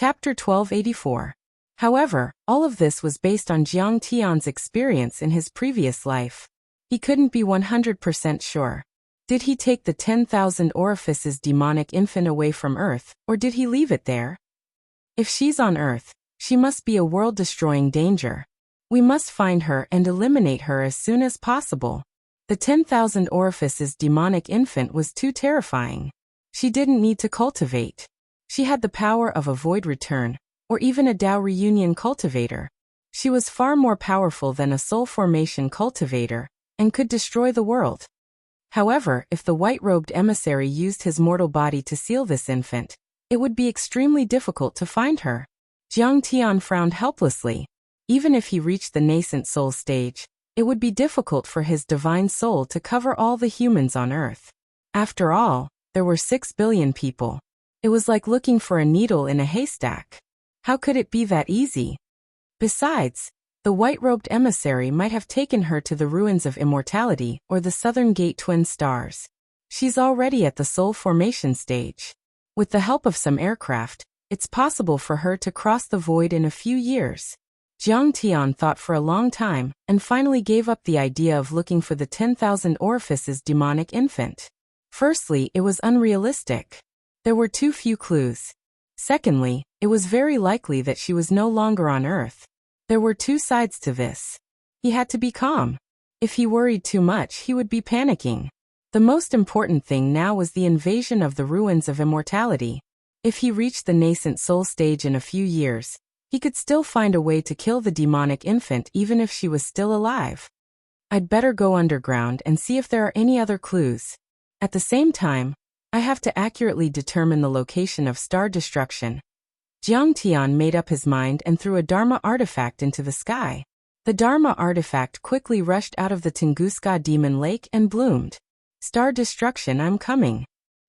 Chapter 1284. However, all of this was based on Jiang Tian's experience in his previous life. He couldn't be 100% sure. Did he take the 10,000 orifices demonic infant away from Earth, or did he leave it there? If she's on Earth, she must be a world-destroying danger. We must find her and eliminate her as soon as possible. The 10,000 orifices demonic infant was too terrifying. She didn't need to cultivate. She had the power of a void return, or even a Tao reunion cultivator. She was far more powerful than a soul formation cultivator, and could destroy the world. However, if the white-robed emissary used his mortal body to seal this infant, it would be extremely difficult to find her. Jiang Tian frowned helplessly. Even if he reached the nascent soul stage, it would be difficult for his divine soul to cover all the humans on Earth. After all, there were 6 billion people. It was like looking for a needle in a haystack. How could it be that easy? Besides, the white-robed emissary might have taken her to the ruins of immortality or the Southern Gate twin stars. She's already at the soul formation stage. With the help of some aircraft, it's possible for her to cross the void in a few years. Jiang Tian thought for a long time and finally gave up the idea of looking for the 10,000 orifices demonic infant. Firstly, it was unrealistic. There were too few clues. Secondly, it was very likely that she was no longer on Earth. There were two sides to this. He had to be calm. If he worried too much, he would be panicking. The most important thing now was the invasion of the ruins of immortality. If he reached the nascent soul stage in a few years, he could still find a way to kill the demonic infant even if she was still alive. I'd better go underground and see if there are any other clues. At the same time, I have to accurately determine the location of star destruction. Jiang Tian made up his mind and threw a Dharma artifact into the sky. The Dharma artifact quickly rushed out of the Tunguska demon lake and bloomed. Star destruction, I'm coming.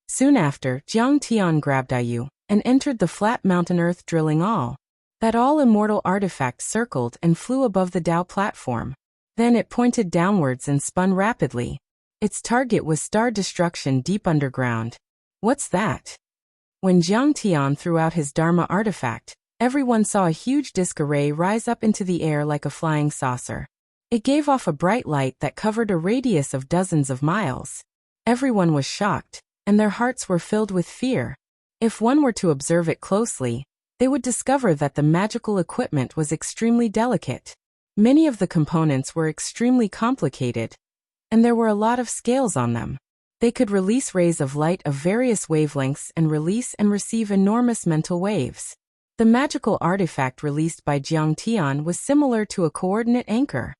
Soon after, Jiang Tian grabbed Ayu and entered the flat mountain earth drilling all. That all-immortal artifact circled and flew above the Tao platform. Then it pointed downwards and spun rapidly. Its target was star destruction deep underground. What's that? When Jiang Tian threw out his Dharma artifact, everyone saw a huge disk array rise up into the air like a flying saucer. It gave off a bright light that covered a radius of dozens of miles. Everyone was shocked, and their hearts were filled with fear. If one were to observe it closely, they would discover that the magical equipment was extremely delicate. Many of the components were extremely complicated, and there were a lot of scales on them. They could release rays of light of various wavelengths and release and receive enormous mental waves. The magical artifact released by Jiang Tian was similar to a coordinate anchor.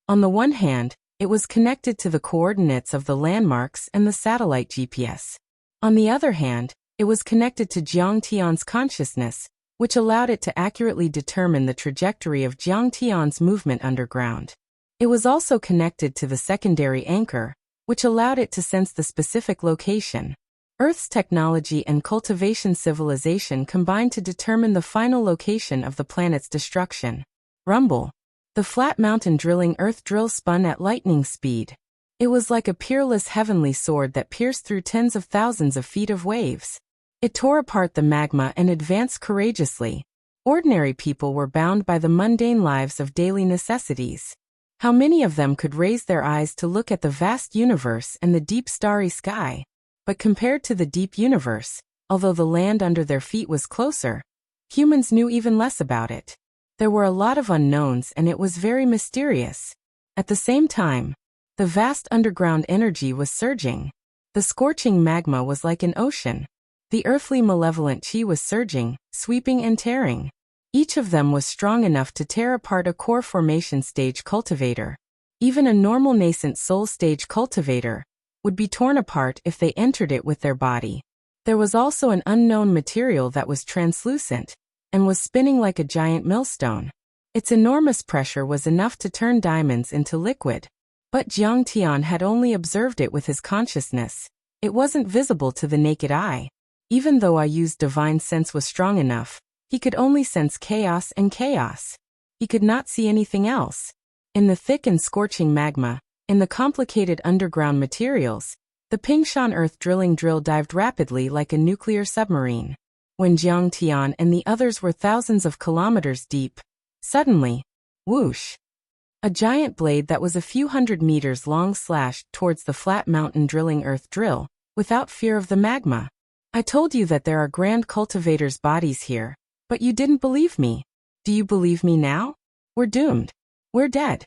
On the one hand, it was connected to the coordinates of the landmarks and the satellite GPS. On the other hand, it was connected to Jiang Tian's consciousness, which allowed it to accurately determine the trajectory of Jiang Tian's movement underground. It was also connected to the secondary anchor, which allowed it to sense the specific location. Earth's technology and cultivation civilization combined to determine the final location of the planet's destruction. Rumble. The flat mountain drilling earth drill spun at lightning speed. It was like a peerless heavenly sword that pierced through tens of thousands of feet of waves. It tore apart the magma and advanced courageously. Ordinary people were bound by the mundane lives of daily necessities. How many of them could raise their eyes to look at the vast universe and the deep starry sky? But compared to the deep universe, although the land under their feet was closer, humans knew even less about it. There were a lot of unknowns and it was very mysterious. At the same time, the vast underground energy was surging. The scorching magma was like an ocean. The earthly malevolent chi was surging, sweeping and tearing. Each of them was strong enough to tear apart a core formation stage cultivator. Even a normal nascent soul stage cultivator would be torn apart if they entered it with their body. There was also an unknown material that was translucent and was spinning like a giant millstone. Its enormous pressure was enough to turn diamonds into liquid. But Jiang Tian had only observed it with his consciousness. It wasn't visible to the naked eye. Even though Ayu's divine sense was strong enough, he could only sense chaos and chaos. He could not see anything else. In the thick and scorching magma, in the complicated underground materials, the Pingshan earth drilling drill dived rapidly like a nuclear submarine. when Jiang Tian and the others were thousands of kilometers deep. Suddenly, whoosh! A giant blade that was a few hundred meters long slashed towards the flat mountain drilling earth drill, without fear of the magma. I told you that there are grand cultivators' bodies here, but you didn't believe me. Do you believe me now? We're doomed. We're dead.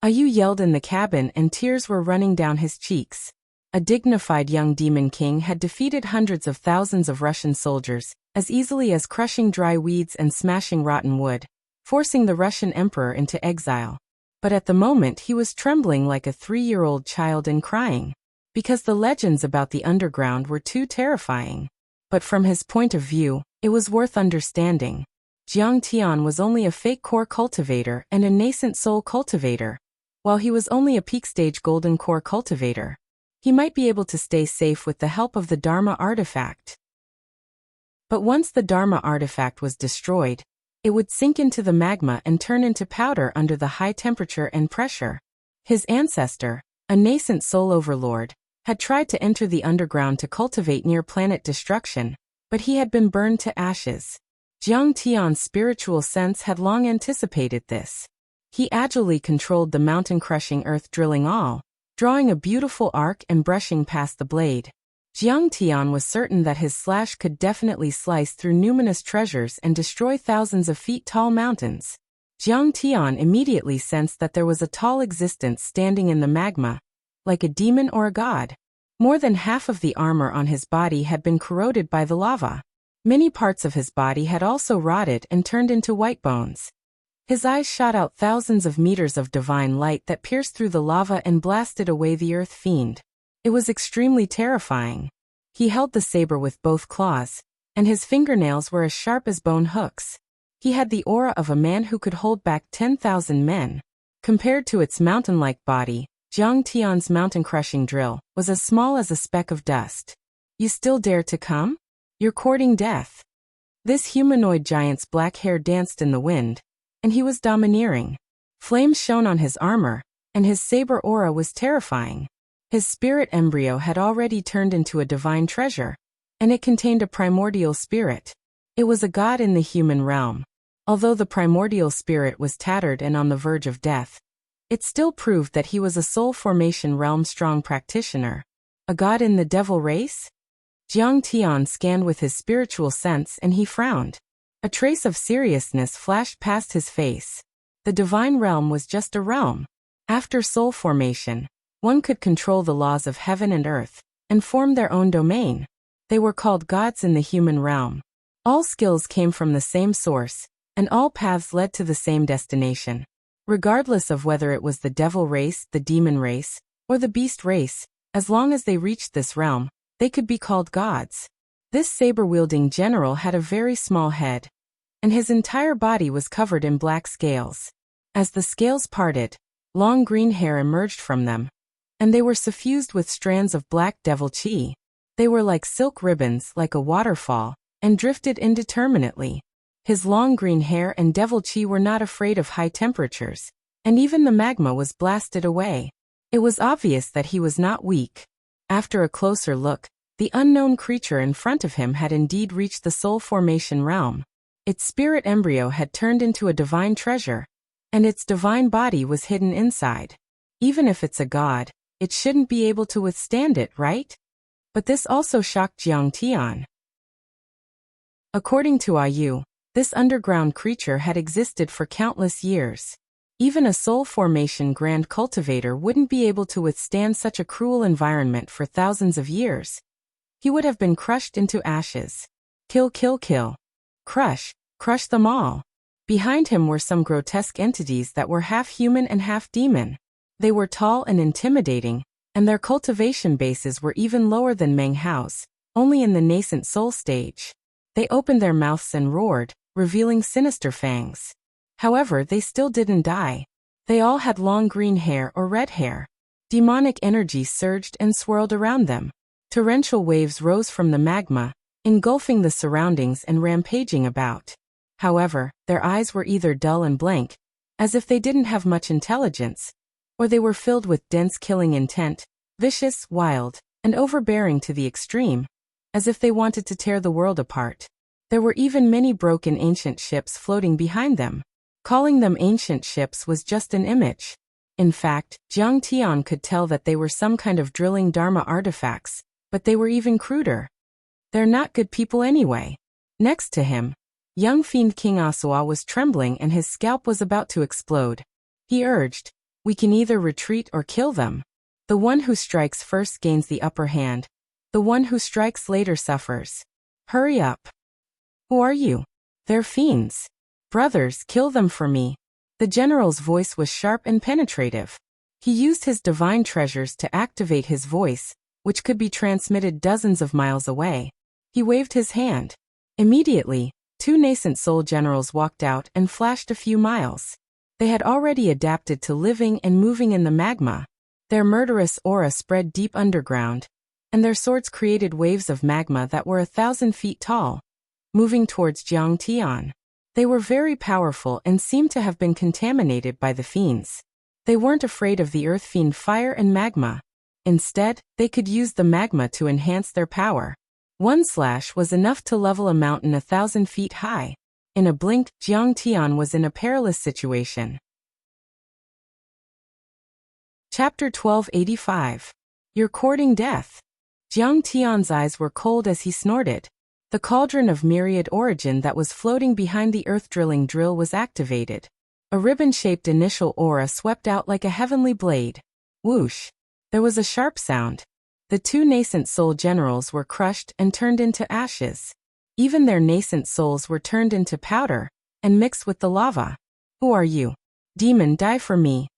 Ayu yelled in the cabin and tears were running down his cheeks. A dignified young demon king had defeated hundreds of thousands of Russian soldiers, as easily as crushing dry weeds and smashing rotten wood, forcing the Russian emperor into exile. But at the moment he was trembling like a 3-year-old child and crying, because the legends about the underground were too terrifying. But from his point of view, it was worth understanding. Jiang Tian was only a fake core cultivator and a nascent soul cultivator, while he was only a peak-stage golden core cultivator. He might be able to stay safe with the help of the Dharma artifact. But once the Dharma artifact was destroyed, it would sink into the magma and turn into powder under the high temperature and pressure. His ancestor, a nascent soul overlord, had tried to enter the underground to cultivate near planet destruction, but he had been burned to ashes. Jiang Tian's spiritual sense had long anticipated this. He agilely controlled the mountain-crushing earth drilling all, drawing a beautiful arc and brushing past the blade. Jiang Tian was certain that his slash could definitely slice through numinous treasures and destroy thousands of feet tall mountains. Jiang Tian immediately sensed that there was a tall existence standing in the magma, like a demon or a god. More than half of the armor on his body had been corroded by the lava. Many parts of his body had also rotted and turned into white bones. His eyes shot out thousands of meters of divine light that pierced through the lava and blasted away the earth fiend. It was extremely terrifying. He held the saber with both claws, and his fingernails were as sharp as bone hooks. He had the aura of a man who could hold back 10,000 men. Compared to its mountain-like body, Jiang Tian's mountain-crushing drill was as small as a speck of dust. You still dare to come? You're courting death. This humanoid giant's black hair danced in the wind, and he was domineering. Flames shone on his armor, and his saber aura was terrifying. His spirit embryo had already turned into a divine treasure, and it contained a primordial spirit. It was a god in the human realm. Although the primordial spirit was tattered and on the verge of death, it still proved that he was a soul formation realm strong practitioner. A god in the devil race? Jiang Tian scanned with his spiritual sense and he frowned. A trace of seriousness flashed past his face. The divine realm was just a realm. After soul formation, one could control the laws of heaven and earth, and form their own domain. They were called gods in the human realm. All skills came from the same source, and all paths led to the same destination. Regardless of whether it was the devil race, the demon race, or the beast race, as long as they reached this realm, they could be called gods. This saber-wielding general had a very small head, and his entire body was covered in black scales. As the scales parted, long green hair emerged from them, and they were suffused with strands of black devil chi. They were like silk ribbons, like a waterfall, and drifted indeterminately. His long green hair and devil chi were not afraid of high temperatures, and even the magma was blasted away. It was obvious that he was not weak. After a closer look, the unknown creature in front of him had indeed reached the soul formation realm. Its spirit embryo had turned into a divine treasure, and its divine body was hidden inside. Even if it's a god, it shouldn't be able to withstand it, right? But this also shocked Jiang Tian. According to Ayu, this underground creature had existed for countless years. Even a soul formation grand cultivator wouldn't be able to withstand such a cruel environment for thousands of years. He would have been crushed into ashes. Kill, kill, kill. Crush, crush them all. Behind him were some grotesque entities that were half human and half demon. They were tall and intimidating, and their cultivation bases were even lower than Meng Hao's, only in the nascent soul stage. They opened their mouths and roared, revealing sinister fangs. However, they still didn't die. They all had long green hair or red hair. Demonic energy surged and swirled around them. Torrential waves rose from the magma, engulfing the surroundings and rampaging about. However, their eyes were either dull and blank, as if they didn't have much intelligence, or they were filled with dense killing intent, vicious, wild, and overbearing to the extreme, as if they wanted to tear the world apart. There were even many broken ancient ships floating behind them. Calling them ancient ships was just an image. In fact, Jiang Tian could tell that they were some kind of drilling Dharma artifacts, but they were even cruder. They're not good people anyway. Next to him, young fiend King Asua was trembling and his scalp was about to explode. He urged, "We can either retreat or kill them. The one who strikes first gains the upper hand. The one who strikes later suffers. Hurry up." "Who are you?" "They're fiends. Brothers, kill them for me." The general's voice was sharp and penetrative. He used his divine treasures to activate his voice, which could be transmitted dozens of miles away. He waved his hand. Immediately, two nascent soul generals walked out and flashed a few miles. They had already adapted to living and moving in the magma. Their murderous aura spread deep underground, and their swords created waves of magma that were 1,000 feet tall, moving towards Jiang Tian. They were very powerful and seemed to have been contaminated by the fiends. They weren't afraid of the earth fiend fire and magma. Instead, they could use the magma to enhance their power. One slash was enough to level a mountain 1,000 feet high. In a blink, Jiang Tian was in a perilous situation. Chapter 1285. You're courting death. Jiang Tian's eyes were cold as he snorted. The cauldron of myriad origin that was floating behind the earth drilling drill was activated. A ribbon-shaped initial aura swept out like a heavenly blade. Whoosh! There was a sharp sound. The two nascent soul generals were crushed and turned into ashes. Even their nascent souls were turned into powder and mixed with the lava. "Who are you? Demon, die for me."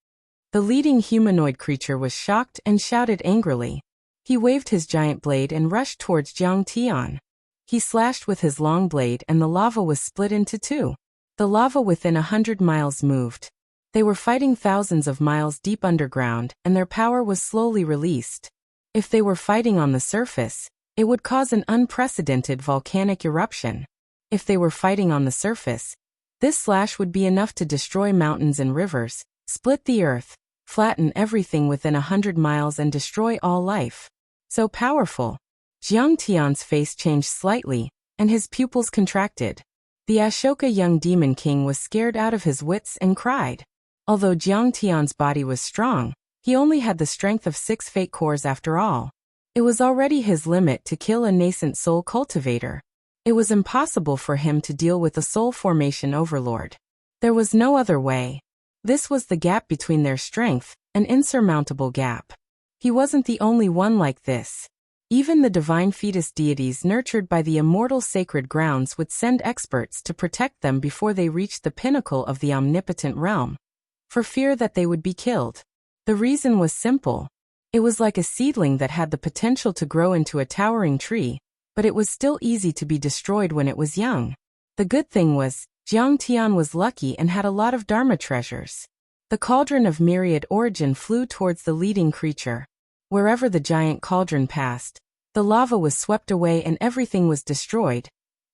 The leading humanoid creature was shocked and shouted angrily. He waved his giant blade and rushed towards Jiang Tian. He slashed with his long blade and the lava was split into two. The lava within 100 miles moved. They were fighting thousands of miles deep underground, and their power was slowly released. If they were fighting on the surface, it would cause an unprecedented volcanic eruption. If they were fighting on the surface, this slash would be enough to destroy mountains and rivers, split the earth, flatten everything within 100 miles and destroy all life. So powerful. Jiang Tian's face changed slightly, and his pupils contracted. The Ashoka young demon king was scared out of his wits and cried. Although Jiang Tian's body was strong, he only had the strength of 6 fate cores after all. It was already his limit to kill a nascent soul cultivator. It was impossible for him to deal with a soul formation overlord. There was no other way. This was the gap between their strength, an insurmountable gap. He wasn't the only one like this. Even the divine fetus deities nurtured by the immortal sacred grounds would send experts to protect them before they reached the pinnacle of the omnipotent realm, for fear that they would be killed. The reason was simple. It was like a seedling that had the potential to grow into a towering tree, but it was still easy to be destroyed when it was young. The good thing was, Jiang Tian was lucky and had a lot of Dharma treasures. The cauldron of myriad origin flew towards the leading creature. Wherever the giant cauldron passed, the lava was swept away and everything was destroyed,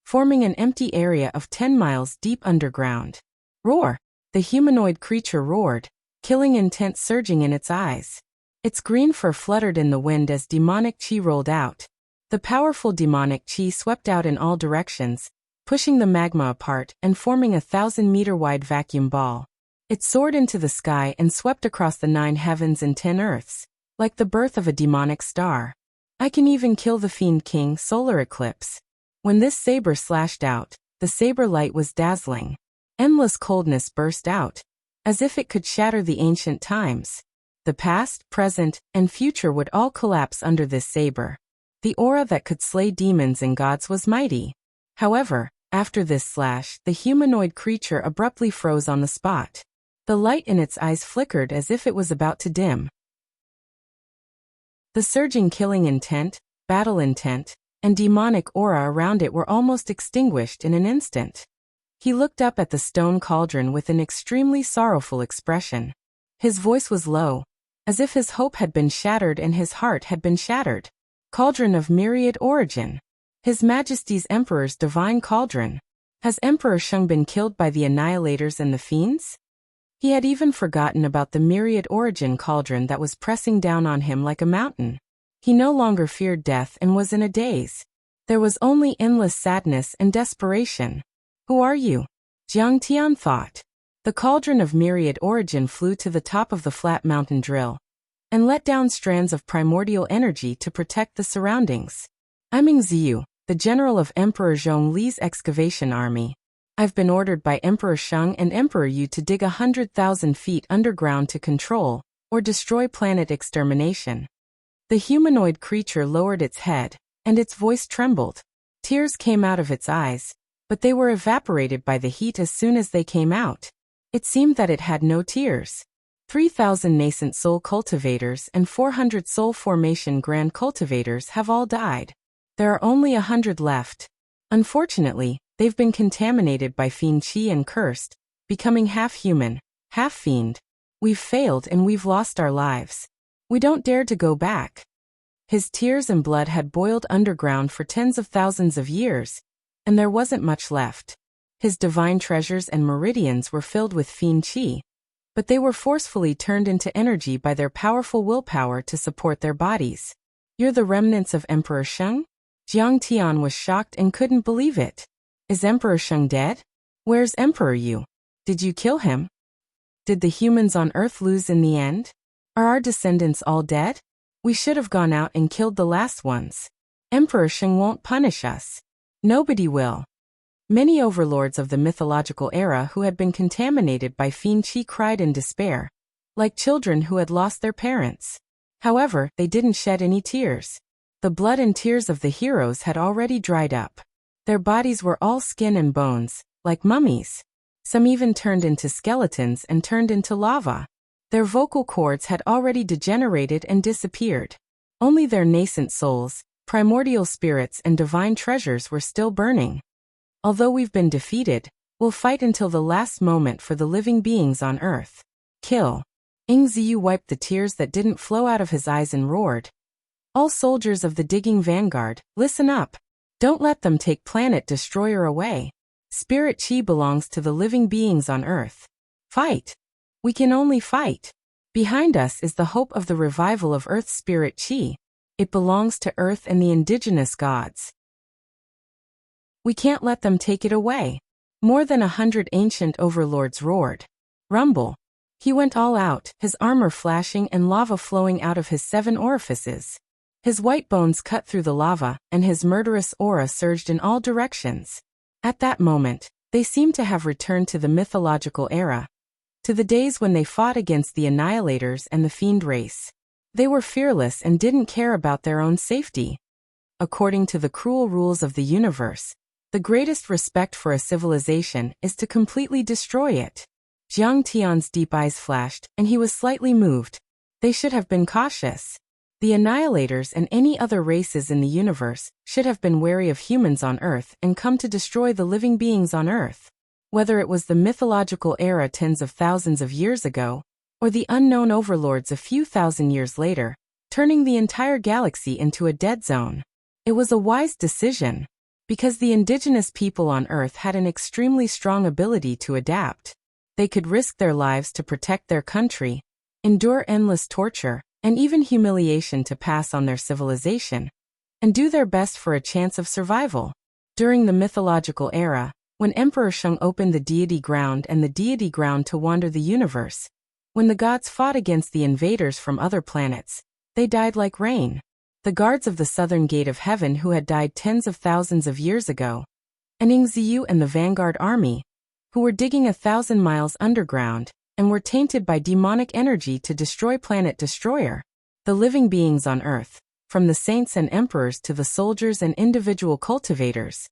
forming an empty area of 10 miles deep underground. Roar! The humanoid creature roared, killing intent surging in its eyes. Its green fur fluttered in the wind as demonic chi rolled out. The powerful demonic chi swept out in all directions, pushing the magma apart and forming a 1,000-meter-wide vacuum ball. It soared into the sky and swept across the 9 heavens and 10 earths, like the birth of a demonic star. I can even kill the Fiend King solar eclipse. When this saber slashed out, the saber light was dazzling. Endless coldness burst out, as if it could shatter the ancient times. The past, present, and future would all collapse under this saber. The aura that could slay demons and gods was mighty. However, after this slash, the humanoid creature abruptly froze on the spot. The light in its eyes flickered as if it was about to dim. The surging killing intent, battle intent, and demonic aura around it were almost extinguished in an instant. He looked up at the stone cauldron with an extremely sorrowful expression. His voice was low, as if his hope had been shattered and his heart had been shattered. Cauldron of myriad origin. His Majesty's Emperor's divine cauldron. Has Emperor Sheng been killed by the annihilators and the fiends? He had even forgotten about the myriad origin cauldron that was pressing down on him like a mountain. He no longer feared death and was in a daze. There was only endless sadness and desperation. Who are you? Jiang Tian thought. The cauldron of myriad origin flew to the top of the flat mountain drill and let down strands of primordial energy to protect the surroundings. I'm Ziyu, the general of Emperor Zhongli's excavation army. I've been ordered by Emperor Sheng and Emperor Yu to dig 100,000 feet underground to control or destroy planet extermination. The humanoid creature lowered its head, and its voice trembled. Tears came out of its eyes, but they were evaporated by the heat as soon as they came out. It seemed that it had no tears. 3,000 nascent soul cultivators and 400 soul formation grand cultivators have all died. There are only 100 left. Unfortunately, they've been contaminated by fiend qi and cursed, becoming half human, half fiend. We've failed and we've lost our lives. We don't dare to go back. His tears and blood had boiled underground for tens of thousands of years, and there wasn't much left. His divine treasures and meridians were filled with fiend qi, but they were forcefully turned into energy by their powerful willpower to support their bodies. You're the remnants of Emperor Sheng? Jiang Tian was shocked and couldn't believe it. Is Emperor Sheng dead? Where's Emperor Yu? Did you kill him? Did the humans on Earth lose in the end? Are our descendants all dead? We should have gone out and killed the last ones. Emperor Sheng won't punish us. Nobody will. Many overlords of the mythological era who had been contaminated by fiend qi cried in despair, like children who had lost their parents. However, they didn't shed any tears. The blood and tears of the heroes had already dried up. Their bodies were all skin and bones, like mummies. Some even turned into skeletons and turned into lava. Their vocal cords had already degenerated and disappeared. Only their nascent souls, primordial spirits and divine treasures were still burning. Although we've been defeated, we'll fight until the last moment for the living beings on Earth. Kill. Ziyu wiped the tears that didn't flow out of his eyes and roared. All soldiers of the digging vanguard, listen up. Don't let them take Planet Destroyer away. Spirit qi belongs to the living beings on Earth. Fight. We can only fight. Behind us is the hope of the revival of Earth's spirit qi. It belongs to Earth and the indigenous gods. We can't let them take it away. More than 100 ancient overlords roared. Rumble. He went all out, his armor flashing and lava flowing out of his 7 orifices. His white bones cut through the lava, and his murderous aura surged in all directions. At that moment, they seemed to have returned to the mythological era, to the days when they fought against the Annihilators and the Fiend race. They were fearless and didn't care about their own safety. According to the cruel rules of the universe, the greatest respect for a civilization is to completely destroy it. Jiang Tian's deep eyes flashed, and he was slightly moved. They should have been cautious. The Annihilators and any other races in the universe should have been wary of humans on Earth and come to destroy the living beings on Earth. Whether it was the mythological era tens of thousands of years ago, or the unknown overlords a few thousand years later, turning the entire galaxy into a dead zone. It was a wise decision, because the indigenous people on Earth had an extremely strong ability to adapt. They could risk their lives to protect their country, endure endless torture, and even humiliation to pass on their civilization, and do their best for a chance of survival. During the mythological era, when Emperor Sheng opened the deity ground and the deity ground to wander the universe, when the gods fought against the invaders from other planets, they died like rain. The guards of the southern gate of heaven who had died tens of thousands of years ago, and Ziyu and the vanguard army, who were digging 1,000 miles underground, and were tainted by demonic energy to destroy Planet Destroyer. The living beings on Earth, from the saints and emperors to the soldiers and individual cultivators,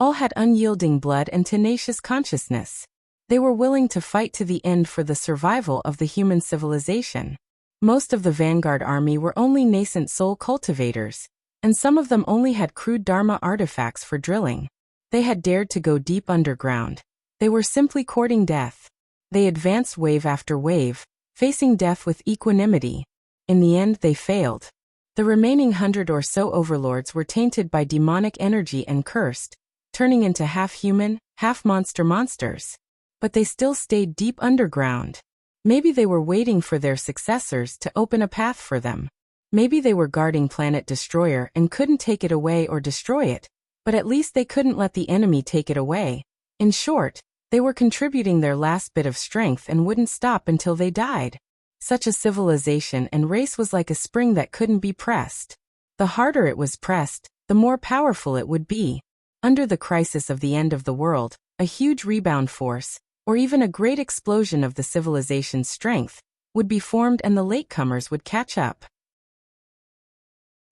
all had unyielding blood and tenacious consciousness. They were willing to fight to the end for the survival of the human civilization. Most of the vanguard army were only nascent soul cultivators, and some of them only had crude dharma artifacts for drilling. They had dared to go deep underground. They were simply courting death. They advanced wave after wave, facing death with equanimity. In the end, they failed. The remaining 100 or so overlords were tainted by demonic energy and cursed, turning into half-human, half-monster monsters. But they still stayed deep underground. Maybe they were waiting for their successors to open a path for them. Maybe they were guarding Planet Destroyer and couldn't take it away or destroy it, but at least they couldn't let the enemy take it away. In short, they were contributing their last bit of strength and wouldn't stop until they died. Such a civilization and race was like a spring that couldn't be pressed. The harder it was pressed, the more powerful it would be. Under the crisis of the end of the world, a huge rebound force, or even a great explosion of the civilization's strength, would be formed and the latecomers would catch up.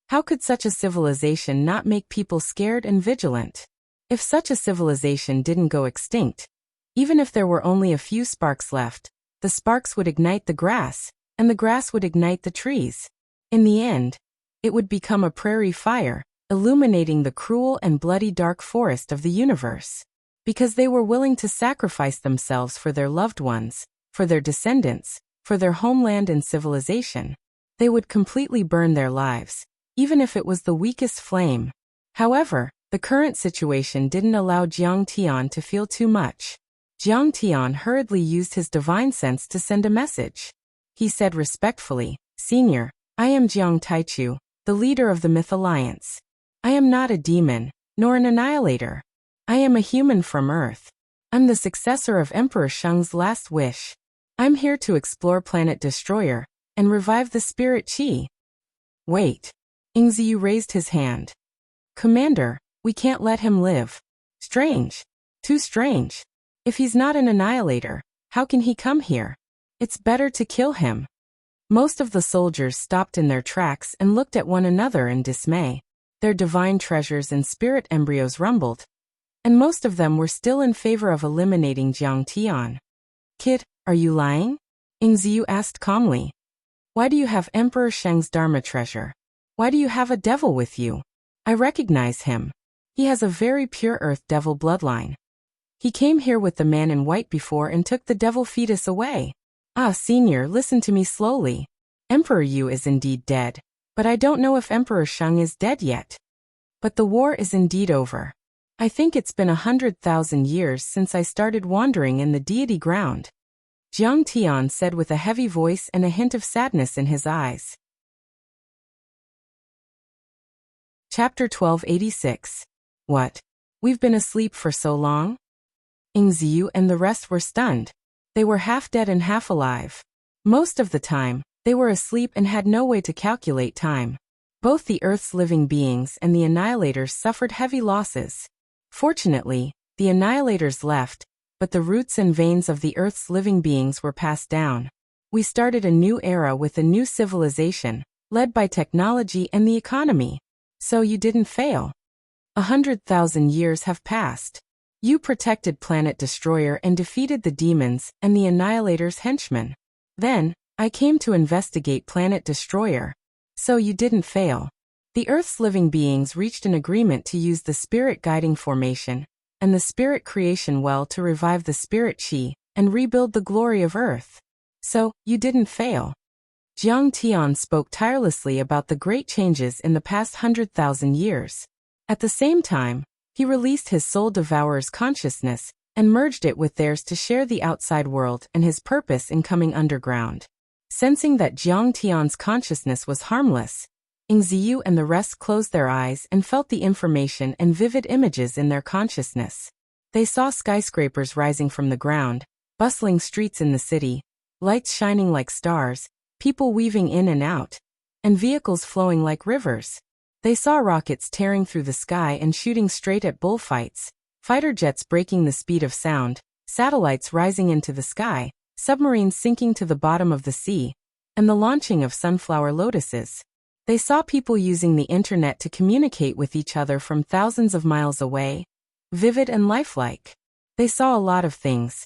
How could such a civilization not make people scared and vigilant? If such a civilization didn't go extinct, even if there were only a few sparks left, the sparks would ignite the grass, and the grass would ignite the trees. In the end, it would become a prairie fire, illuminating the cruel and bloody dark forest of the universe. Because they were willing to sacrifice themselves for their loved ones, for their descendants, for their homeland and civilization, they would completely burn their lives, even if it was the weakest flame. However, the current situation didn't allow Jiang Tian to feel too much. Jiang Tian hurriedly used his divine sense to send a message. He said respectfully, "Senior, I am Jiang Taichu, the leader of the Myth Alliance. I am not a demon, nor an annihilator. I am a human from Earth. I'm the successor of Emperor Sheng's last wish. I'm here to explore Planet Destroyer and revive the spirit Qi." Wait. Ingziyu raised his hand. "Commander, we can't let him live. Strange. Too strange. If he's not an annihilator, how can he come here? It's better to kill him." Most of the soldiers stopped in their tracks and looked at one another in dismay. Their divine treasures and spirit embryos rumbled, and most of them were still in favor of eliminating Jiang Tian. "Kid, are you lying?" Ingziyu asked calmly. "Why do you have Emperor Sheng's Dharma treasure? Why do you have a devil with you? I recognize him. He has a very pure earth devil bloodline. He came here with the man in white before and took the devil fetus away." "Ah, Senior, listen to me slowly. Emperor Yu is indeed dead, but I don't know if Emperor Sheng is dead yet. But the war is indeed over. I think it's been 100,000 years since I started wandering in the deity ground," Jiang Tian said with a heavy voice and a hint of sadness in his eyes. Chapter 1286. What? We've been asleep for so long? Ingziyu and the rest were stunned. They were half dead and half alive. Most of the time, they were asleep and had no way to calculate time. Both the Earth's living beings and the Annihilators suffered heavy losses. Fortunately, the Annihilators left, but the roots and veins of the Earth's living beings were passed down. We started a new era with a new civilization, led by technology and the economy. So you didn't fail. 100,000 years have passed. You protected Planet Destroyer and defeated the demons and the Annihilator's henchmen. Then, I came to investigate Planet Destroyer. So you didn't fail. The Earth's living beings reached an agreement to use the Spirit Guiding Formation and the Spirit Creation Well to revive the Spirit Qi and rebuild the glory of Earth. So, you didn't fail. Jiang Tian spoke tirelessly about the great changes in the past 100,000 years. At the same time, he released his soul devourer's consciousness and merged it with theirs to share the outside world and his purpose in coming underground. Sensing that Jiang Tian's consciousness was harmless, Ingziyu and the rest closed their eyes and felt the information and vivid images in their consciousness. They saw skyscrapers rising from the ground, bustling streets in the city, lights shining like stars, people weaving in and out, and vehicles flowing like rivers. They saw rockets tearing through the sky and shooting straight at bullfights, fighter jets breaking the speed of sound, satellites rising into the sky, submarines sinking to the bottom of the sea, and the launching of sunflower lotuses. They saw people using the internet to communicate with each other from thousands of miles away, vivid and lifelike. They saw a lot of things.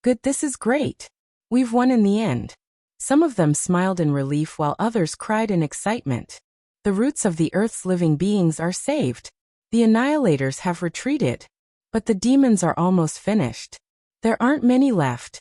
Good, this is great. We've won in the end. Some of them smiled in relief while others cried in excitement. The roots of the Earth's living beings are saved. The Annihilators have retreated. But the demons are almost finished. There aren't many left.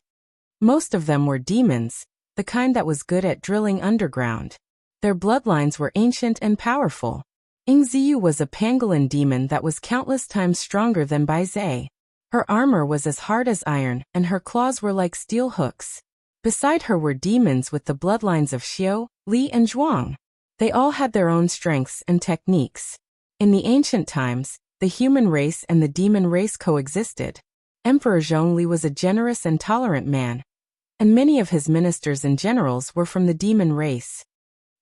Most of them were demons, the kind that was good at drilling underground. Their bloodlines were ancient and powerful. Ingziyu was a pangolin demon that was countless times stronger than Baizhe. Her armor was as hard as iron, and her claws were like steel hooks. Beside her were demons with the bloodlines of Xiao, Li and Zhuang. They all had their own strengths and techniques. In the ancient times, the human race and the demon race coexisted. Emperor Zhongli was a generous and tolerant man, and many of his ministers and generals were from the demon race.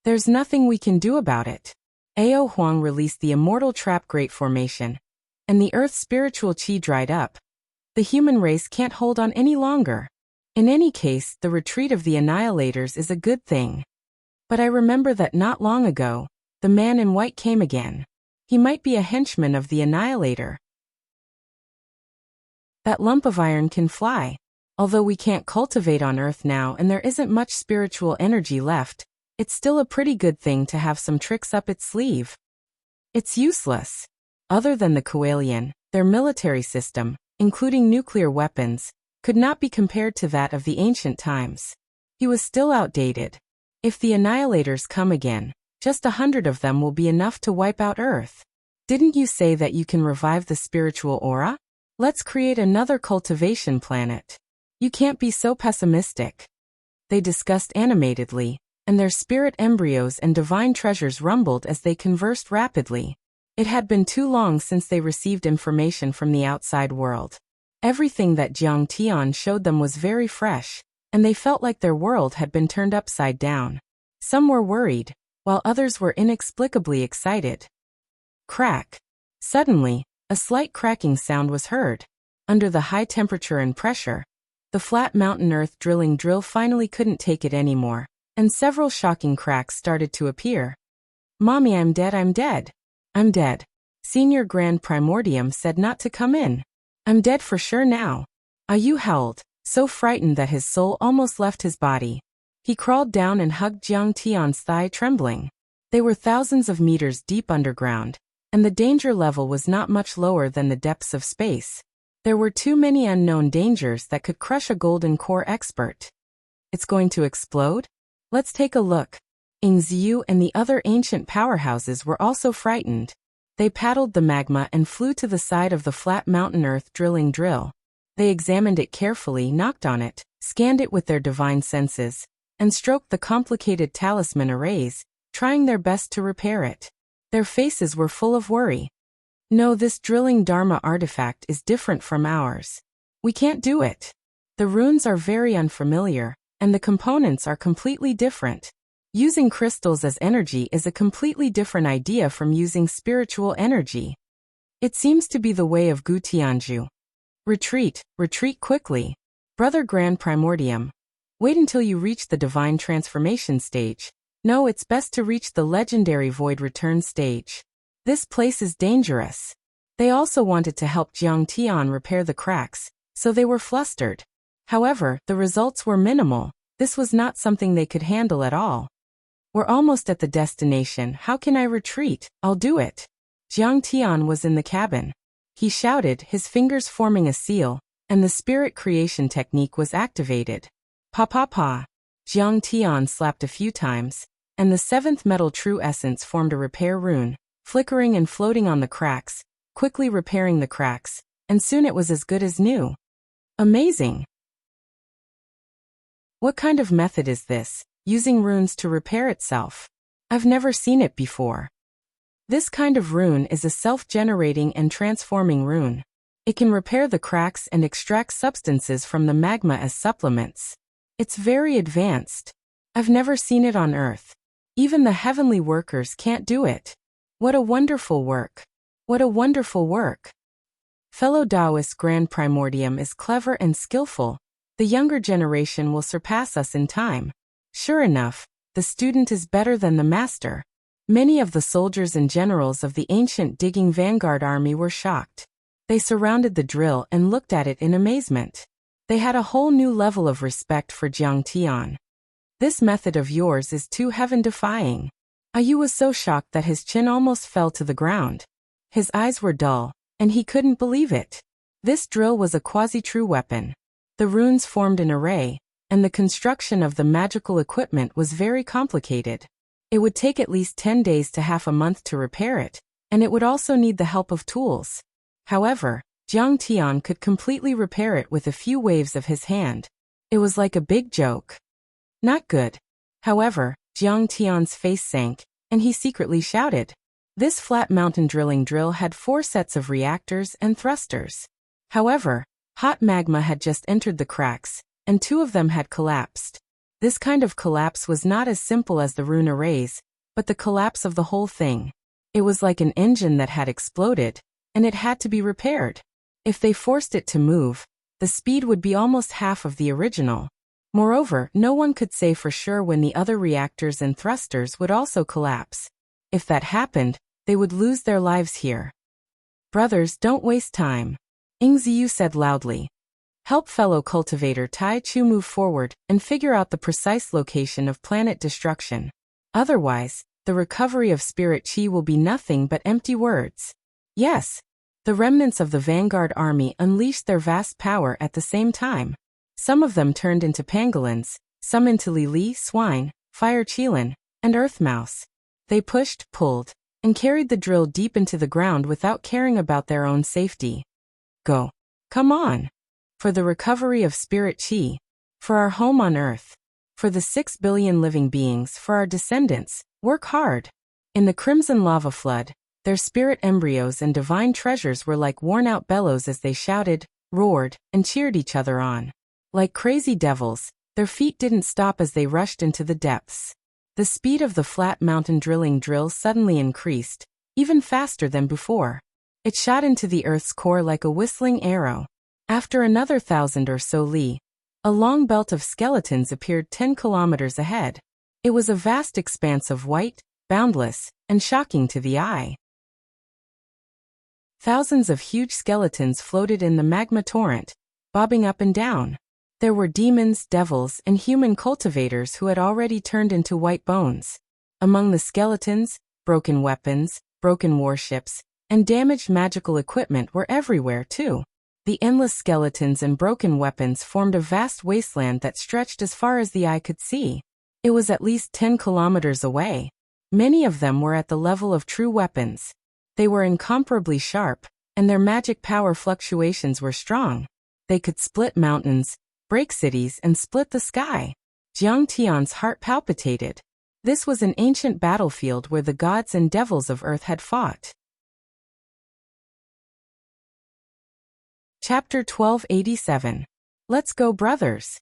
There's nothing we can do about it. Ao Huang released the immortal trap Great Formation, and the Earth's spiritual qi dried up. The human race can't hold on any longer. In any case, the retreat of the Annihilators is a good thing. But I remember that not long ago, the man in white came again. He might be a henchman of the Annihilator. That lump of iron can fly. Although we can't cultivate on Earth now and there isn't much spiritual energy left, it's still a pretty good thing to have some tricks up its sleeve. It's useless. Other than the Coelian, their military system, including nuclear weapons, could not be compared to that of the ancient times. He was still outdated. If the Annihilators come again, just 100 of them will be enough to wipe out Earth. Didn't you say that you can revive the spiritual aura? Let's create another cultivation planet. You can't be so pessimistic. They discussed animatedly, and their spirit embryos and divine treasures rumbled as they conversed rapidly. It had been too long since they received information from the outside world. Everything that Jiang Tian showed them was very fresh, and they felt like their world had been turned upside down. Some were worried, while others were inexplicably excited. Crack. Suddenly, a slight cracking sound was heard. Under the high temperature and pressure, the flat mountain earth drilling drill finally couldn't take it anymore, and several shocking cracks started to appear. "Mommy, I'm dead, I'm dead. I'm dead." Senior Grand Primordium said not to come in. "I'm dead for sure now." Ayu howled, so frightened that his soul almost left his body. He crawled down and hugged Jiang Tian's thigh, trembling. They were thousands of meters deep underground, and the danger level was not much lower than the depths of space. There were too many unknown dangers that could crush a golden core expert. It's going to explode? Let's take a look. Ing Ziyu and the other ancient powerhouses were also frightened. They paddled the magma and flew to the side of the flat mountain earth drilling drill. They examined it carefully, knocked on it, scanned it with their divine senses, and stroked the complicated talisman arrays, trying their best to repair it. Their faces were full of worry. "No, this drilling Dharma artifact is different from ours. We can't do it. The runes are very unfamiliar, and the components are completely different. Using crystals as energy is a completely different idea from using spiritual energy. It seems to be the way of Gu Tianju. Retreat, retreat quickly. Brother Grand Primordium. Wait until you reach the divine transformation stage. No, it's best to reach the legendary void return stage. This place is dangerous." They also wanted to help Jiang Tian repair the cracks, so they were flustered. However, the results were minimal. This was not something they could handle at all. "We're almost at the destination. How can I retreat? I'll do it." Jiang Tian was in the cabin. He shouted, his fingers forming a seal, and the spirit creation technique was activated. "Pa pa pa." Jiang Tian slapped a few times, and the seventh metal true essence formed a repair rune, flickering and floating on the cracks, quickly repairing the cracks, and soon it was as good as new. Amazing! What kind of method is this, using runes to repair itself? I've never seen it before. This kind of rune is a self-generating and transforming rune. It can repair the cracks and extract substances from the magma as supplements. It's very advanced. I've never seen it on Earth. Even the heavenly workers can't do it. What a wonderful work. What a wonderful work. Fellow Taoist Grand Primordium is clever and skillful. The younger generation will surpass us in time. Sure enough, the student is better than the master. Many of the soldiers and generals of the ancient digging vanguard army were shocked. They surrounded the drill and looked at it in amazement. They had a whole new level of respect for Jiang Tian. "This method of yours is too heaven-defying." Ayu was so shocked that his chin almost fell to the ground. His eyes were dull, and he couldn't believe it. This drill was a quasi-true weapon. The runes formed an array, and the construction of the magical equipment was very complicated. It would take at least 10 days to half a month to repair it, and it would also need the help of tools. However, Jiang Tian could completely repair it with a few waves of his hand. It was like a big joke. Not good. However, Jiang Tian's face sank, and he secretly shouted. This flat mountain drilling drill had 4 sets of reactors and thrusters. However, hot magma had just entered the cracks, and 2 of them had collapsed. This kind of collapse was not as simple as the rune arrays, but the collapse of the whole thing. It was like an engine that had exploded, and it had to be repaired. If they forced it to move, the speed would be almost half of the original. Moreover, no one could say for sure when the other reactors and thrusters would also collapse. If that happened, they would lose their lives here. Brothers, don't waste time. Ing Ziyu said loudly. Help fellow cultivator Tai Chu move forward and figure out the precise location of planet destruction. Otherwise, the recovery of spirit chi will be nothing but empty words. Yes. The remnants of the vanguard army unleashed their vast power at the same time. Some of them turned into pangolins, some into Li swine, fire qilin, and earth mouse. They pushed, pulled, and carried the drill deep into the ground without caring about their own safety. Go. Come on. For the recovery of spirit chi. For our home on earth. For the 6 billion living beings, for our descendants, work hard. In the crimson lava flood, their spirit embryos and divine treasures were like worn-out bellows as they shouted, roared, and cheered each other on. Like crazy devils, their feet didn't stop as they rushed into the depths. The speed of the flat mountain drilling drill suddenly increased, even faster than before. It shot into the earth's core like a whistling arrow. After another 1,000 or so li, a long belt of skeletons appeared 10 kilometers ahead. It was a vast expanse of white, boundless, and shocking to the eye. Thousands of huge skeletons floated in the magma torrent, bobbing up and down. There were demons, devils, and human cultivators who had already turned into white bones. Among the skeletons, broken weapons, broken warships, and damaged magical equipment were everywhere too. The endless skeletons and broken weapons formed a vast wasteland that stretched as far as the eye could see. It was at least 10 kilometers away. Many of them were at the level of true weapons. They were incomparably sharp, and their magic power fluctuations were strong. They could split mountains, break cities, and split the sky. Jiang Tian's heart palpitated. This was an ancient battlefield where the gods and devils of earth had fought. Chapter 1287. Let's go, brothers.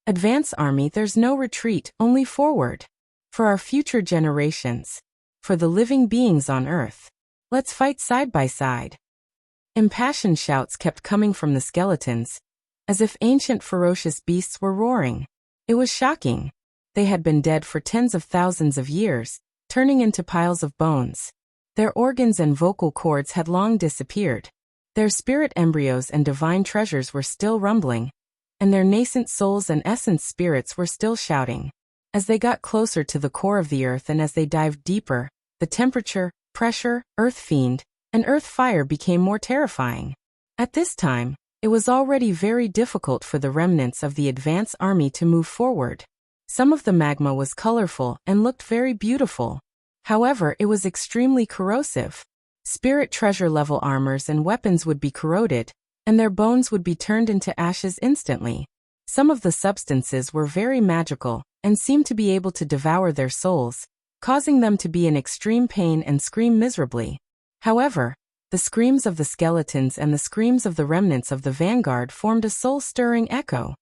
Advance army, there's no retreat, only forward. For our future generations. For the living beings on earth. Let's fight side by side. Impassioned shouts kept coming from the skeletons, as if ancient ferocious beasts were roaring. It was shocking. They had been dead for tens of thousands of years, turning into piles of bones. Their organs and vocal cords had long disappeared. Their spirit embryos and divine treasures were still rumbling, and their nascent souls and essence spirits were still shouting. As they got closer to the core of the earth and as they dived deeper, the temperature, pressure, earth fiend, and earth fire became more terrifying. At this time, it was already very difficult for the remnants of the advance army to move forward. Some of the magma was colorful and looked very beautiful. However, it was extremely corrosive. Spirit treasure-level armors and weapons would be corroded, and their bones would be turned into ashes instantly. Some of the substances were very magical and seemed to be able to devour their souls, causing them to be in extreme pain and scream miserably. However, the screams of the skeletons and the screams of the remnants of the vanguard formed a soul-stirring echo.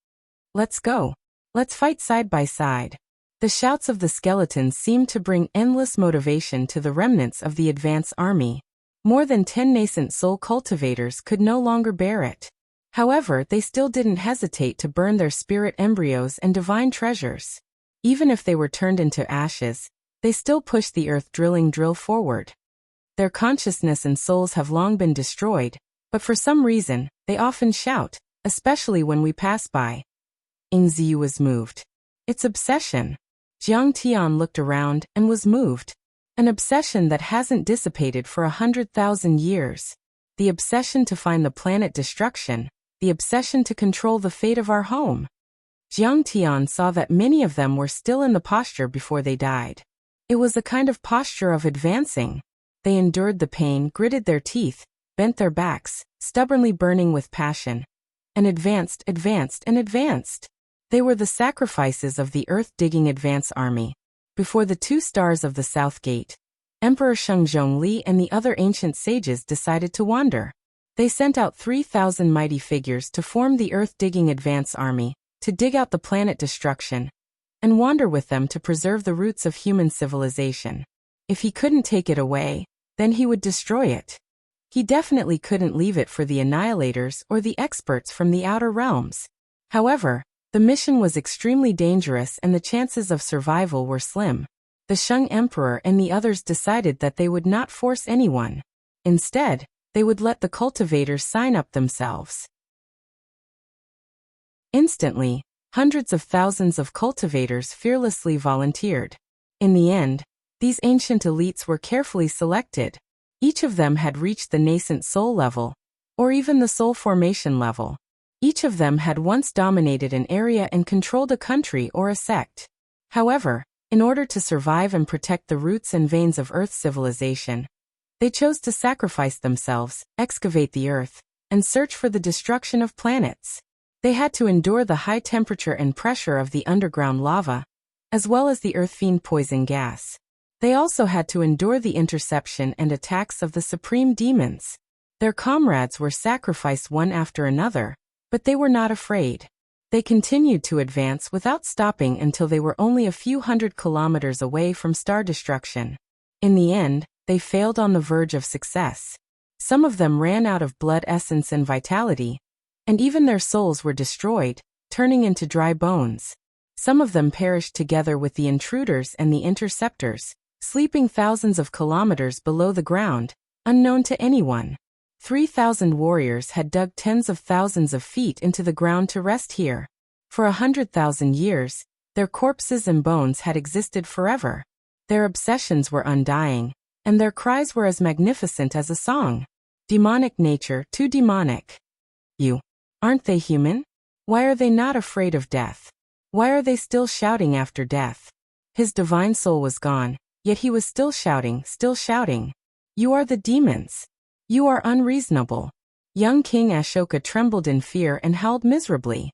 Let's go. Let's fight side by side. The shouts of the skeletons seemed to bring endless motivation to the remnants of the advance army. More than 10 nascent soul cultivators could no longer bear it. However, they still didn't hesitate to burn their spirit embryos and divine treasures. Even if they were turned into ashes, they still pushed the earth drilling drill forward. Their consciousness and souls have long been destroyed, but for some reason, they often shout, especially when we pass by. Ing Ziyu was moved. It's obsession. Jiang Tian looked around and was moved. An obsession that hasn't dissipated for 100,000 years. The obsession to find the planet destruction. The obsession to control the fate of our home. Jiang Tian saw that many of them were still in the posture before they died. It was a kind of posture of advancing. They endured the pain, gritted their teeth, bent their backs, stubbornly burning with passion, and advanced, advanced, and advanced. They were the sacrifices of the earth-digging advance army. Before the 2 stars of the South Gate, Emperor Shengzhongli and the other ancient sages decided to wander. They sent out 3,000 mighty figures to form the Earth-digging advance army, to dig out the planet destruction, and wander with them to preserve the roots of human civilization. If he couldn't take it away, then he would destroy it. He definitely couldn't leave it for the annihilators or the experts from the outer realms. However, the mission was extremely dangerous and the chances of survival were slim. The Shang Emperor and the others decided that they would not force anyone. Instead, they would let the cultivators sign up themselves. Instantly, hundreds of thousands of cultivators fearlessly volunteered. In the end, these ancient elites were carefully selected. Each of them had reached the nascent soul level, or even the soul formation level. Each of them had once dominated an area and controlled a country or a sect. However, in order to survive and protect the roots and veins of Earth's civilization, they chose to sacrifice themselves, excavate the Earth, and search for the destruction of planets. They had to endure the high temperature and pressure of the underground lava, as well as the earth-fiend poison gas. They also had to endure the interception and attacks of the supreme demons. Their comrades were sacrificed one after another, but they were not afraid. They continued to advance without stopping until they were only a few hundred kilometers away from star destruction. In the end, they failed on the verge of success. Some of them ran out of blood essence and vitality, and even their souls were destroyed, turning into dry bones. Some of them perished together with the intruders and the interceptors, sleeping thousands of kilometers below the ground, unknown to anyone. 3,000 warriors had dug tens of thousands of feet into the ground to rest here. For 100,000 years, their corpses and bones had existed forever. Their obsessions were undying, and their cries were as magnificent as a song. Demonic nature, too demonic. Aren't they human? Why are they not afraid of death? Why are they still shouting after death? His divine soul was gone, yet he was still shouting, still shouting. You are the demons. You are unreasonable. Young King Ashoka trembled in fear and howled miserably.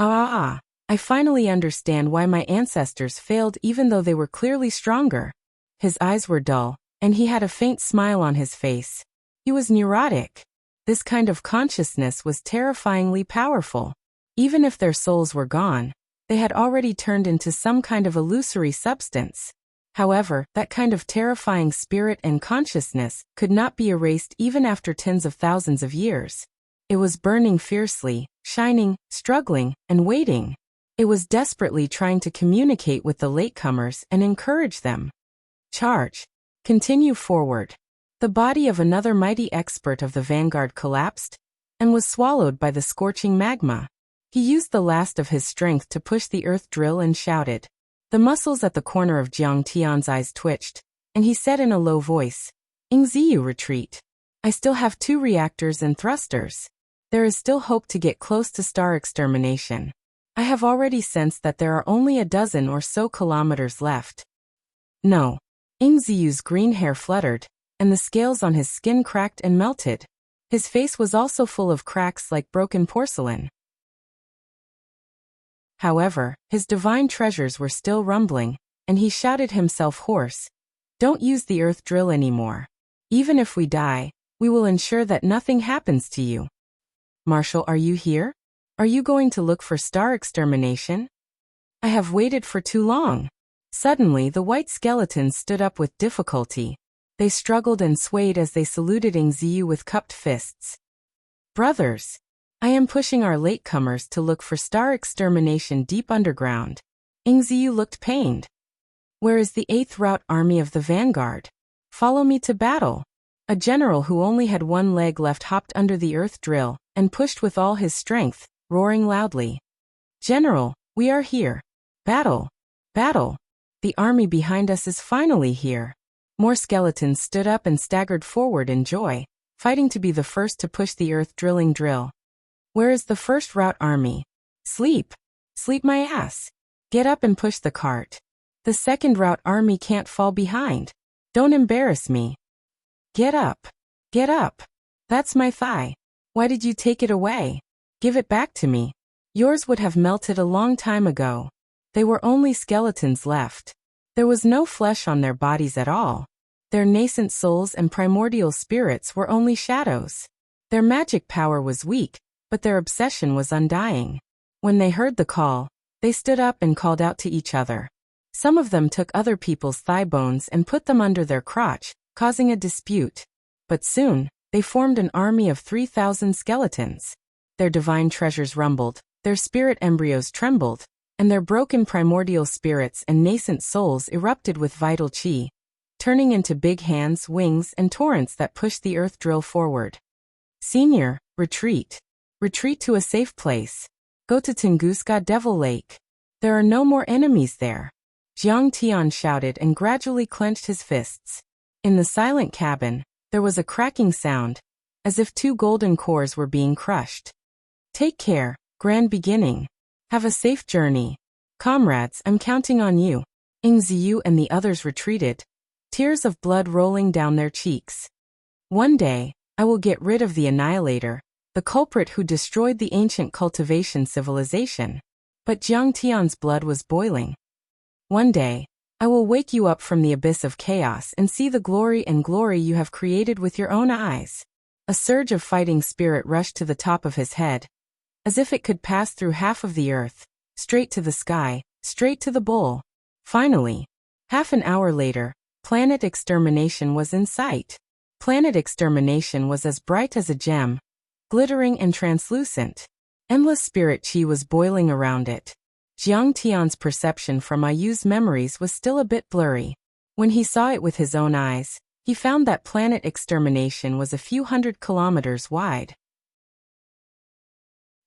I finally understand why my ancestors failed even though they were clearly stronger. His eyes were dull, and he had a faint smile on his face. He was neurotic. This kind of consciousness was terrifyingly powerful. Even if their souls were gone, they had already turned into some kind of illusory substance. However, that kind of terrifying spirit and consciousness could not be erased even after tens of thousands of years. It was burning fiercely, shining, struggling, and waiting. It was desperately trying to communicate with the latecomers and encourage them. Charge. Continue forward. The body of another mighty expert of the vanguard collapsed and was swallowed by the scorching magma. He used the last of his strength to push the earth drill and shouted. The muscles at the corner of Jiang Tian's eyes twitched, and he said in a low voice, "Ingziyu, retreat. I still have 2 reactors and thrusters. There is still hope to get close to star extermination. I have already sensed that there are only a dozen or so kilometers left." No. Ingziyu's green hair fluttered, and the scales on his skin cracked and melted. His face was also full of cracks like broken porcelain. However, his divine treasures were still rumbling, and he shouted himself hoarse, "Don't use the earth drill anymore. Even if we die, we will ensure that nothing happens to you." "Marshal, are you here? Are you going to look for star extermination?" "I have waited for too long." Suddenly the white skeletons stood up with difficulty. They struggled and swayed as they saluted Ingziyu with cupped fists. "Brothers, I am pushing our latecomers to look for star extermination deep underground." Ingziyu looked pained. "Where is the 8th Route Army of the Vanguard? Follow me to battle." A general who only had one leg left hopped under the earth drill and pushed with all his strength, roaring loudly. "General, we are here. Battle! Battle! The army behind us is finally here." More skeletons stood up and staggered forward in joy, fighting to be the first to push the earth drilling drill. "Where is the 1st Route Army? Sleep! Sleep my ass! Get up and push the cart. The 2nd Route Army can't fall behind. Don't embarrass me. Get up! Get up! That's my thigh. Why did you take it away? Give it back to me. Yours would have melted a long time ago." They were only skeletons left. There was no flesh on their bodies at all. Their nascent souls and primordial spirits were only shadows. Their magic power was weak, but their obsession was undying. When they heard the call, they stood up and called out to each other. Some of them took other people's thigh bones and put them under their crotch, causing a dispute. But soon, they formed an army of 3,000 skeletons. Their divine treasures rumbled, their spirit embryos trembled, and their broken primordial spirits and nascent souls erupted with vital chi, turning into big hands, wings, and torrents that pushed the earth drill forward. Senior, retreat. Retreat to a safe place. Go to Tunguska Devil Lake. There are no more enemies there. Jiang Tian shouted and gradually clenched his fists. In the silent cabin, there was a cracking sound, as if 2 golden cores were being crushed. Take care, grand beginning. Have a safe journey. Comrades, I'm counting on you. Ing Ziyu and the others retreated, tears of blood rolling down their cheeks. One day, I will get rid of the Annihilator, the culprit who destroyed the ancient cultivation civilization. But Jiang Tian's blood was boiling. One day, I will wake you up from the abyss of chaos and see the glory you have created with your own eyes. A surge of fighting spirit rushed to the top of his head, as if it could pass through half of the earth, straight to the sky, straight to the bull. Finally, half an hour later, planet extermination was in sight. Planet extermination was as bright as a gem, glittering and translucent. Endless spirit chi was boiling around it. Jiang Tian's perception from Ayu's memories was still a bit blurry. When he saw it with his own eyes, he found that planet extermination was a few hundred kilometers wide.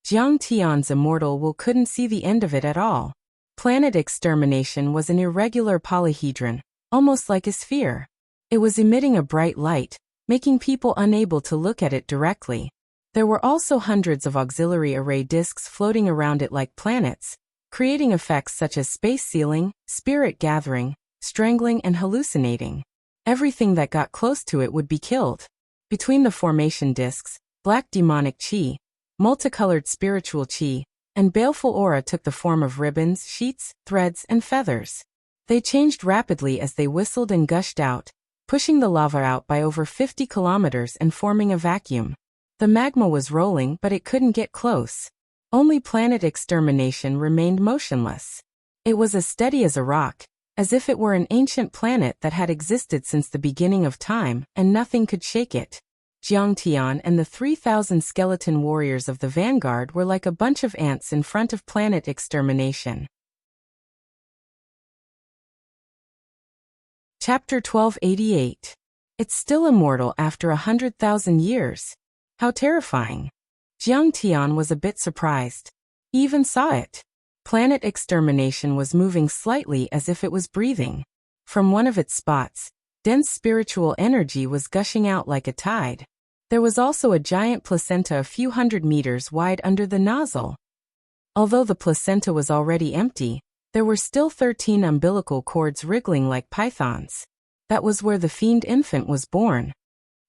Jiang Tian's immortal will couldn't see the end of it at all. Planet extermination was an irregular polyhedron, almost like a sphere. It was emitting a bright light, making people unable to look at it directly. There were also hundreds of auxiliary array disks floating around it like planets, creating effects such as space sealing, spirit gathering, strangling, and hallucinating. Everything that got close to it would be killed. Between the formation disks, black demonic chi, multicolored spiritual chi, and baleful aura took the form of ribbons, sheets, threads, and feathers. They changed rapidly as they whistled and gushed out, pushing the lava out by over 50 kilometers and forming a vacuum. The magma was rolling, but it couldn't get close. Only planet extermination remained motionless. It was as steady as a rock, as if it were an ancient planet that had existed since the beginning of time, and nothing could shake it. Jiang Tian and the 3,000 skeleton warriors of the vanguard were like a bunch of ants in front of planet extermination. Chapter 1288. It's still immortal after 100,000 years. How terrifying. Jiang Tian was a bit surprised. He even saw it. Planet extermination was moving slightly as if it was breathing. From one of its spots, dense spiritual energy was gushing out like a tide. There was also a giant placenta a few hundred meters wide under the nozzle. Although the placenta was already empty, there were still 13 umbilical cords wriggling like pythons. That was where the fiend infant was born.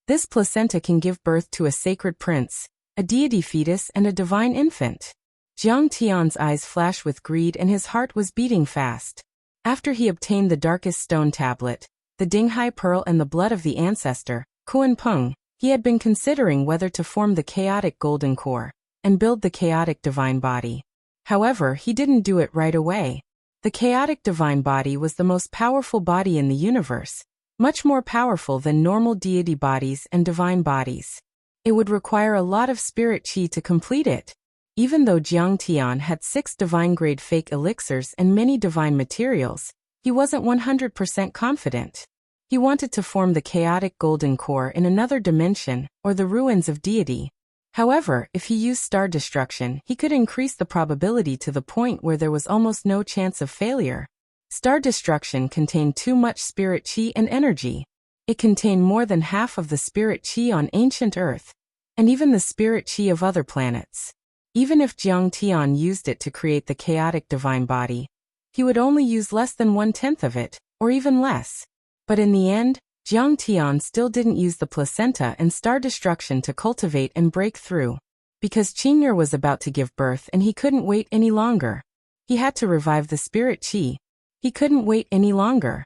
This placenta can give birth to a sacred prince, a deity fetus, and a divine infant. Jiang Tian's eyes flashed with greed and his heart was beating fast. After he obtained the darkest stone tablet, the Dinghai pearl, and the blood of the ancestor, Kuan Peng, he had been considering whether to form the chaotic golden core and build the chaotic divine body. However, he didn't do it right away. The chaotic divine body was the most powerful body in the universe, much more powerful than normal deity bodies and divine bodies. It would require a lot of spirit chi to complete it. Even though Jiang Tian had 6 divine-grade fake elixirs and many divine materials, he wasn't 100% confident. He wanted to form the chaotic golden core in another dimension, or the ruins of deity. However, if he used star destruction, he could increase the probability to the point where there was almost no chance of failure. Star destruction contained too much spirit chi and energy. It contained more than half of the spirit chi on ancient Earth, and even the spirit chi of other planets. Even if Jiang Tian used it to create the chaotic divine body, he would only use less than 1/10 of it, or even less. But in the end, Jiang Tian still didn't use the placenta and star destruction to cultivate and break through. Because Qing'er was about to give birth and he couldn't wait any longer. He had to revive the spirit chi. He couldn't wait any longer.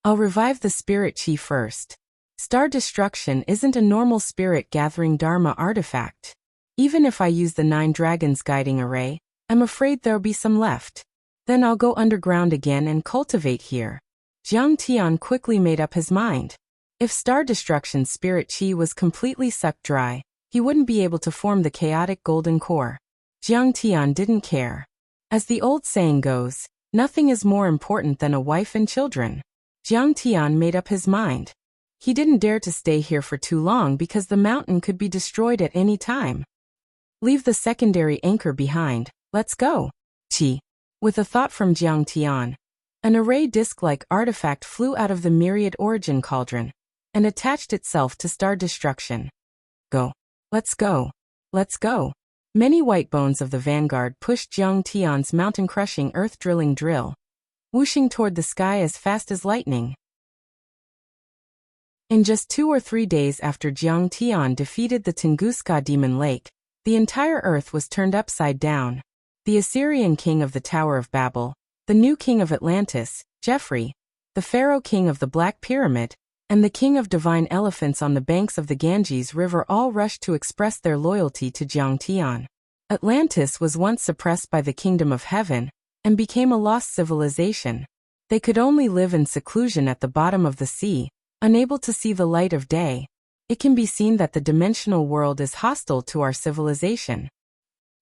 I'll revive the spirit chi first. Star destruction isn't a normal spirit-gathering Dharma artifact. Even if I use the 9 dragons guiding array, I'm afraid there'll be some left. Then I'll go underground again and cultivate here. Jiang Tian quickly made up his mind. If star destruction's spirit chi was completely sucked dry, he wouldn't be able to form the chaotic golden core. Jiang Tian didn't care. As the old saying goes, nothing is more important than a wife and children. Jiang Tian made up his mind. He didn't dare to stay here for too long because the mountain could be destroyed at any time. Leave the secondary anchor behind, let's go. Chi. With a thought from Jiang Tian, an array disc-like artifact flew out of the myriad origin cauldron and attached itself to star destruction. Go. Let's go. Let's go. Many white bones of the vanguard pushed Jiang Tian's mountain-crushing earth-drilling drill, whooshing toward the sky as fast as lightning. In just 2 or 3 days after Jiang Tian defeated the Tunguska demon lake, the entire earth was turned upside down. The Assyrian king of the Tower of Babel, the new king of Atlantis, Jeffrey, the pharaoh king of the Black Pyramid, and the king of divine elephants on the banks of the Ganges River all rushed to express their loyalty to Jiang Tian. Atlantis was once suppressed by the kingdom of heaven and became a lost civilization. They could only live in seclusion at the bottom of the sea, unable to see the light of day. It can be seen that the dimensional world is hostile to our civilization.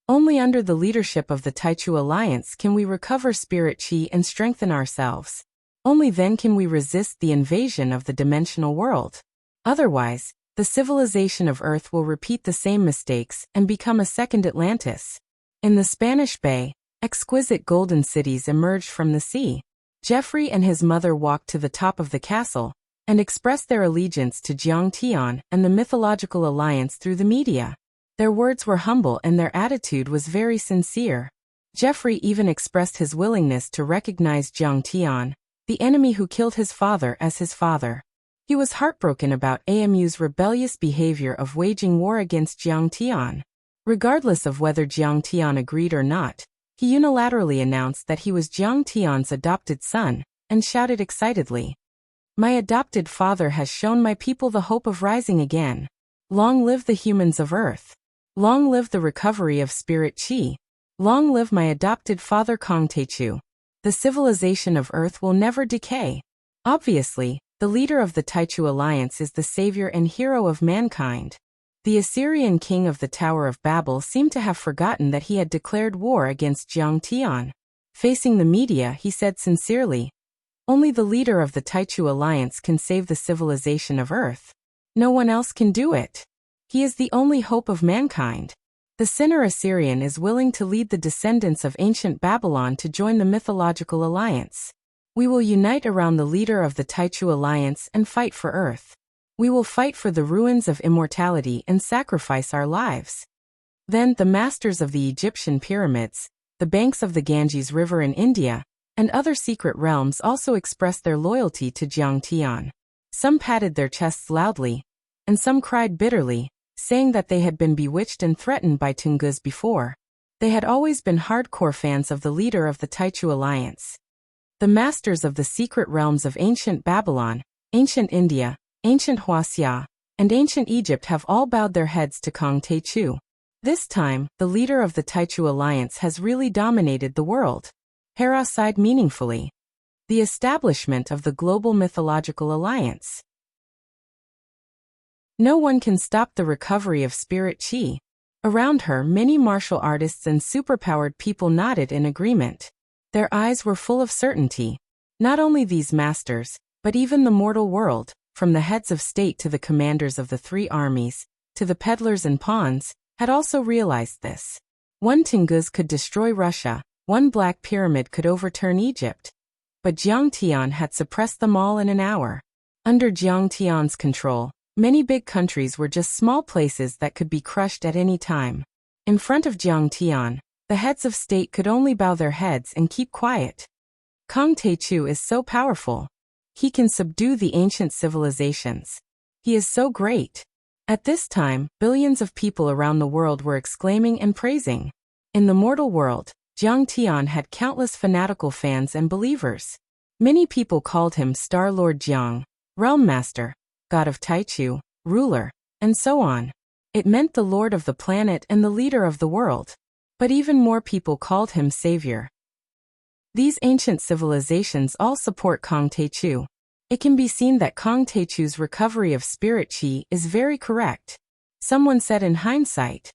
Only under the leadership of the Taichu Alliance can we recover spirit chi and strengthen ourselves. Only then can we resist the invasion of the dimensional world. Otherwise, the civilization of Earth will repeat the same mistakes and become a second Atlantis. In the Spanish Bay, exquisite golden cities emerged from the sea. Jeffrey and his mother walked to the top of the castle and expressed their allegiance to Jiang Tian and the mythological alliance through the media. Their words were humble and their attitude was very sincere. Jeffrey even expressed his willingness to recognize Jiang Tian, the enemy who killed his father, as his father. He was heartbroken about AMU's rebellious behavior of waging war against Jiang Tian. Regardless of whether Jiang Tian agreed or not, he unilaterally announced that he was Jiang Tian's adopted son, and shouted excitedly, "My adopted father has shown my people the hope of rising again. Long live the humans of Earth. Long live the recovery of spirit chi. Long live my adopted father Kong Taichu. The civilization of Earth will never decay." Obviously, the leader of the Taichu Alliance is the savior and hero of mankind. The Assyrian king of the Tower of Babel seemed to have forgotten that he had declared war against Jiang Tian. Facing the media, he said sincerely, "Only the leader of the Taichu Alliance can save the civilization of Earth. No one else can do it. He is the only hope of mankind." The sinner Assyrian is willing to lead the descendants of ancient Babylon to join the mythological alliance. We will unite around the leader of the Taichu Alliance and fight for Earth. We will fight for the ruins of immortality and sacrifice our lives. Then the masters of the Egyptian pyramids, the banks of the Ganges River in India, and other secret realms also expressed their loyalty to Jiang Tian. Some patted their chests loudly, and some cried bitterly, saying that they had been bewitched and threatened by Tungus before. They had always been hardcore fans of the leader of the Taichu Alliance. The masters of the secret realms of ancient Babylon, ancient India, ancient Wuxia, and ancient Egypt have all bowed their heads to Kong Taichu. This time, the leader of the Taichu Alliance has really dominated the world. Hera sighed meaningfully. The establishment of the global mythological alliance. No one can stop the recovery of spirit chi. Around her, many martial artists and superpowered people nodded in agreement. Their eyes were full of certainty. Not only these masters, but even the mortal world, from the heads of state to the commanders of the 3 armies, to the peddlers and pawns, had also realized this. One Tungus could destroy Russia, one Black Pyramid could overturn Egypt. But Jiang Tian had suppressed them all in an hour. Under Jiang Tian's control, many big countries were just small places that could be crushed at any time. In front of Jiang Tian, the heads of state could only bow their heads and keep quiet. Kong Taichu is so powerful. He can subdue the ancient civilizations. He is so great. At this time, billions of people around the world were exclaiming and praising. In the mortal world, Jiang Tian had countless fanatical fans and believers. Many people called him Star Lord Jiang, Realm Master, God of Taichu, Ruler, and so on. It meant the Lord of the planet and the leader of the world. But even more people called him Savior. These ancient civilizations all support Kong Taichu. It can be seen that Kong Taichu's recovery of spirit qi is very correct. Someone said in hindsight.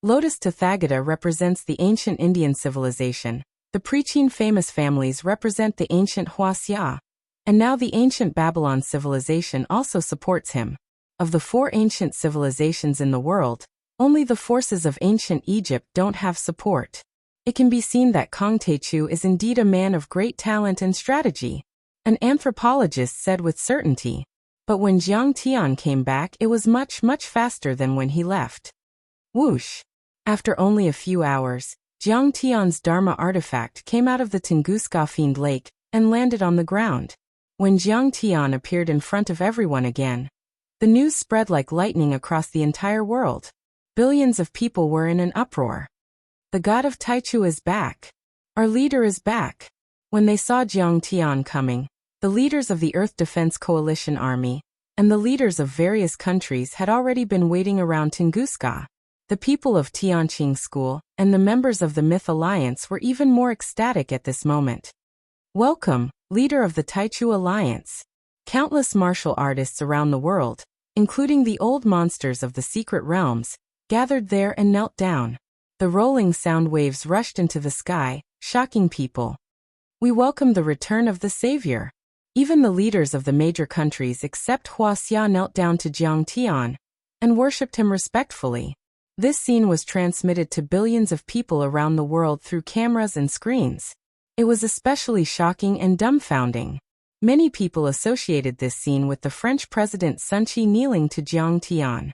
Lotus Tathagata represents the ancient Indian civilization. The pre-Qin famous families represent the ancient Wuxia. And now the ancient Babylon civilization also supports him. Of the 4 ancient civilizations in the world, only the forces of ancient Egypt don't have support. It can be seen that Kong Taichu is indeed a man of great talent and strategy. An anthropologist said with certainty. But when Jiang Tian came back, it was much faster than when he left. Whoosh! After only a few hours, Jiang Tian's Dharma artifact came out of the Tunguska Fiend Lake and landed on the ground. When Jiang Tian appeared in front of everyone again, the news spread like lightning across the entire world. Billions of people were in an uproar. The god of Taichu is back. Our leader is back. When they saw Jiang Tian coming, the leaders of the Earth Defense Coalition Army and the leaders of various countries had already been waiting around Tunguska. The people of Tianqing School and the members of the Myth Alliance were even more ecstatic at this moment. Welcome, leader of the Taichu Alliance. Countless martial artists around the world, including the old monsters of the secret realms, gathered there and knelt down. The rolling sound waves rushed into the sky, shocking people. We welcome the return of the Savior. Even the leaders of the major countries except Wuxia knelt down to Jiang Tian and worshipped him respectfully. This scene was transmitted to billions of people around the world through cameras and screens. It was especially shocking and dumbfounding. Many people associated this scene with the French President Sun Qi kneeling to Jiang Tian.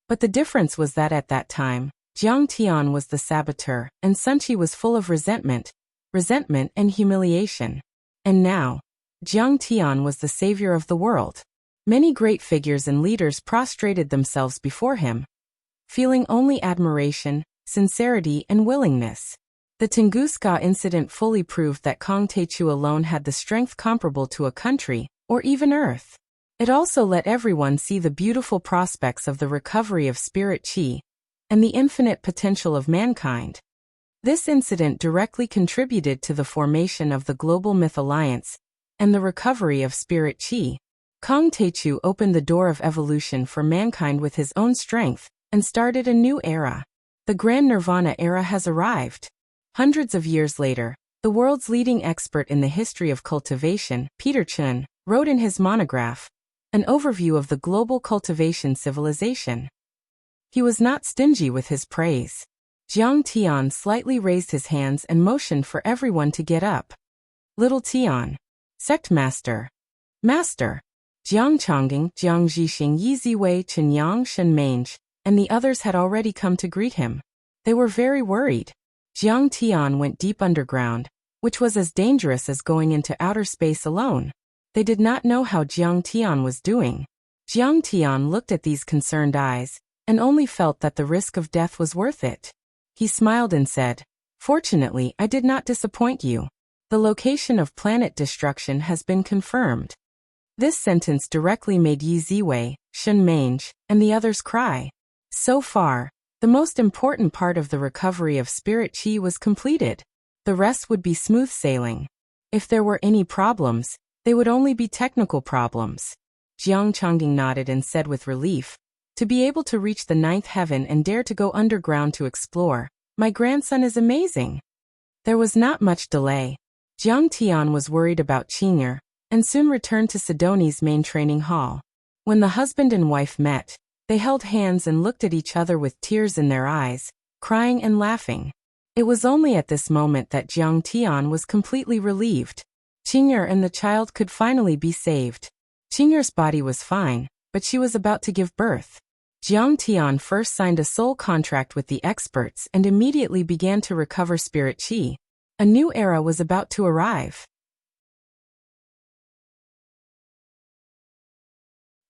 But the difference was that at that time, Jiang Tian was the saboteur, and Sun Qi was full of resentment and humiliation. And now, Jiang Tian was the savior of the world. Many great figures and leaders prostrated themselves before him, feeling only admiration, sincerity, and willingness. The Tunguska incident fully proved that Kong Taichu alone had the strength comparable to a country, or even Earth. It also let everyone see the beautiful prospects of the recovery of spirit qi and the infinite potential of mankind. This incident directly contributed to the formation of the Global Myth Alliance and the recovery of spirit qi. Kong Taichu opened the door of evolution for mankind with his own strength and started a new era. The Grand Nirvana era has arrived. Hundreds of years later, the world's leading expert in the history of cultivation, Peter Chun, wrote in his monograph, An Overview of the Global Cultivation Civilization. He was not stingy with his praise. Jiang Tian slightly raised his hands and motioned for everyone to get up. Little Tian. Sect Master. Master. Jiang Chongqing, Jiang Zhixing, Yi Ziwei, Chen Yang, Shen Mange, and the others had already come to greet him. They were very worried. Jiang Tian went deep underground, which was as dangerous as going into outer space alone. They did not know how Jiang Tian was doing. Jiang Tian looked at these concerned eyes, and only felt that the risk of death was worth it. He smiled and said, Fortunately, I did not disappoint you. The location of planet destruction has been confirmed. This sentence directly made Yi Ziwei, Shen Mange, and the others cry. So far, the most important part of the recovery of spirit qi was completed. The rest would be smooth sailing. If there were any problems, they would only be technical problems. Jiang Chongqing nodded and said with relief, To be able to reach the 9th heaven and dare to go underground to explore, my grandson is amazing. There was not much delay. Jiang Tian was worried about Qing'er, and soon returned to Sidoni's main training hall. When the husband and wife met, they held hands and looked at each other with tears in their eyes, crying and laughing. It was only at this moment that Jiang Tian was completely relieved. Qing'er and the child could finally be saved. Qing'er's body was fine, but she was about to give birth. Jiang Tian first signed a soul contract with the experts and immediately began to recover spirit qi. A new era was about to arrive.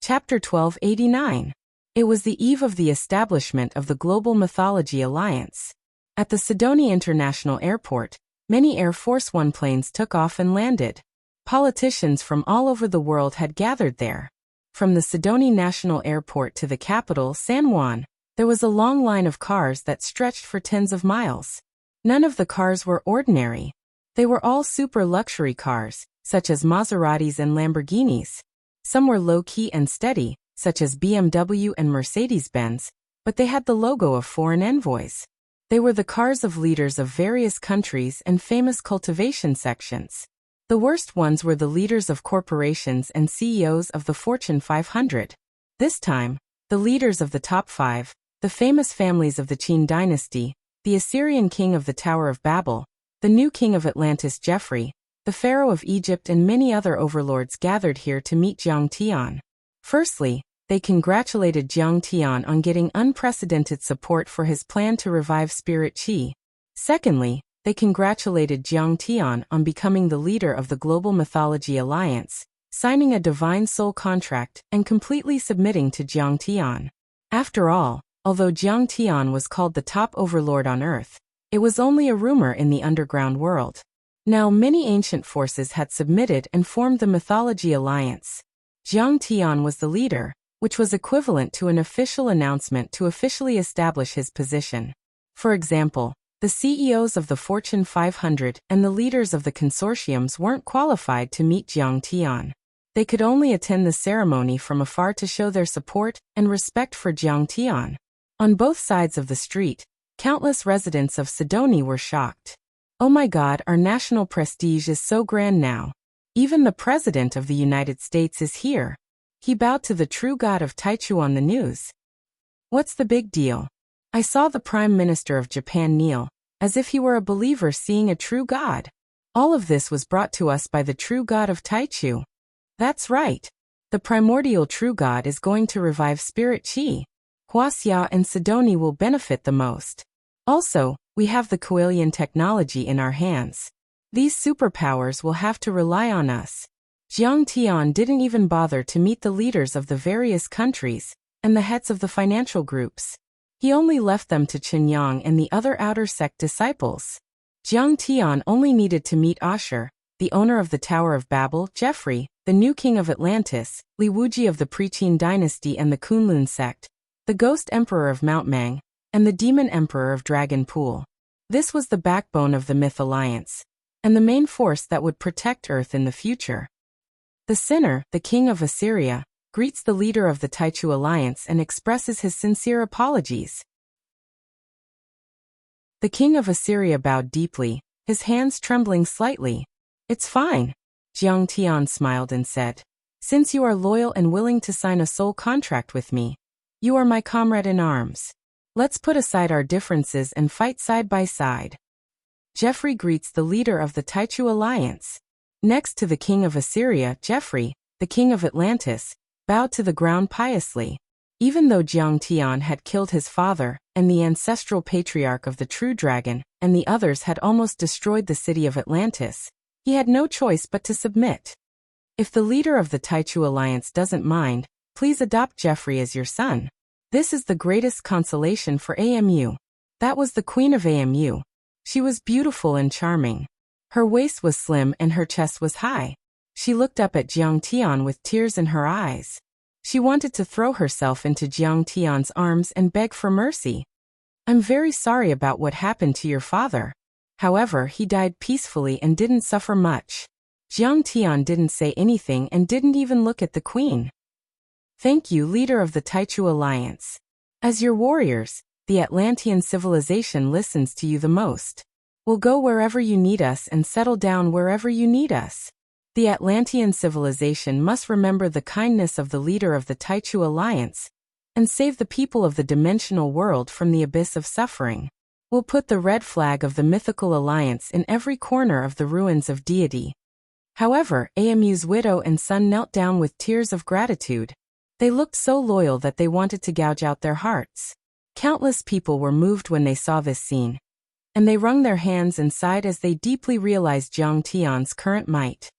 Chapter 1289. It was the eve of the establishment of the Global Mythology Alliance. At the Sidoni International Airport, Many Air Force One planes took off and landed. Politicians from all over the world had gathered there. From the Sidoni National Airport to the capital, San Juan, there was a long line of cars that stretched for tens of miles. None of the cars were ordinary. They were all super luxury cars, such as Maseratis and Lamborghinis. Some were low-key and steady, such as BMW and Mercedes-Benz, but they had the logo of foreign envoys. They were the cars of leaders of various countries and famous cultivation sections. The worst ones were the leaders of corporations and CEOs of the Fortune 500. This time, the leaders of the top 5, the famous families of the Qin dynasty, the Assyrian king of the Tower of Babel, the new king of Atlantis Geoffrey, the pharaoh of Egypt and many other overlords gathered here to meet Jiang Tian. Firstly, they congratulated Jiang Tian on getting unprecedented support for his plan to revive spirit qi. Secondly, they congratulated Jiang Tian on becoming the leader of the Global Mythology Alliance, signing a divine soul contract and completely submitting to Jiang Tian. After all, although Jiang Tian was called the top overlord on Earth, it was only a rumor in the underground world. Now many ancient forces had submitted and formed the Mythology Alliance. Jiang Tian was the leader, which was equivalent to an official announcement to officially establish his position. For example, the CEOs of the Fortune 500 and the leaders of the consortiums weren't qualified to meet Jiang Tian. They could only attend the ceremony from afar to show their support and respect for Jiang Tian. On both sides of the street, countless residents of Sidoni were shocked. Oh my God, our national prestige is so grand now. Even the President of the United States is here. He bowed to the true God of Taichu on the news. What's the big deal? I saw the Prime Minister of Japan kneel, as if he were a believer seeing a true God. All of this was brought to us by the true God of Taichu. That's right. The primordial true God is going to revive spirit qi. Wuxia and Sidoni will benefit the most. Also, we have the Coelian technology in our hands. These superpowers will have to rely on us. Jiang Tian didn't even bother to meet the leaders of the various countries and the heads of the financial groups. He only left them to Qinyang and the other outer sect disciples. Jiang Tian only needed to meet Ashur, the owner of the Tower of Babel, Geoffrey, the new king of Atlantis, Li Wuxia of the Pre-Qin dynasty and the Kunlun sect, the ghost emperor of Mount Mang, and the demon emperor of Dragon Pool. This was the backbone of the Myth Alliance, and the main force that would protect Earth in the future. The sinner, the king of Assyria, greets the leader of the Taichu Alliance and expresses his sincere apologies. The king of Assyria bowed deeply, his hands trembling slightly. It's fine. Jiang Tian smiled and said, since you are loyal and willing to sign a soul contract with me, you are my comrade in arms. Let's put aside our differences and fight side by side. Geoffrey greets the leader of the Taichu Alliance. Next to the king of Assyria, Geoffrey, the king of Atlantis, bowed to the ground piously. Even though Jiang Tian had killed his father, and the ancestral patriarch of the true dragon, and the others had almost destroyed the city of Atlantis, he had no choice but to submit. If the leader of the Taichu Alliance doesn't mind, please adopt Geoffrey as your son. This is the greatest consolation for AMU. That was the queen of AMU. She was beautiful and charming. Her waist was slim and her chest was high. She looked up at Jiang Tian with tears in her eyes. She wanted to throw herself into Jiang Tian's arms and beg for mercy. I'm very sorry about what happened to your father. However, he died peacefully and didn't suffer much. Jiang Tian didn't say anything and didn't even look at the queen. Thank you, leader of the Taichu Alliance. As your warriors, the Atlantean civilization listens to you the most. We'll go wherever you need us and settle down wherever you need us. The Atlantean civilization must remember the kindness of the leader of the Taichu Alliance and save the people of the dimensional world from the abyss of suffering. We'll put the red flag of the mythical alliance in every corner of the ruins of deity. However, AMU's widow and son knelt down with tears of gratitude. They looked so loyal that they wanted to gouge out their hearts. Countless people were moved when they saw this scene, and they wrung their hands and sighed as they deeply realized Jiang Tian's current might.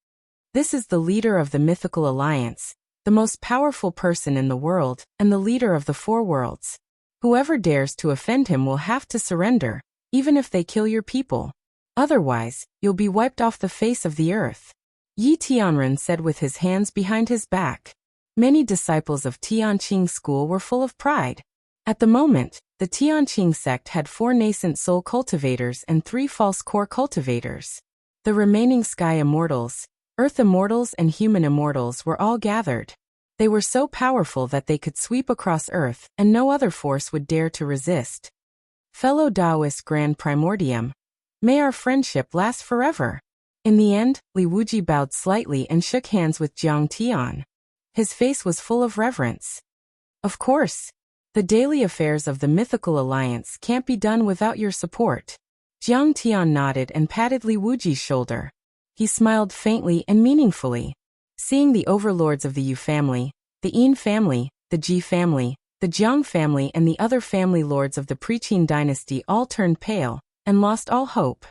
This is the leader of the mythical alliance, the most powerful person in the world, and the leader of the four worlds. Whoever dares to offend him will have to surrender, even if they kill your people. Otherwise, you'll be wiped off the face of the earth. Yi Tianren said with his hands behind his back. Many disciples of Tianqing school were full of pride. At the moment, the Tianqing sect had 4 nascent soul cultivators and 3 false core cultivators. The remaining sky immortals, earth immortals and human immortals were all gathered. They were so powerful that they could sweep across earth and no other force would dare to resist. Fellow Taoist Grand Primordium, may our friendship last forever. In the end, Li Wuji bowed slightly and shook hands with Jiang Tian. His face was full of reverence. Of course. The daily affairs of the mythical alliance can't be done without your support. Jiang Tian nodded and patted Li Wuji's shoulder. He smiled faintly and meaningfully. Seeing the overlords of the Yu family, the Yin family, the Ji family, the Jiang family and the other family lords of the Preqin dynasty all turned pale and lost all hope.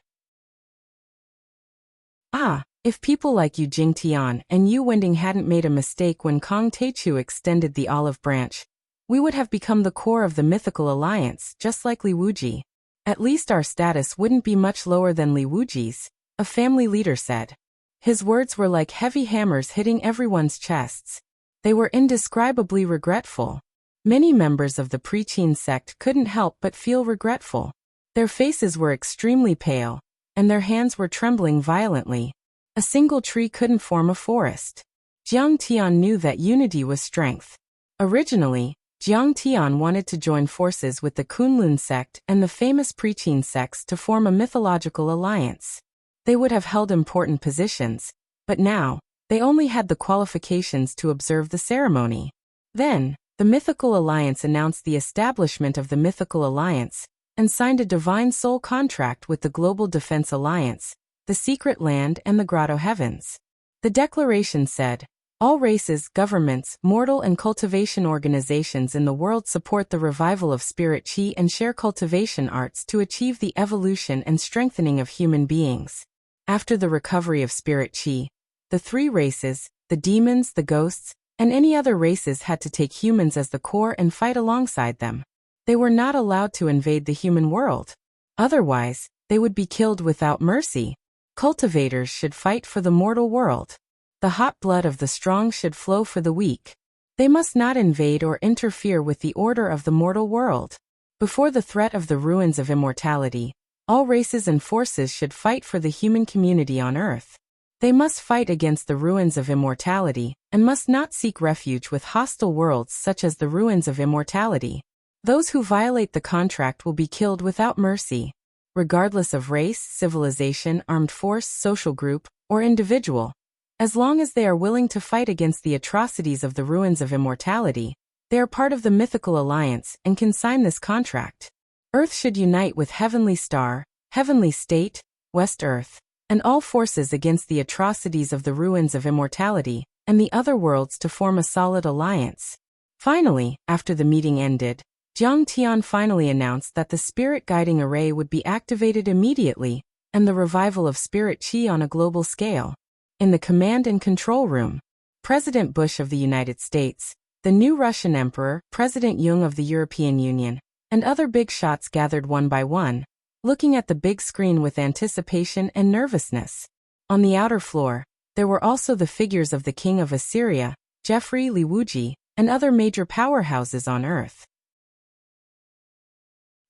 Ah, if people like Yu Jingtian and Yu Wending hadn't made a mistake when Kong Teichu extended the olive branch, we would have become the core of the mythical alliance, just like Li Wuji. At least our status wouldn't be much lower than Li Wuji's, a family leader said. His words were like heavy hammers hitting everyone's chests. They were indescribably regretful. Many members of the Preqin sect couldn't help but feel regretful. Their faces were extremely pale, and their hands were trembling violently. A single tree couldn't form a forest. Jiang Tian knew that unity was strength. Originally, Jiang Tian wanted to join forces with the Kunlun sect and the famous Preqin sects to form a mythological alliance. They would have held important positions, but now, they only had the qualifications to observe the ceremony. Then, the mythical alliance announced the establishment of the mythical alliance, and signed a divine soul contract with the Global Defense Alliance, the Secret Land and the Grotto Heavens. The declaration said, all races, governments, mortal and cultivation organizations in the world support the revival of spirit qi and share cultivation arts to achieve the evolution and strengthening of human beings. After the recovery of spirit qi, the 3 races, the demons, the ghosts, and any other races had to take humans as the core and fight alongside them. They were not allowed to invade the human world. Otherwise, they would be killed without mercy. Cultivators should fight for the mortal world. The hot blood of the strong should flow for the weak. They must not invade or interfere with the order of the mortal world. Before the threat of the ruins of immortality, all races and forces should fight for the human community on Earth. They must fight against the ruins of immortality, and must not seek refuge with hostile worlds such as the ruins of immortality. Those who violate the contract will be killed without mercy. Regardless of race, civilization, armed force, social group, or individual. As long as they are willing to fight against the atrocities of the ruins of immortality, they are part of the mythical alliance and can sign this contract. Earth should unite with Heavenly Star, Heavenly State, West Earth, and all forces against the atrocities of the ruins of immortality and the other worlds to form a solid alliance. Finally, after the meeting ended, Jiang Tian finally announced that the Spirit Guiding Array would be activated immediately, and the revival of Spirit Qi on a global scale. In the command and control room, President Bush of the United States, the new Russian Emperor, President Jung of the European Union, and other big shots gathered one by one, looking at the big screen with anticipation and nervousness. On the outer floor, there were also the figures of the King of Assyria, Jeffrey Li Wuji, and other major powerhouses on Earth.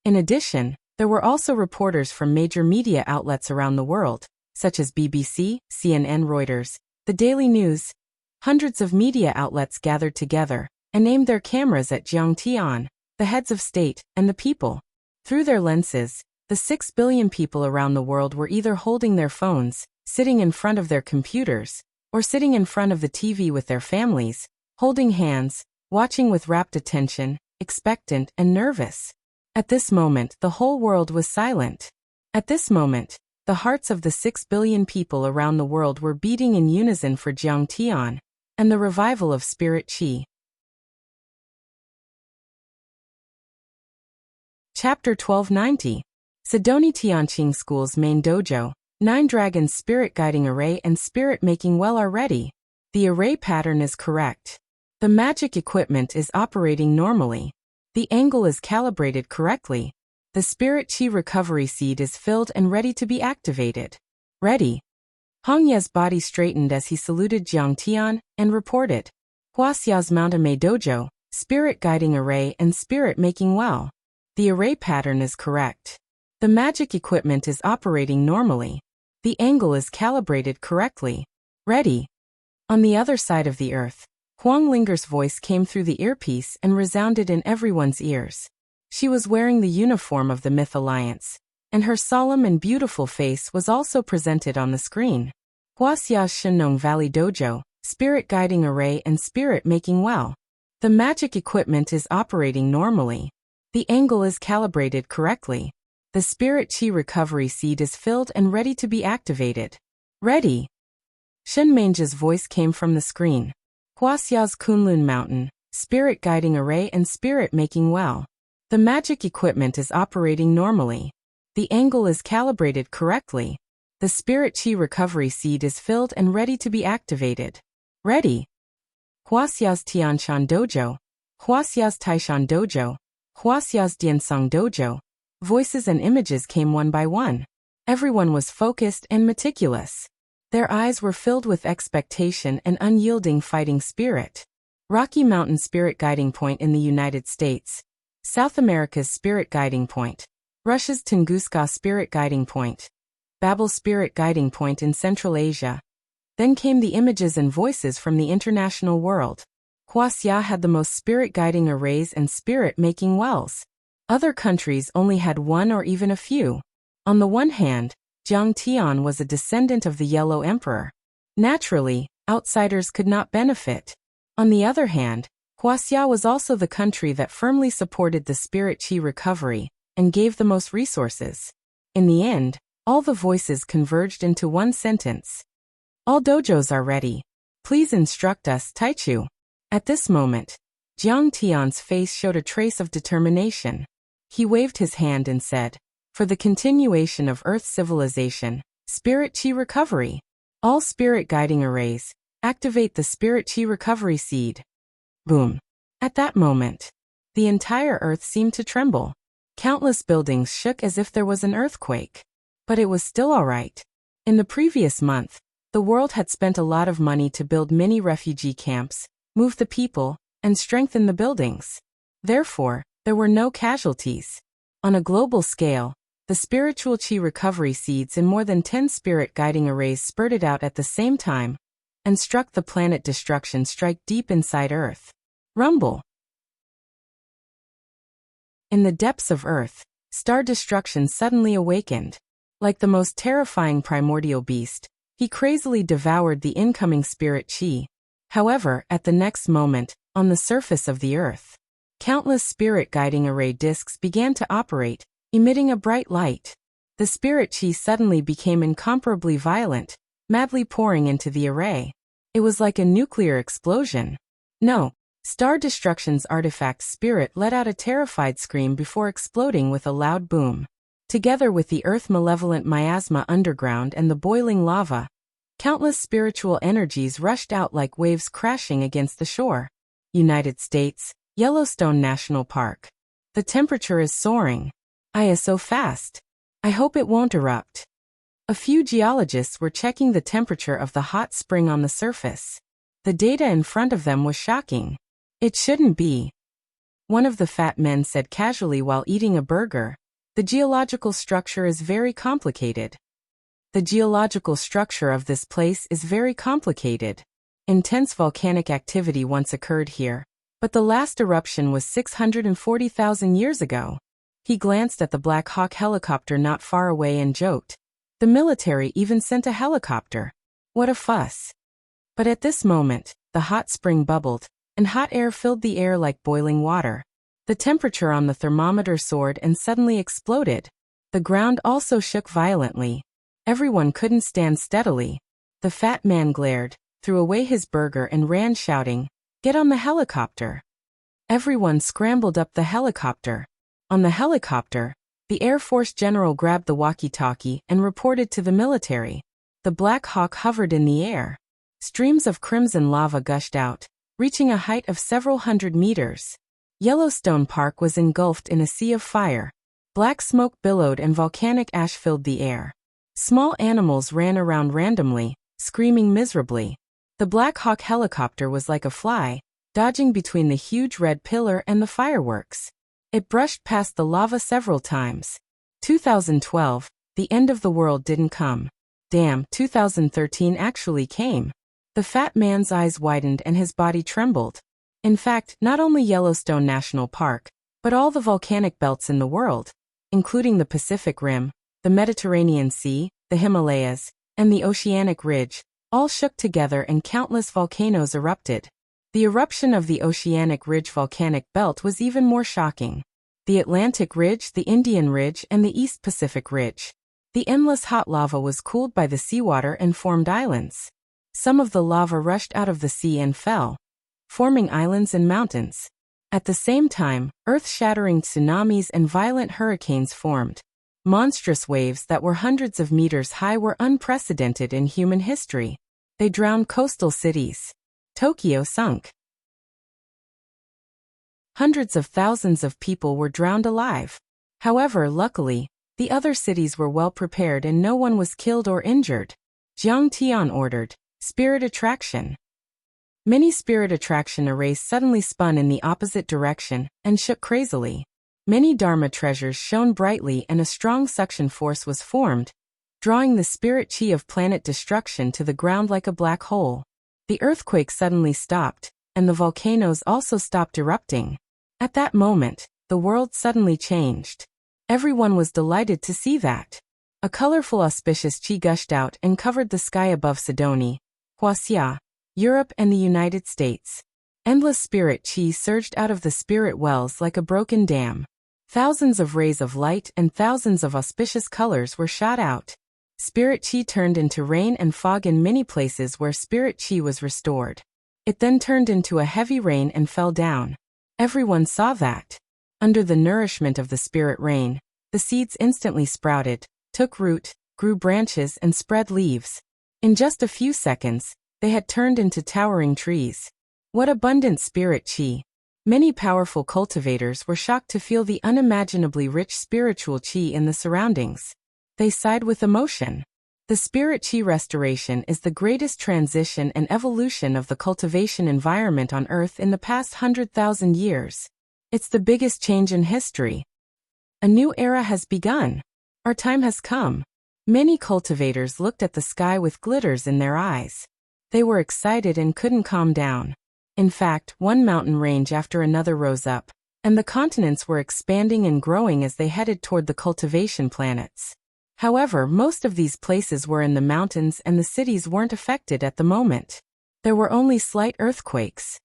In addition, there were also reporters from major media outlets around the world, such as BBC, CNN, Reuters, the Daily News. Hundreds of media outlets gathered together and aimed their cameras at Jiang Tian, the heads of state, and the people. Through their lenses, the 6 billion people around the world were either holding their phones, sitting in front of their computers, or sitting in front of the TV with their families, holding hands, watching with rapt attention, expectant and nervous. At this moment, the whole world was silent. At this moment, the hearts of the 6 billion people around the world were beating in unison for Jiang Tian and the revival of Spirit Qi. Chapter 1290. Sidoni Tianqing School's main dojo, 9 Dragons Spirit Guiding Array and Spirit Making Well are ready. The array pattern is correct. The magic equipment is operating normally. The angle is calibrated correctly. The Spirit Chi recovery seed is filled and ready to be activated. Ready. Hong Ye's body straightened as he saluted Jiang Tian and reported. Huaxia's Mount Amei Dojo, Spirit Guiding Array and Spirit Making Well. The array pattern is correct. The magic equipment is operating normally. The angle is calibrated correctly. Ready. On the other side of the earth, Huang Linger's voice came through the earpiece and resounded in everyone's ears. She was wearing the uniform of the Myth Alliance, and her solemn and beautiful face was also presented on the screen. Huaxia's Shenong Valley Dojo, Spirit Guiding Array and Spirit Making Well. The magic equipment is operating normally. The angle is calibrated correctly. The Spirit Chi recovery seed is filled and ready to be activated. Ready. Shen Meng's voice came from the screen. Huaxia's Kunlun Mountain, Spirit Guiding Array and Spirit Making Well. The magic equipment is operating normally. The angle is calibrated correctly. The Spirit Chi recovery seed is filled and ready to be activated. Ready. Huaxia's Tianshan Dojo, Huaxia's Taishan Dojo, Huaxia's Diansong Dojo. Voices and images came one by one. Everyone was focused and meticulous. Their eyes were filled with expectation and unyielding fighting spirit. Rocky Mountain Spirit Guiding Point in the United States. South America's Spirit Guiding Point. Russia's Tunguska Spirit Guiding Point. Babel's Spirit Guiding Point in Central Asia. Then came the images and voices from the international world. Huaxia had the most spirit guiding arrays and spirit making wells. Other countries only had one or even a few. On the one hand, Jiang Tian was a descendant of the Yellow Emperor. Naturally, outsiders could not benefit. On the other hand, Huaxia was also the country that firmly supported the Spirit Chi recovery and gave the most resources. In the end, all the voices converged into one sentence. All dojos are ready. Please instruct us, Taichu. At this moment, Jiang Tian's face showed a trace of determination. He waved his hand and said, for the continuation of Earth civilization, Spirit Chi recovery. All spirit guiding arrays, activate the Spirit Chi recovery seed. Boom. At that moment, the entire Earth seemed to tremble. Countless buildings shook as if there was an earthquake. But it was still all right. In the previous month, the world had spent a lot of money to build mini refugee camps, move the people, and strengthen the buildings. Therefore, there were no casualties. On a global scale, the spiritual chi recovery seeds in more than 10 spirit guiding arrays spurted out at the same time and struck the planet destruction strike deep inside Earth. Rumble. In the depths of Earth, star destruction suddenly awakened. Like the most terrifying primordial beast, he crazily devoured the incoming spirit chi. However, at the next moment, on the surface of the Earth, countless spirit guiding array discs began to operate, emitting a bright light. The spirit chi suddenly became incomparably violent, madly pouring into the array. It was like a nuclear explosion. No, Star Destruction's artifact spirit let out a terrified scream before exploding with a loud boom. Together with the Earth malevolent miasma underground and the boiling lava, countless spiritual energies rushed out like waves crashing against the shore. United States, Yellowstone National Park. The temperature is soaring. Is so fast. I hope it won't erupt. A few geologists were checking the temperature of the hot spring on the surface. The data in front of them was shocking. It shouldn't be. One of the fat men said casually while eating a burger. The geological structure is very complicated. The geological structure of this place is very complicated. Intense volcanic activity once occurred here, but the last eruption was 640,000 years ago. He glanced at the Black Hawk helicopter not far away and joked. The military even sent a helicopter. What a fuss. But at this moment, the hot spring bubbled, and hot air filled the air like boiling water. The temperature on the thermometer soared and suddenly exploded. The ground also shook violently. Everyone couldn't stand steadily. The fat man glared, threw away his burger and ran shouting, "Get on the helicopter!" Everyone scrambled up the helicopter. On the helicopter, the Air Force general grabbed the walkie-talkie and reported to the military. The Black Hawk hovered in the air. Streams of crimson lava gushed out, reaching a height of several hundred meters. Yellowstone Park was engulfed in a sea of fire. Black smoke billowed and volcanic ash filled the air. Small animals ran around randomly, screaming miserably. The Black Hawk helicopter was like a fly, dodging between the huge red pillar and the fireworks. It brushed past the lava several times. 2012, the end of the world didn't come. Damn, 2013 actually came. The fat man's eyes widened and his body trembled. In fact, not only Yellowstone National Park, but all the volcanic belts in the world, including the Pacific Rim, the Mediterranean Sea, the Himalayas, and the Oceanic Ridge, all shook together and countless volcanoes erupted. The eruption of the Oceanic Ridge volcanic belt was even more shocking. The Atlantic Ridge, the Indian Ridge, and the East Pacific Ridge. The endless hot lava was cooled by the seawater and formed islands. Some of the lava rushed out of the sea and fell, forming islands and mountains. At the same time, earth-shattering tsunamis and violent hurricanes formed. Monstrous waves that were hundreds of meters high were unprecedented in human history. They drowned coastal cities. Tokyo sunk. Hundreds of thousands of people were drowned alive. However, luckily, the other cities were well prepared and no one was killed or injured. Jiang Tian ordered, "Spirit attraction." Many spirit attraction arrays suddenly spun in the opposite direction and shook crazily. Many Dharma treasures shone brightly and a strong suction force was formed, drawing the spirit chi of planet destruction to the ground like a black hole. The earthquake suddenly stopped, and the volcanoes also stopped erupting. At that moment, the world suddenly changed. Everyone was delighted to see that. A colorful auspicious chi gushed out and covered the sky above Sidonia, Wuxia, Europe and the United States. Endless spirit chi surged out of the spirit wells like a broken dam. Thousands of rays of light and thousands of auspicious colors were shot out. Spirit chi turned into rain and fog in many places where spirit chi was restored. It then turned into a heavy rain and fell down. Everyone saw that. Under the nourishment of the spirit rain, the seeds instantly sprouted, took root, grew branches and spread leaves. In just a few seconds, they had turned into towering trees. What abundant spirit chi! Many powerful cultivators were shocked to feel the unimaginably rich spiritual chi in the surroundings. They sighed with emotion. The spirit chi restoration is the greatest transition and evolution of the cultivation environment on Earth in the past 100,000 years. It's the biggest change in history. A new era has begun. Our time has come. Many cultivators looked at the sky with glitters in their eyes. They were excited and couldn't calm down. In fact, one mountain range after another rose up, and the continents were expanding and growing as they headed toward the cultivation planets. However, most of these places were in the mountains and the cities weren't affected at the moment. There were only slight earthquakes.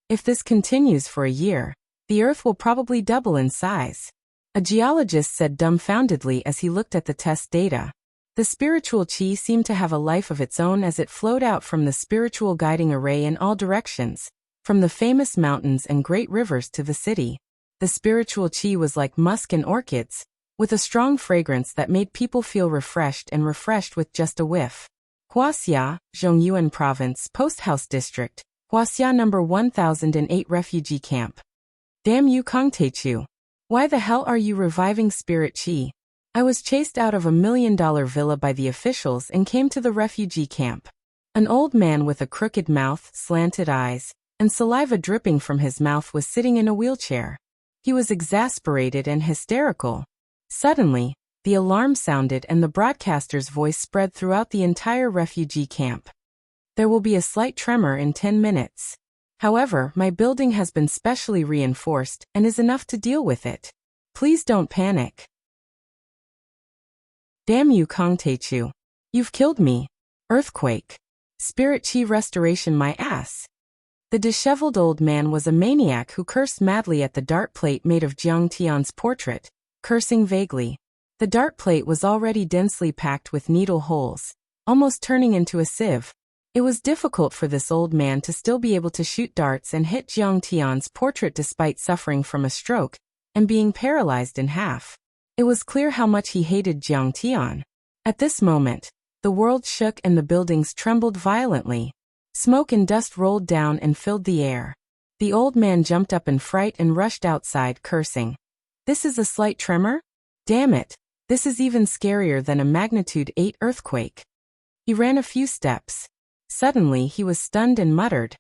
If this continues for a year, the Earth will probably double in size. A geologist said dumbfoundedly as he looked at the test data. The spiritual chi seemed to have a life of its own as it flowed out from the spiritual guiding array in all directions, from the famous mountains and great rivers to the city. The spiritual chi was like musk and orchids, with a strong fragrance that made people feel refreshed with just a whiff. Wuxia, Zhongyuan Province, Post House District, Wuxia number 1008 Refugee Camp. Damn you Kongteichu! Why the hell are you reviving spirit chi? I was chased out of a $1 million villa by the officials and came to the refugee camp. An old man with a crooked mouth, slanted eyes, and saliva dripping from his mouth was sitting in a wheelchair. He was exasperated and hysterical. Suddenly, the alarm sounded and the broadcaster's voice spread throughout the entire refugee camp. There will be a slight tremor in 10 minutes. However, my building has been specially reinforced and is enough to deal with it. Please don't panic. Damn you Kongteichu. You've killed me. Earthquake. Spirit chi restoration my ass. The disheveled old man was a maniac who cursed madly at the dart plate made of Jiang Tian's portrait, cursing vaguely. The dart plate was already densely packed with needle holes, almost turning into a sieve. It was difficult for this old man to still be able to shoot darts and hit Jiang Tian's portrait despite suffering from a stroke and being paralyzed in half. It was clear how much he hated Jiang Tian. At this moment, the world shook and the buildings trembled violently. Smoke and dust rolled down and filled the air. The old man jumped up in fright and rushed outside, cursing. This is a slight tremor? Damn it, this is even scarier than a magnitude 8 earthquake. He ran a few steps. Suddenly he was stunned and muttered,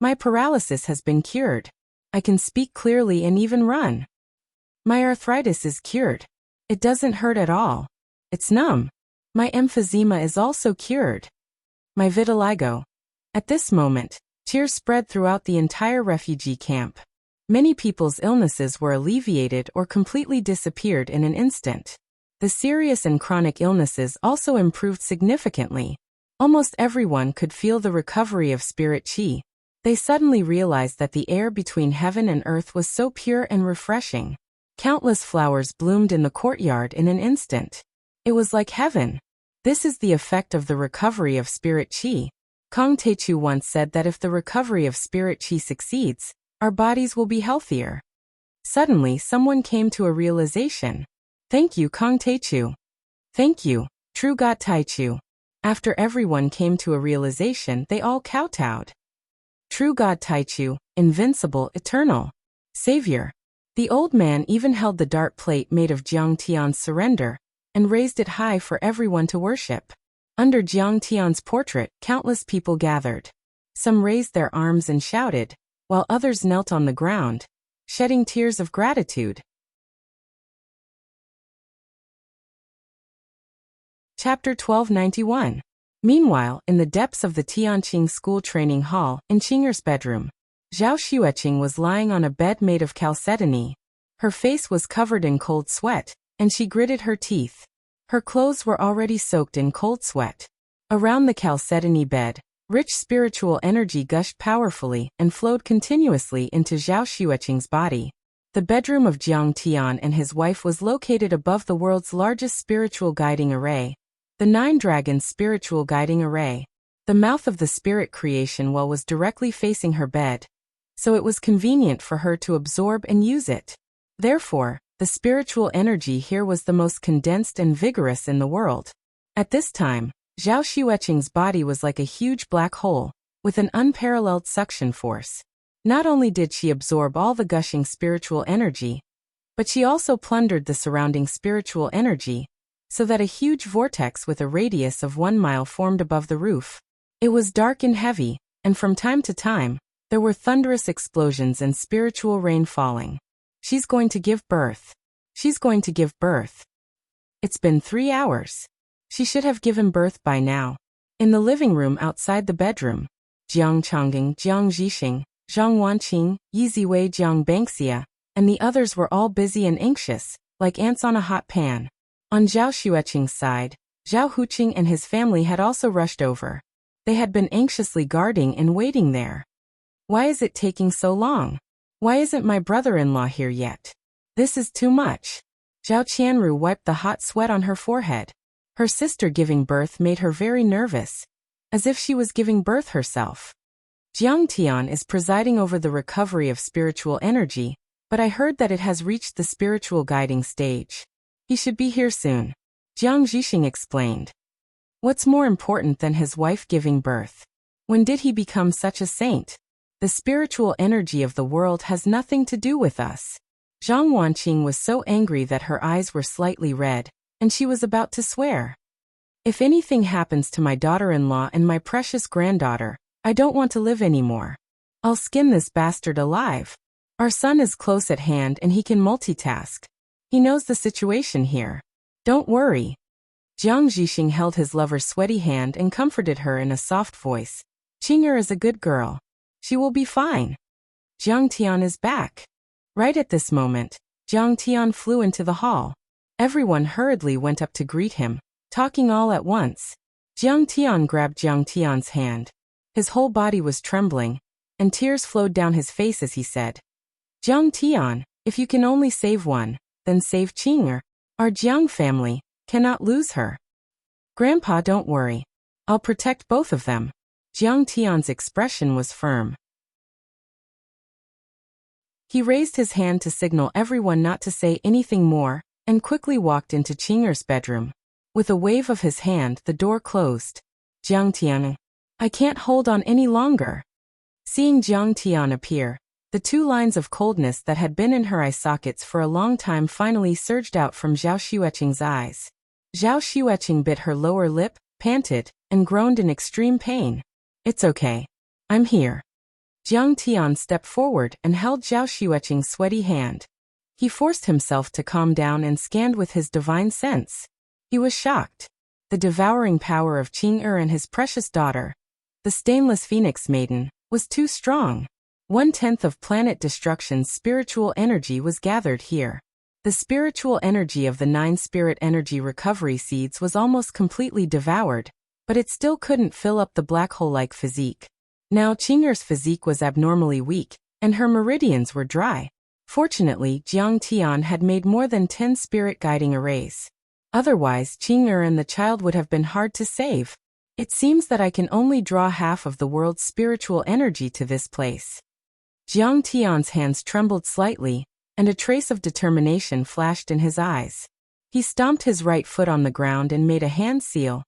"My paralysis has been cured. I can speak clearly and even run. My arthritis is cured. It doesn't hurt at all. It's numb. My emphysema is also cured. My vitiligo." At this moment, cheers spread throughout the entire refugee camp. Many people's illnesses were alleviated or completely disappeared in an instant. The serious and chronic illnesses also improved significantly. Almost everyone could feel the recovery of spirit chi. They suddenly realized that the air between heaven and earth was so pure and refreshing. Countless flowers bloomed in the courtyard in an instant. It was like heaven. This is the effect of the recovery of spirit chi. Kong Techu once said that if the recovery of spirit chi succeeds, our bodies will be healthier. Suddenly someone came to a realization. Thank you, Kong Techu. Thank you, True God Taichu. After everyone came to a realization, they all kowtowed. True God Taichu, invincible, eternal. Savior. The old man even held the dart plate made of Jiang Tian's surrender, and raised it high for everyone to worship. Under Jiang Tian's portrait, countless people gathered. Some raised their arms and shouted, while others knelt on the ground, shedding tears of gratitude. Chapter 1291. Meanwhile, in the depths of the Tianqing school training hall, in Qing'er's bedroom, Zhao Xueqing was lying on a bed made of chalcedony. Her face was covered in cold sweat, and she gritted her teeth. Her clothes were already soaked in cold sweat. Around the chalcedony bed, rich spiritual energy gushed powerfully and flowed continuously into Zhao Xueqing's body. The bedroom of Jiang Tian and his wife was located above the world's largest spiritual guiding array, the Nine Dragons Spiritual Guiding Array. The mouth of the spirit creation well was directly facing her bed, so it was convenient for her to absorb and use it. Therefore, the spiritual energy here was the most condensed and vigorous in the world. At this time, Zhao Xueqing's body was like a huge black hole, with an unparalleled suction force. Not only did she absorb all the gushing spiritual energy, but she also plundered the surrounding spiritual energy, so that a huge vortex with a radius of 1 mile formed above the roof. It was dark and heavy, and from time to time, there were thunderous explosions and spiritual rain falling. She's going to give birth. She's going to give birth. It's been 3 hours. She should have given birth by now. In the living room outside the bedroom, Jiang Changing, Jiang Zhixing, Zhang Wanqing, Yi Ziwei, Jiang Bangxia, and the others were all busy and anxious, like ants on a hot pan. On Zhao Xueqing's side, Zhao Huqing and his family had also rushed over. They had been anxiously guarding and waiting there. Why is it taking so long? Why isn't my brother-in-law here yet? This is too much. Zhao Qianru wiped the hot sweat on her forehead. Her sister giving birth made her very nervous, as if she was giving birth herself. Jiang Tian is presiding over the recovery of spiritual energy, but I heard that it has reached the spiritual guiding stage. He should be here soon. Jiang Zhixing explained. What's more important than his wife giving birth? When did he become such a saint? The spiritual energy of the world has nothing to do with us. Zhang Wanqing was so angry that her eyes were slightly red, and she was about to swear. If anything happens to my daughter-in-law and my precious granddaughter, I don't want to live anymore. I'll skin this bastard alive. Our son is close at hand and he can multitask. He knows the situation here. Don't worry. Jiang Zhixing held his lover's sweaty hand and comforted her in a soft voice. Qing'er is a good girl. She will be fine. Jiang Tian is back. Right at this moment, Jiang Tian flew into the hall. Everyone hurriedly went up to greet him, talking all at once. Jiang Tian grabbed Jiang Tian's hand. His whole body was trembling, and tears flowed down his face as he said, Jiang Tian, if you can only save one, then save Qing'er. Our Jiang family cannot lose her. Grandpa, don't worry. I'll protect both of them. Jiang Tian's expression was firm. He raised his hand to signal everyone not to say anything more, and quickly walked into Qing'er's bedroom. With a wave of his hand, the door closed. Jiang Tian, I can't hold on any longer. Seeing Jiang Tian appear, The 2 lines of coldness that had been in her eye sockets for a long time finally surged out from Zhao Xueqing's eyes. Zhao Xueqing bit her lower lip, panted, and groaned in extreme pain. "It's okay. I'm here." Jiang Tian stepped forward and held Zhao Xueqing's sweaty hand. He forced himself to calm down and scanned with his divine sense. He was shocked. The devouring power of Qing and his precious daughter, the stainless Phoenix Maiden, was too strong. 1/10 of planet destruction's spiritual energy was gathered here. The spiritual energy of the 9 spirit energy recovery seeds was almost completely devoured, but it still couldn't fill up the black hole-like physique. Now Qing'er's physique was abnormally weak, and her meridians were dry. Fortunately, Jiang Tian had made more than 10 spirit guiding arrays. Otherwise, Qing'er and the child would have been hard to save. It seems that I can only draw half of the world's spiritual energy to this place. Jiang Tian's hands trembled slightly, and a trace of determination flashed in his eyes. He stomped his right foot on the ground and made a hand seal,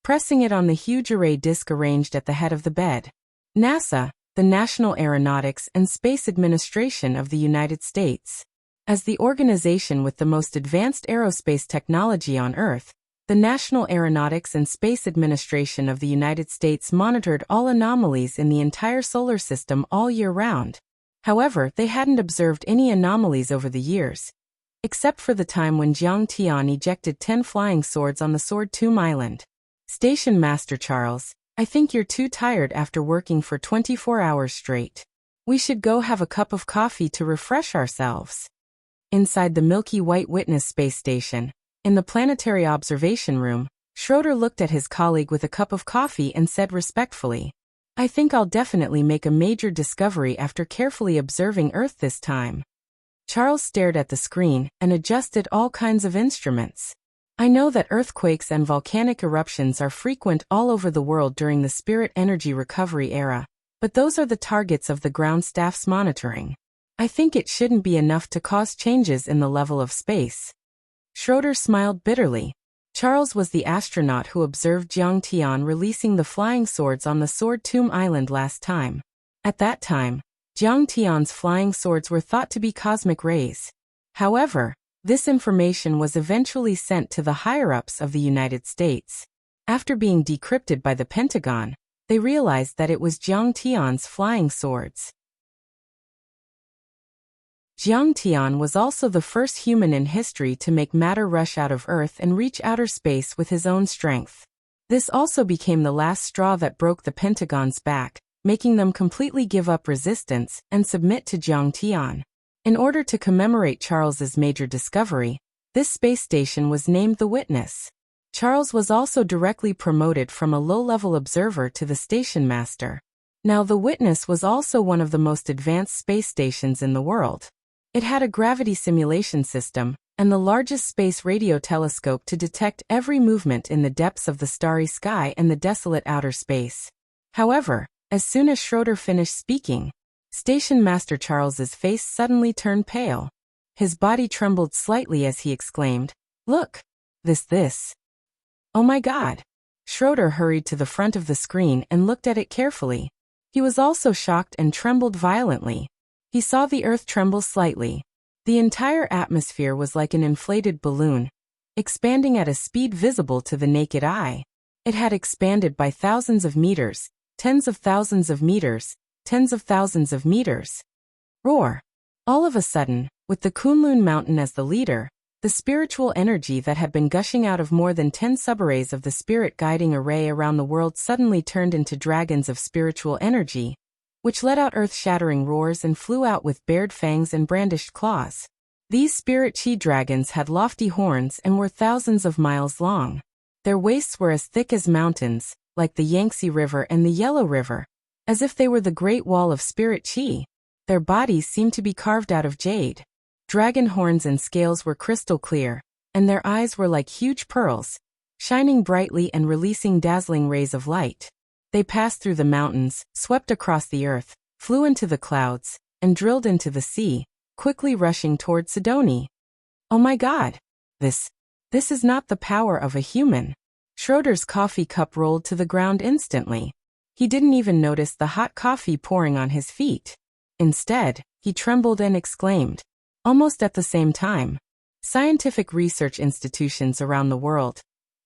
pressing it on the huge array disk arranged at the head of the bed. NASA, the National Aeronautics and Space Administration of the United States. As the organization with the most advanced aerospace technology on Earth, the National Aeronautics and Space Administration of the United States monitored all anomalies in the entire solar system all year round. However, they hadn't observed any anomalies over the years, except for the time when Jiang Tian ejected 10 flying swords on the Sword Tomb Island. "Station Master Charles, I think you're too tired after working for 24 hours straight. We should go have a cup of coffee to refresh ourselves." Inside the milky white Witness space station, in the planetary observation room, Schroeder looked at his colleague with a cup of coffee and said respectfully, "I think I'll definitely make a major discovery after carefully observing Earth this time." Charles stared at the screen and adjusted all kinds of instruments. "I know that earthquakes and volcanic eruptions are frequent all over the world during the spirit energy recovery era, but those are the targets of the ground staff's monitoring. I think it shouldn't be enough to cause changes in the level of space." Schroeder smiled bitterly. Charles was the astronaut who observed Jiang Tian releasing the flying swords on the Sword Tomb Island last time. At that time, Jiang Tian's flying swords were thought to be cosmic rays. However, this information was eventually sent to the higher-ups of the United States. After being decrypted by the Pentagon, they realized that it was Jiang Tian's flying swords. Jiang Tian was also the first human in history to make matter rush out of Earth and reach outer space with his own strength. This also became the last straw that broke the Pentagon's back, making them completely give up resistance and submit to Jiang Tian. In order to commemorate Charles's major discovery, this space station was named the Witness. Charles was also directly promoted from a low-level observer to the station master. Now the Witness was also one of the most advanced space stations in the world. It had a gravity simulation system, and the largest space radio telescope to detect every movement in the depths of the starry sky and the desolate outer space. However, as soon as Schroeder finished speaking, Station Master Charles's face suddenly turned pale. His body trembled slightly as he exclaimed, "Look! This. Oh my God!" Schroeder hurried to the front of the screen and looked at it carefully. He was also shocked and trembled violently. He saw the Earth tremble slightly. The entire atmosphere was like an inflated balloon, expanding at a speed visible to the naked eye. It had expanded by thousands of meters, tens of thousands of meters, tens of thousands of meters. Roar! All of a sudden, with the Kunlun Mountain as the leader, the spiritual energy that had been gushing out of more than 10 subarrays of the spirit guiding array around the world suddenly turned into dragons of spiritual energy, which let out earth-shattering roars and flew out with bared fangs and brandished claws. These spirit chi dragons had lofty horns and were thousands of miles long. Their waists were as thick as mountains, like the Yangtze River and the Yellow River, as if they were the Great Wall of spirit chi. Their bodies seemed to be carved out of jade. Dragon horns and scales were crystal clear, and their eyes were like huge pearls, shining brightly and releasing dazzling rays of light. They passed through the mountains, swept across the earth, flew into the clouds, and drilled into the sea, quickly rushing toward Sidoni. "Oh my God! This is not the power of a human." Schroeder's coffee cup rolled to the ground instantly. He didn't even notice the hot coffee pouring on his feet. Instead, he trembled and exclaimed. Almost at the same time, scientific research institutions around the world,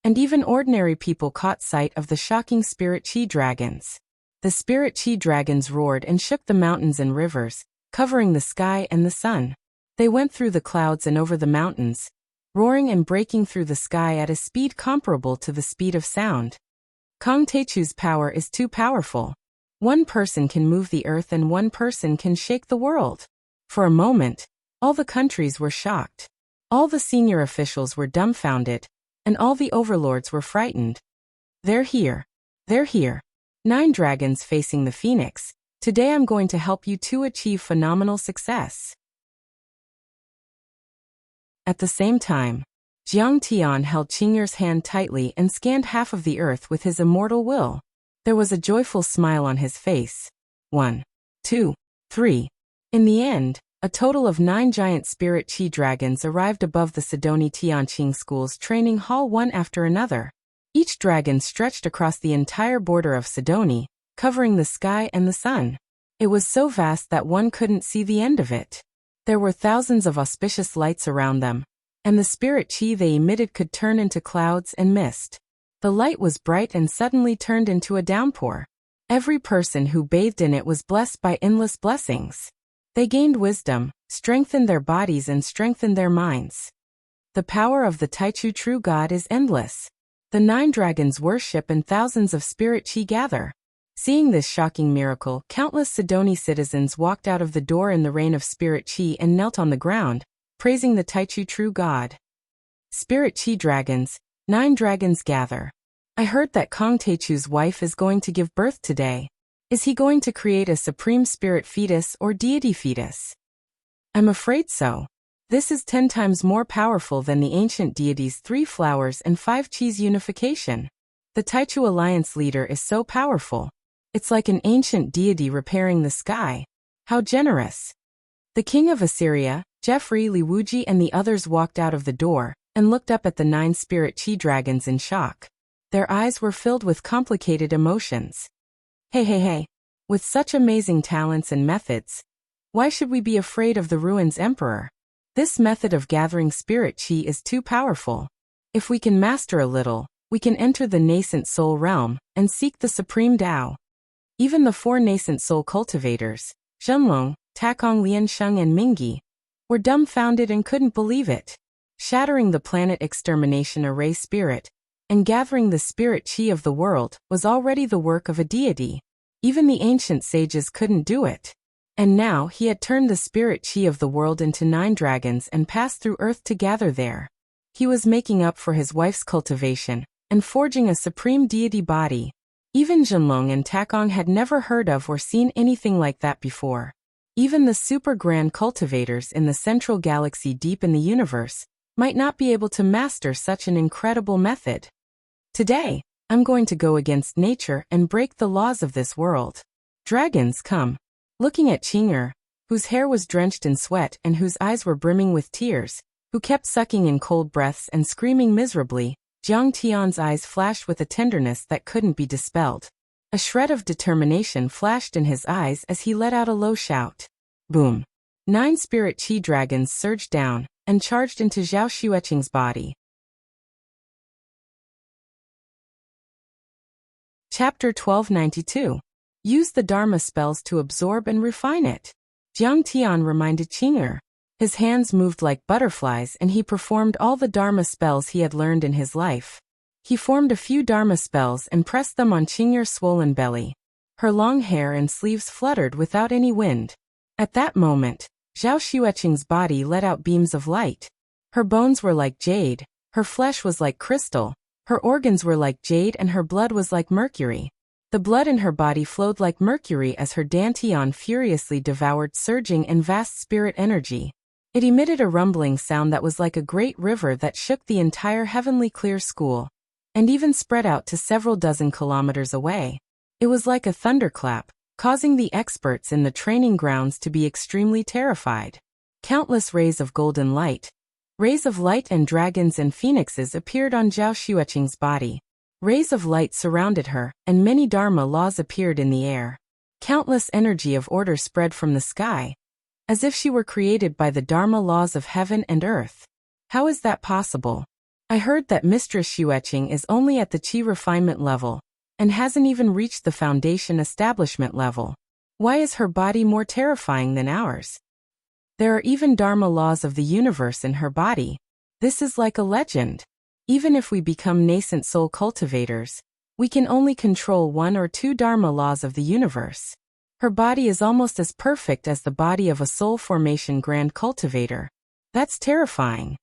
and even ordinary people caught sight of the shocking spirit chi dragons. The spirit chi dragons roared and shook the mountains and rivers, covering the sky and the sun. They went through the clouds and over the mountains, roaring and breaking through the sky at a speed comparable to the speed of sound. Kong Techu's power is too powerful. One person can move the earth and one person can shake the world. For a moment, all the countries were shocked. All the senior officials were dumbfounded, and all the overlords were frightened. They're here. They're here. 9 dragons facing the phoenix. Today I'm going to help you to achieve phenomenal success. At the same time, Jiang Tian held Qingyer's hand tightly and scanned half of the earth with his immortal will. There was a joyful smile on his face. 1, 2, 3. In the end, a total of 9 giant spirit chi dragons arrived above the Sidoni Tianqing School's training hall one after another. Each dragon stretched across the entire border of Sidoni, covering the sky and the sun. It was so vast that one couldn't see the end of it. There were thousands of auspicious lights around them, and the spirit chi they emitted could turn into clouds and mist. The light was bright and suddenly turned into a downpour. Every person who bathed in it was blessed by endless blessings. They gained wisdom, strengthened their bodies and strengthened their minds. The power of the Taichu true God is endless. The 9 dragons worship and thousands of spirit chi gather. Seeing this shocking miracle, countless Sidoni citizens walked out of the door in the rain of spirit chi and knelt on the ground, praising the Taichu true God. Spirit chi dragons, 9 dragons gather. I heard that Kong Techu's wife is going to give birth today. Is he going to create a supreme spirit fetus or deity fetus? I'm afraid so. This is 10 times more powerful than the ancient deity's 3 flowers and 5 chi's unification. The Taichu Alliance leader is so powerful. It's like an ancient deity repairing the sky. How generous. The king of Assyria, Jeffrey Li Wuji and the others walked out of the door and looked up at the 9 spirit chi dragons in shock. Their eyes were filled with complicated emotions. Hey. With such amazing talents and methods, why should we be afraid of the ruins emperor? This method of gathering spirit chi is too powerful. If we can master a little, we can enter the nascent soul realm and seek the supreme Tao. Even the 4 nascent soul cultivators, Zhenlong, Takong Liansheng and Mingyi, were dumbfounded and couldn't believe it. Shattering the planet extermination array spirit and gathering the spirit chi of the world was already the work of a deity. Even the ancient sages couldn't do it. And now he had turned the spirit chi of the world into 9 dragons and passed through earth to gather there. He was making up for his wife's cultivation and forging a supreme deity body. Even Zhenlong and Takong had never heard of or seen anything like that before. Even the super grand cultivators in the central galaxy deep in the universe might not be able to master such an incredible method. Today, I'm going to go against nature and break the laws of this world. Dragons, come. Looking at Qing'er, whose hair was drenched in sweat and whose eyes were brimming with tears, who kept sucking in cold breaths and screaming miserably, Jiang Tian's eyes flashed with a tenderness that couldn't be dispelled. A shred of determination flashed in his eyes as he let out a low shout. Boom. 9 spirit chi dragons surged down and charged into Zhao Xueqing's body. Chapter 1292. Use the Dharma spells to absorb and refine it. Jiang Tian reminded Qing'er. His hands moved like butterflies and he performed all the Dharma spells he had learned in his life. He formed a few Dharma spells and pressed them on Qing'er's swollen belly. Her long hair and sleeves fluttered without any wind. At that moment, Zhao Xueqing's body let out beams of light. Her bones were like jade, her flesh was like crystal, her organs were like jade and her blood was like mercury. The blood in her body flowed like mercury as her dantian furiously devoured surging and vast spirit energy. It emitted a rumbling sound that was like a great river that shook the entire heavenly clear school, and even spread out to several dozen kilometers away. It was like a thunderclap, causing the experts in the training grounds to be extremely terrified. Countless rays of golden light, rays of light and dragons and phoenixes appeared on Zhao Xueqing's body. Rays of light surrounded her, and many Dharma laws appeared in the air. Countless energy of order spread from the sky, as if she were created by the Dharma laws of heaven and earth. How is that possible? I heard that Mistress Xueqing is only at the Qi refinement level, and hasn't even reached the foundation establishment level. Why is her body more terrifying than ours? There are even Dharma laws of the universe in her body. This is like a legend. Even if we become nascent soul cultivators, we can only control 1 or 2 Dharma laws of the universe. Her body is almost as perfect as the body of a soul formation grand cultivator. That's terrifying.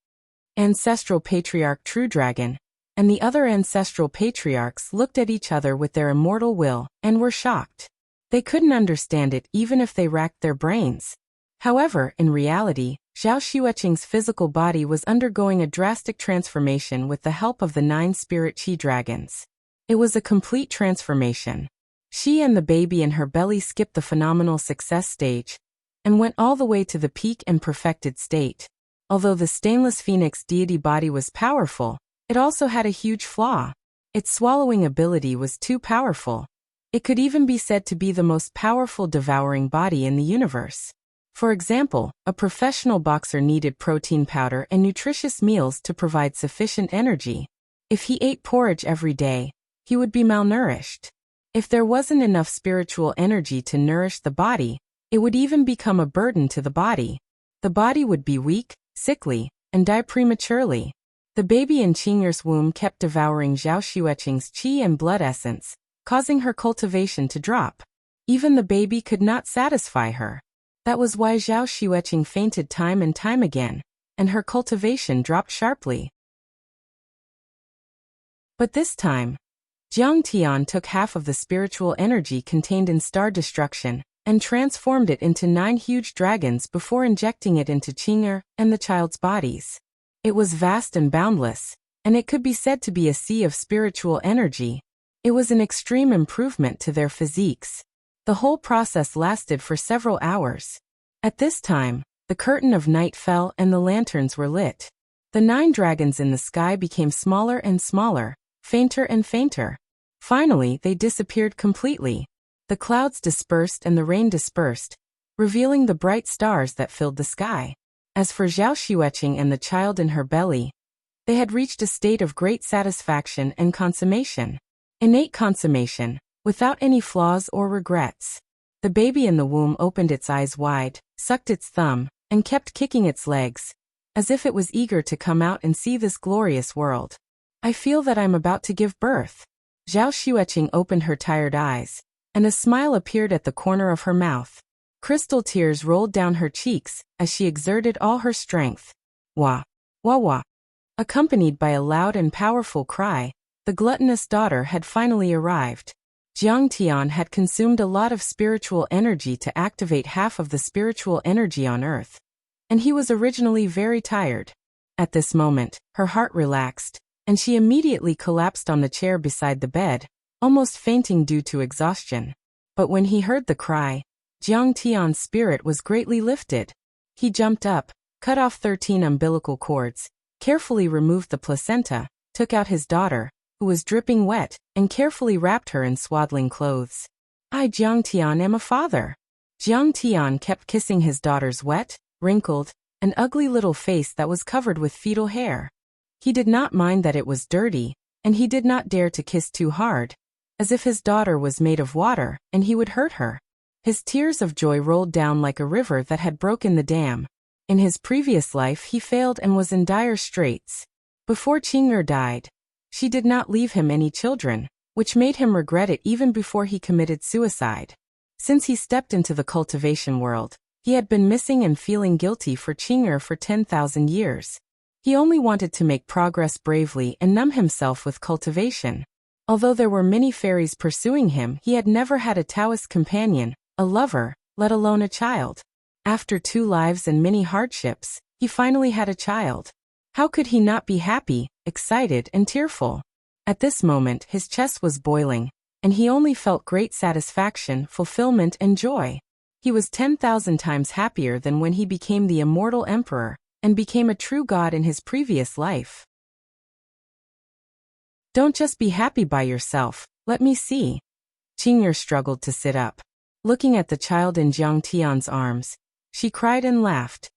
Ancestral Patriarch True Dragon and the other ancestral patriarchs looked at each other with their immortal will and were shocked. They couldn't understand it even if they racked their brains. However, in reality, Zhao Xueqing's physical body was undergoing a drastic transformation with the help of the 9 spirit Qi dragons. It was a complete transformation. She and the baby in her belly skipped the phenomenal success stage and went all the way to the peak and perfected state. Although the stainless phoenix deity body was powerful, it also had a huge flaw. Its swallowing ability was too powerful. It could even be said to be the most powerful devouring body in the universe. For example, a professional boxer needed protein powder and nutritious meals to provide sufficient energy. If he ate porridge every day, he would be malnourished. If there wasn't enough spiritual energy to nourish the body, it would even become a burden to the body. The body would be weak, sickly, and die prematurely. The baby in Qing'er's womb kept devouring Zhao Xueqing's qi and blood essence, causing her cultivation to drop. Even the baby could not satisfy her. That was why Zhao Xueqing fainted time and time again, and her cultivation dropped sharply. But this time, Jiang Tian took half of the spiritual energy contained in Star Destruction and transformed it into 9 huge dragons before injecting it into Qing'er and the child's bodies. It was vast and boundless, and it could be said to be a sea of spiritual energy. It was an extreme improvement to their physiques. The whole process lasted for several hours. At this time, the curtain of night fell and the lanterns were lit. The 9 dragons in the sky became smaller and smaller, fainter and fainter. Finally, they disappeared completely. The clouds dispersed and the rain dispersed, revealing the bright stars that filled the sky. As for Zhao Xueqing and the child in her belly, they had reached a state of great satisfaction and consummation. Innate consummation, without any flaws or regrets. The baby in the womb opened its eyes wide, sucked its thumb, and kept kicking its legs, as if it was eager to come out and see this glorious world. I feel that I'm about to give birth. Zhao Xueqing opened her tired eyes, and a smile appeared at the corner of her mouth. Crystal tears rolled down her cheeks as she exerted all her strength. Wah! Wah wah! Accompanied by a loud and powerful cry, the gluttonous daughter had finally arrived. Jiang Tian had consumed a lot of spiritual energy to activate half of the spiritual energy on Earth, and he was originally very tired. At this moment, her heart relaxed, and she immediately collapsed on the chair beside the bed, almost fainting due to exhaustion. But when he heard the cry, Jiang Tian's spirit was greatly lifted. He jumped up, cut off 13 umbilical cords, carefully removed the placenta, took out his daughter, who was dripping wet, and carefully wrapped her in swaddling clothes. I, Jiang Tian, am a father. Jiang Tian kept kissing his daughter's wet, wrinkled, and ugly little face that was covered with fetal hair. He did not mind that it was dirty, and he did not dare to kiss too hard, as if his daughter was made of water and he would hurt her. His tears of joy rolled down like a river that had broken the dam. In his previous life he failed and was in dire straits. Before Qing'er died, she did not leave him any children, which made him regret it even before he committed suicide. Since he stepped into the cultivation world, he had been missing and feeling guilty for Qing'er for 10,000 years. He only wanted to make progress bravely and numb himself with cultivation. Although there were many fairies pursuing him, he had never had a Taoist companion, a lover, let alone a child. After 2 lives and many hardships, he finally had a child. How could he not be happy, excited, and tearful? At this moment, his chest was boiling, and he only felt great satisfaction, fulfillment, and joy. He was 10,000 times happier than when he became the immortal emperor and became a true god in his previous life. Don't just be happy by yourself, let me see. Qing'er struggled to sit up. Looking at the child in Jiang Tian's arms, she cried and laughed.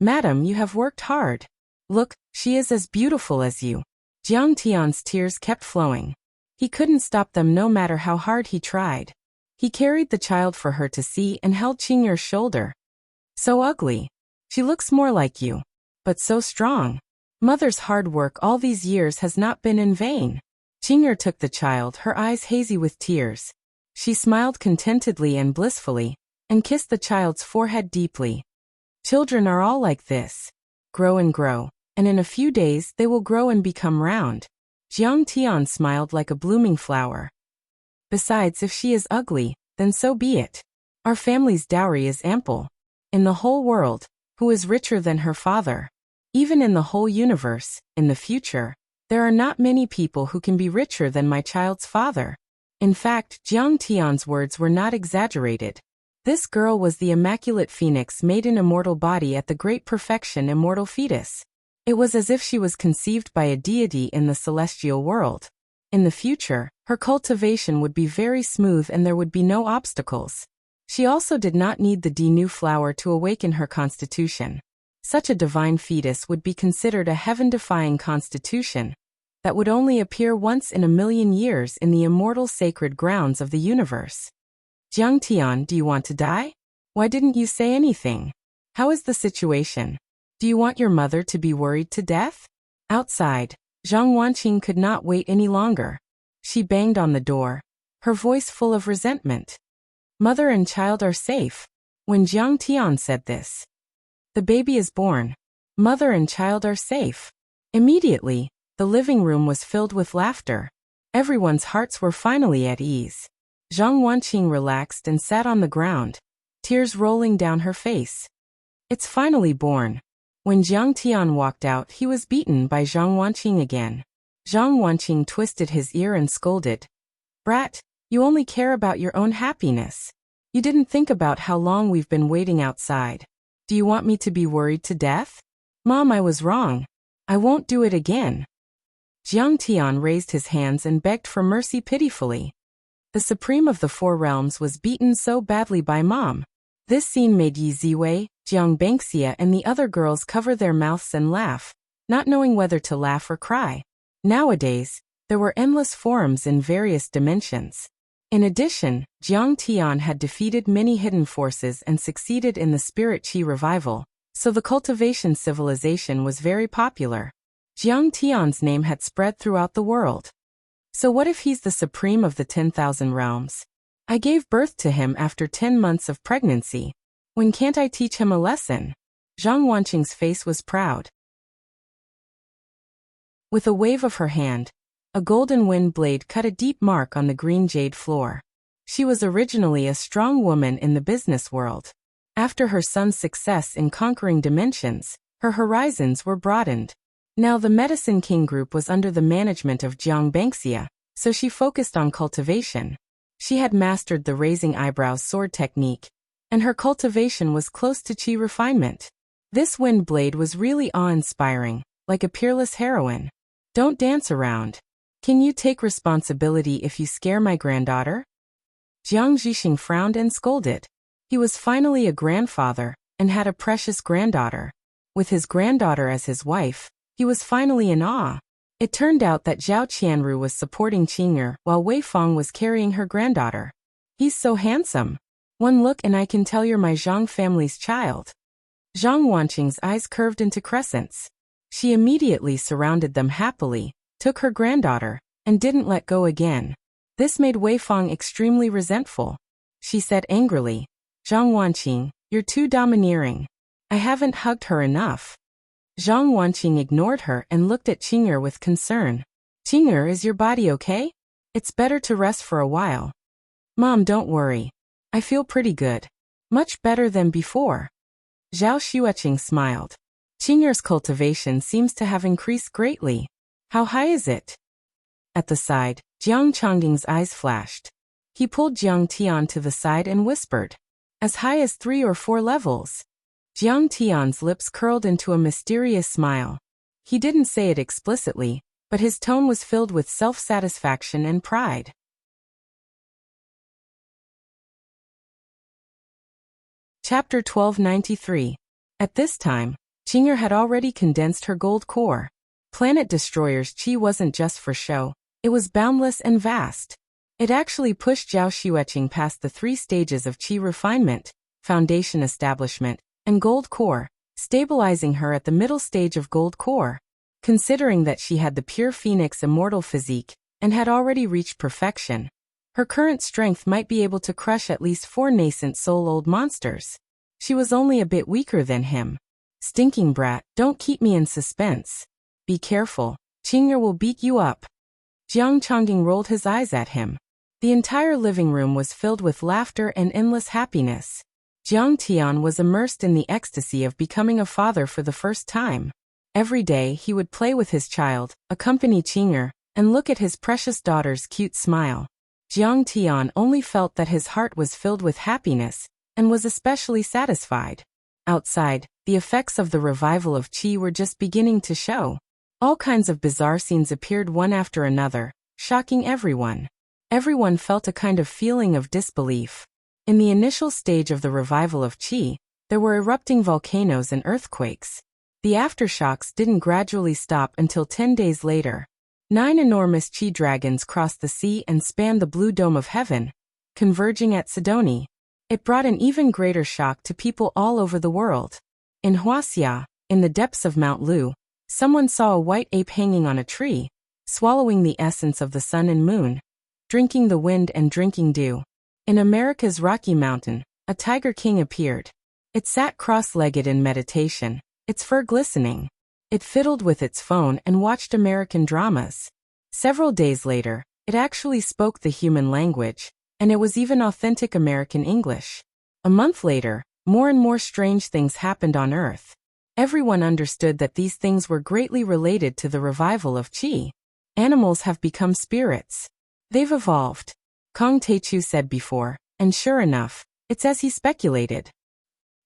Madam, you have worked hard. Look, she is as beautiful as you. Jiang Tian's tears kept flowing. He couldn't stop them no matter how hard he tried. He carried the child for her to see and held Qingyer's shoulder. So ugly. She looks more like you. But so strong. Mother's hard work all these years has not been in vain. Qingyer took the child, her eyes hazy with tears. She smiled contentedly and blissfully, and kissed the child's forehead deeply. Children are all like this. Grow and grow, and in a few days they will grow and become round. Jiang Tian smiled like a blooming flower. Besides, if she is ugly, then so be it. Our family's dowry is ample. In the whole world, who is richer than her father? Even in the whole universe, in the future, there are not many people who can be richer than my child's father. In fact, Jiang Tian's words were not exaggerated. This girl was the immaculate phoenix made in immortal body at the great perfection immortal fetus. It was as if she was conceived by a deity in the celestial world. In the future, her cultivation would be very smooth and there would be no obstacles. She also did not need the new flower to awaken her constitution. Such a divine fetus would be considered a heaven-defying constitution that would only appear once in a million years in the immortal sacred grounds of the universe. Jiang Tian, do you want to die? Why didn't you say anything? How is the situation? Do you want your mother to be worried to death? Outside, Zhang Wanqing could not wait any longer. She banged on the door, her voice full of resentment. Mother and child are safe. When Jiang Tian said this, the baby is born. Mother and child are safe. Immediately, the living room was filled with laughter. Everyone's hearts were finally at ease. Zhang Wanqing relaxed and sat on the ground, tears rolling down her face. It's finally born. When Jiang Tian walked out, he was beaten by Zhang Wanqing again. Zhang Wanqing twisted his ear and scolded. Brat, you only care about your own happiness. You didn't think about how long we've been waiting outside. Do you want me to be worried to death? Mom, I was wrong. I won't do it again. Jiang Tian raised his hands and begged for mercy pitifully. The supreme of the four realms was beaten so badly by Mom. This scene made Yi Ziwei, Jiang Bengxia and the other girls cover their mouths and laugh, not knowing whether to laugh or cry. Nowadays, there were endless forums in various dimensions. In addition, Jiang Tian had defeated many hidden forces and succeeded in the spirit qi revival, so the cultivation civilization was very popular. Jiang Tian's name had spread throughout the world. So what if he's the supreme of the 10,000 realms? I gave birth to him after 10 months of pregnancy. When can't I teach him a lesson? Zhang Wanqing's face was proud. With a wave of her hand, a golden wind blade cut a deep mark on the green jade floor. She was originally a strong woman in the business world. After her son's success in conquering dimensions, her horizons were broadened. Now the Medicine King group was under the management of Jiang Bengxia, so she focused on cultivation. She had mastered the raising eyebrows sword technique, and her cultivation was close to qi refinement. This wind blade was really awe-inspiring, like a peerless heroine. Don't dance around. Can you take responsibility if you scare my granddaughter? Jiang Zhixing frowned and scolded. He was finally a grandfather, and had a precious granddaughter. With his granddaughter as his wife, he was finally in awe. It turned out that Zhao Qianru was supporting Qing'er while Wei Fang was carrying her granddaughter. He's so handsome. One look and I can tell you're my Zhang family's child. Zhang Wanqing's eyes curved into crescents. She immediately surrounded them happily, took her granddaughter, and didn't let go again. This made Wei Fang extremely resentful. She said angrily, Zhang Wanqing, you're too domineering. I haven't hugged her enough. Zhang Wanqing ignored her and looked at Qing'er with concern. Qing'er, is your body okay? It's better to rest for a while. Mom, don't worry. I feel pretty good. Much better than before. Zhao Xueqing smiled. Qing'er's cultivation seems to have increased greatly. How high is it? At the side, Jiang Changding's eyes flashed. He pulled Jiang Tian to the side and whispered, as high as 3 or 4 levels. Jiang Tian's lips curled into a mysterious smile. He didn't say it explicitly, but his tone was filled with self-satisfaction and pride. Chapter 1293. At this time, Qing'er had already condensed her gold core. Planet Destroyer's qi wasn't just for show, it was boundless and vast. It actually pushed Zhao Xueqing past the 3 stages of qi refinement, foundation establishment, and gold core, stabilizing her at the middle stage of gold core. Considering that she had the pure phoenix immortal physique, and had already reached perfection, her current strength might be able to crush at least 4 nascent soul-old monsters. She was only a bit weaker than him. Stinking brat, don't keep me in suspense. Be careful, Qing'er will beat you up. Jiang Chongqing rolled his eyes at him. The entire living room was filled with laughter and endless happiness. Jiang Tian was immersed in the ecstasy of becoming a father for the first time. Every day he would play with his child, accompany Qing'er, and look at his precious daughter's cute smile. Jiang Tian only felt that his heart was filled with happiness, and was especially satisfied. Outside, the effects of the revival of qi were just beginning to show. All kinds of bizarre scenes appeared one after another, shocking everyone. Everyone felt a kind of feeling of disbelief. In the initial stage of the revival of qi, there were erupting volcanoes and earthquakes. The aftershocks didn't gradually stop until 10 days later. 9 enormous qi dragons crossed the sea and spanned the blue dome of heaven, converging at Sidoni. It brought an even greater shock to people all over the world. In Wuxia, in the depths of Mount Lu, someone saw a white ape hanging on a tree, swallowing the essence of the sun and moon, drinking the wind and drinking dew. In America's Rocky Mountain, a tiger king appeared. It sat cross-legged in meditation, its fur glistening. It fiddled with its phone and watched American dramas. Several days later, it actually spoke the human language, and it was even authentic American English. A month later, more and more strange things happened on Earth. Everyone understood that these things were greatly related to the revival of qi. Animals have become spirits. They've evolved. Kong Teichu said before, and sure enough, it's as he speculated.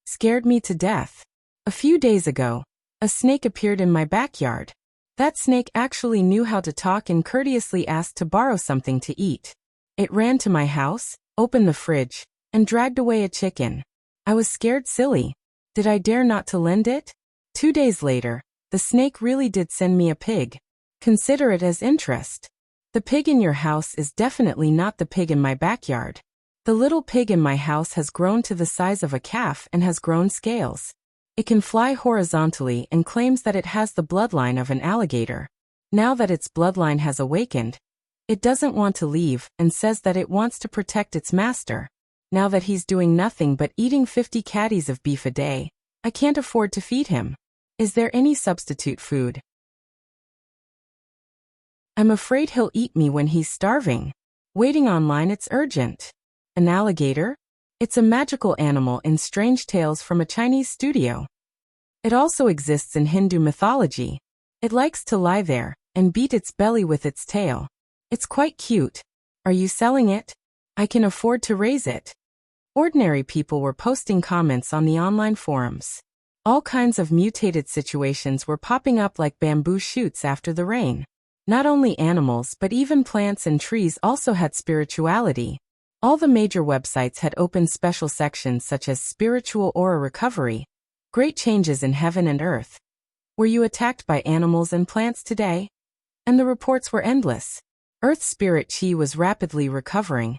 Scared me to death. A few days ago, a snake appeared in my backyard. That snake actually knew how to talk and courteously asked to borrow something to eat. It ran to my house, opened the fridge, and dragged away a chicken. I was scared silly. Did I dare not to lend it? 2 days later, the snake really did send me a pig. Consider it as interest. The pig in your house is definitely not the pig in my backyard. The little pig in my house has grown to the size of a calf and has grown scales. It can fly horizontally and claims that it has the bloodline of an alligator. Now that its bloodline has awakened, it doesn't want to leave and says that it wants to protect its master. Now that he's doing nothing but eating 50 caddies of beef a day, I can't afford to feed him. Is there any substitute food? I'm afraid he'll eat me when he's starving. Waiting online, it's urgent. An alligator? It's a magical animal in strange tales from a Chinese studio. It also exists in Hindu mythology. It likes to lie there and beat its belly with its tail. It's quite cute. Are you selling it? I can afford to raise it. Ordinary people were posting comments on the online forums. All kinds of mutated situations were popping up like bamboo shoots after the rain. Not only animals but even plants and trees also had spirituality. All the major websites had opened special sections such as spiritual aura recovery, great changes in heaven and earth. Were you attacked by animals and plants today? And the reports were endless. Earth spirit qi was rapidly recovering,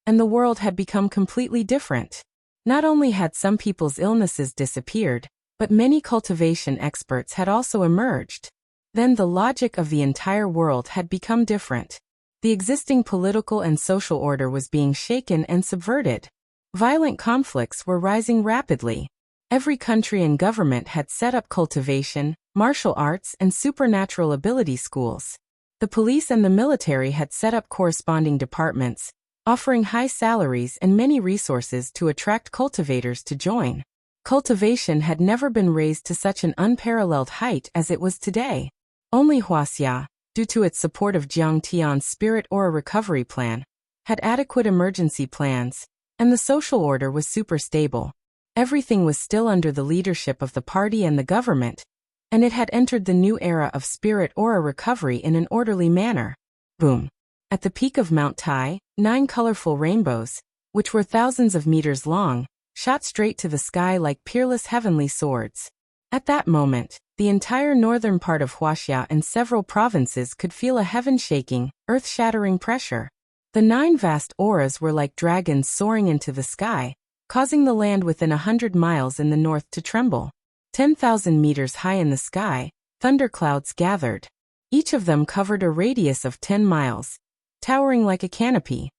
and the world had become completely different. Not only had some people's illnesses disappeared, but many cultivation experts had also emerged. Then the logic of the entire world had become different. The existing political and social order was being shaken and subverted. Violent conflicts were rising rapidly. Every country and government had set up cultivation, martial arts, and supernatural ability schools. The police and the military had set up corresponding departments, offering high salaries and many resources to attract cultivators to join. Cultivation had never been raised to such an unparalleled height as it was today. Only Wuxia, due to its support of Jiang Tian's spirit aura recovery plan, had adequate emergency plans, and the social order was super stable. Everything was still under the leadership of the party and the government, and it had entered the new era of spirit aura recovery in an orderly manner. Boom. At the peak of Mount Tai, 9 colorful rainbows, which were thousands of meters long, shot straight to the sky like peerless heavenly swords. At that moment, the entire northern part of Wuxia and several provinces could feel a heaven-shaking, earth-shattering pressure. The 9 vast auras were like dragons soaring into the sky, causing the land within 100 miles in the north to tremble. 10,000 meters high in the sky, thunderclouds gathered. Each of them covered a radius of 10 miles, towering like a canopy.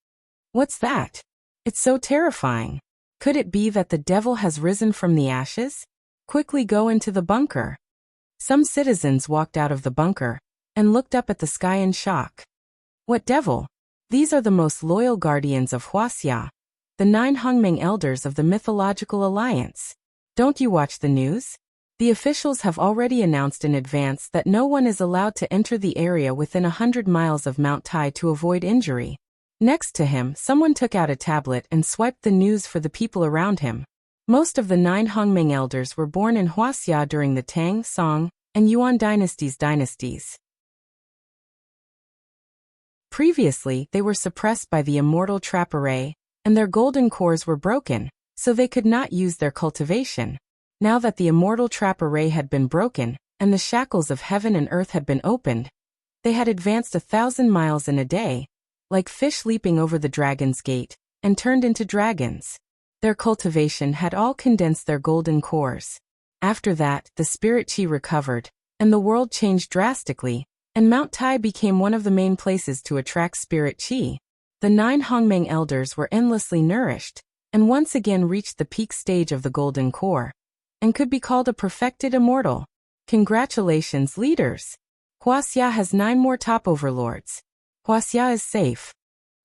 What's that? It's so terrifying. Could it be that the devil has risen from the ashes? Quickly go into the bunker. Some citizens walked out of the bunker and looked up at the sky in shock. What devil? These are the most loyal guardians of Wuxia, the 9 Hongmeng elders of the mythological alliance. Don't you watch the news? The officials have already announced in advance that no one is allowed to enter the area within 100 miles of Mount Tai to avoid injury. Next to him, someone took out a tablet and swiped the news for the people around him. Most of the 9 Hongmeng elders were born in Wuxia during the Tang, Song, and Yuan dynasties. Previously, they were suppressed by the immortal trap array, and their golden cores were broken, so they could not use their cultivation. Now that the immortal trap array had been broken, and the shackles of heaven and earth had been opened, they had advanced 1,000 miles in a day, like fish leaping over the dragon's gate, and turned into dragons. Their cultivation had all condensed their golden cores. After that, the spirit chi recovered, and the world changed drastically, and Mount Tai became one of the main places to attract spirit chi. The 9 Hongmeng elders were endlessly nourished, and once again reached the peak stage of the golden core, and could be called a perfected immortal. Congratulations, leaders! Wuxia has 9 more top overlords. Wuxia is safe.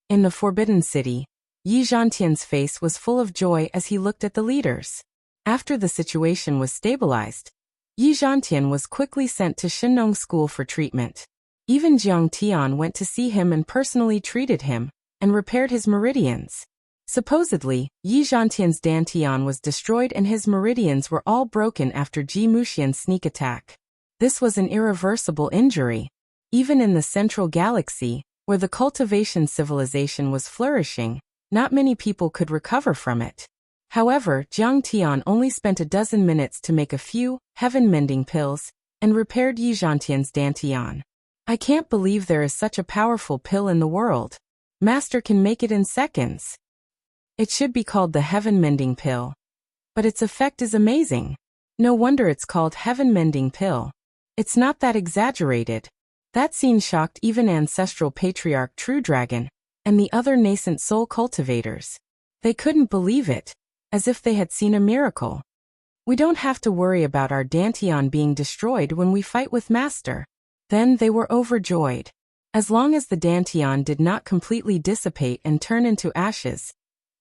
In the Forbidden City, Yi Zhantian's face was full of joy as he looked at the leaders. After the situation was stabilized, Yi Zhantian was quickly sent to Shinong School for treatment. Even Jiang Tian went to see him and personally treated him, and repaired his meridians. Supposedly, Yi Zhantian's dantian was destroyed and his meridians were all broken after Ji Muxian's sneak attack. This was an irreversible injury. Even in the Central Galaxy, where the cultivation civilization was flourishing, not many people could recover from it. However, Jiang Tian only spent a dozen minutes to make a few heaven-mending pills and repaired Yi Zhantian's dantian. I can't believe there is such a powerful pill in the world. Master can make it in seconds. It should be called the heaven-mending pill. But its effect is amazing. No wonder it's called heaven-mending pill. It's not that exaggerated. That scene shocked even ancestral patriarch True Dragon and the other nascent soul cultivators. They couldn't believe it, as if they had seen a miracle. We don't have to worry about our dantian being destroyed when we fight with Master. Then they were overjoyed. As long as the dantian did not completely dissipate and turn into ashes,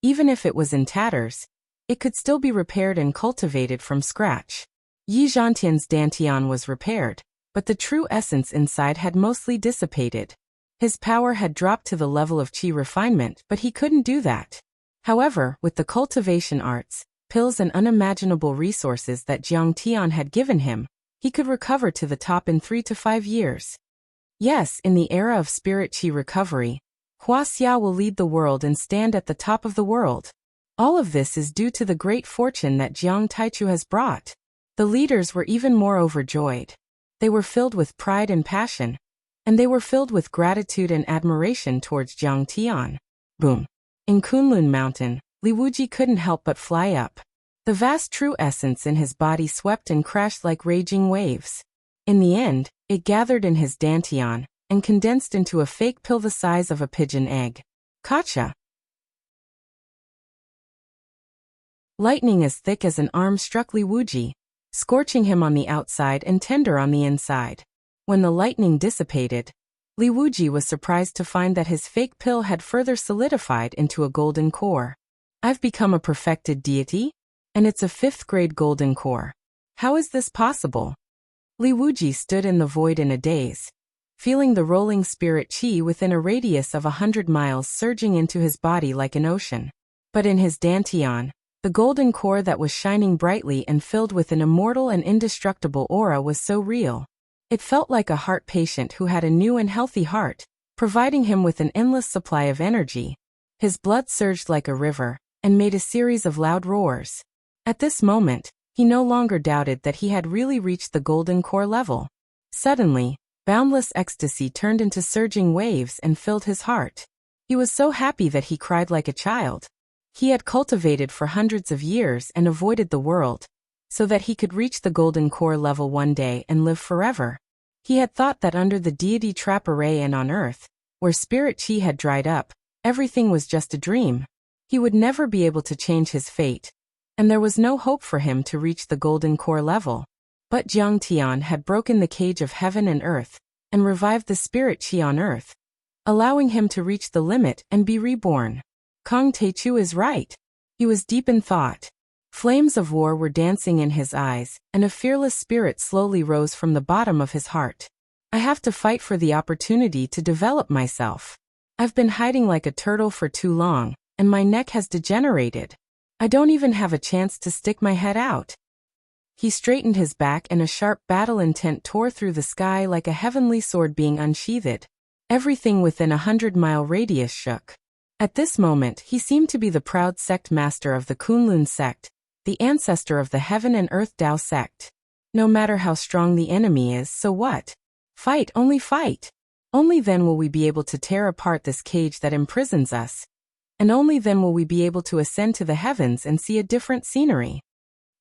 even if it was in tatters, it could still be repaired and cultivated from scratch. Yi Zhantian's dantian was repaired, but the true essence inside had mostly dissipated. His power had dropped to the level of chi refinement, but he couldn't do that. However, with the cultivation arts, pills and unimaginable resources that Jiang Tian had given him, he could recover to the top in 3 to 5 years. Yes, in the era of spirit chi recovery, Wuxia will lead the world and stand at the top of the world. All of this is due to the great fortune that Jiang Taichu has brought. The leaders were even more overjoyed. They were filled with pride and passion, and they were filled with gratitude and admiration towards Jiang Tian. Boom. In Kunlun Mountain, Li Wuji couldn't help but fly up. The vast true essence in his body swept and crashed like raging waves. In the end, it gathered in his dantian and condensed into a fake pill the size of a pigeon egg. Gotcha! Lightning as thick as an arm struck Li Wuji, scorching him on the outside and tender on the inside. When the lightning dissipated, Li Wuji was surprised to find that his fake pill had further solidified into a golden core. I've become a perfected deity? And it's a 5th grade golden core. How is this possible? Li Wuji stood in the void in a daze, feeling the rolling spirit chi within a radius of 100 miles surging into his body like an ocean. But in his dantian, the golden core that was shining brightly and filled with an immortal and indestructible aura was so real. It felt like a heart patient who had a new and healthy heart, providing him with an endless supply of energy. His blood surged like a river, and made a series of loud roars. At this moment, he no longer doubted that he had really reached the golden core level. Suddenly, boundless ecstasy turned into surging waves and filled his heart. He was so happy that he cried like a child. He had cultivated for hundreds of years and avoided the world, so that he could reach the golden core level one day and live forever. He had thought that under the deity trap array and on earth, where spirit chi had dried up, everything was just a dream. He would never be able to change his fate, and there was no hope for him to reach the golden core level. But Jiang Tian had broken the cage of heaven and earth, and revived the spirit chi on earth, allowing him to reach the limit and be reborn. Kang Taichu is right. He was deep in thought. Flames of war were dancing in his eyes, and a fearless spirit slowly rose from the bottom of his heart. I have to fight for the opportunity to develop myself. I've been hiding like a turtle for too long, and my neck has degenerated. I don't even have a chance to stick my head out. He straightened his back and a sharp battle intent tore through the sky like a heavenly sword being unsheathed. Everything within 100-mile radius shook. At this moment, he seemed to be the proud sect master of the Kunlun sect, the ancestor of the Heaven and Earth Tao sect. No matter how strong the enemy is, so what? Fight, only fight. Only then will we be able to tear apart this cage that imprisons us. And only then will we be able to ascend to the heavens and see a different scenery.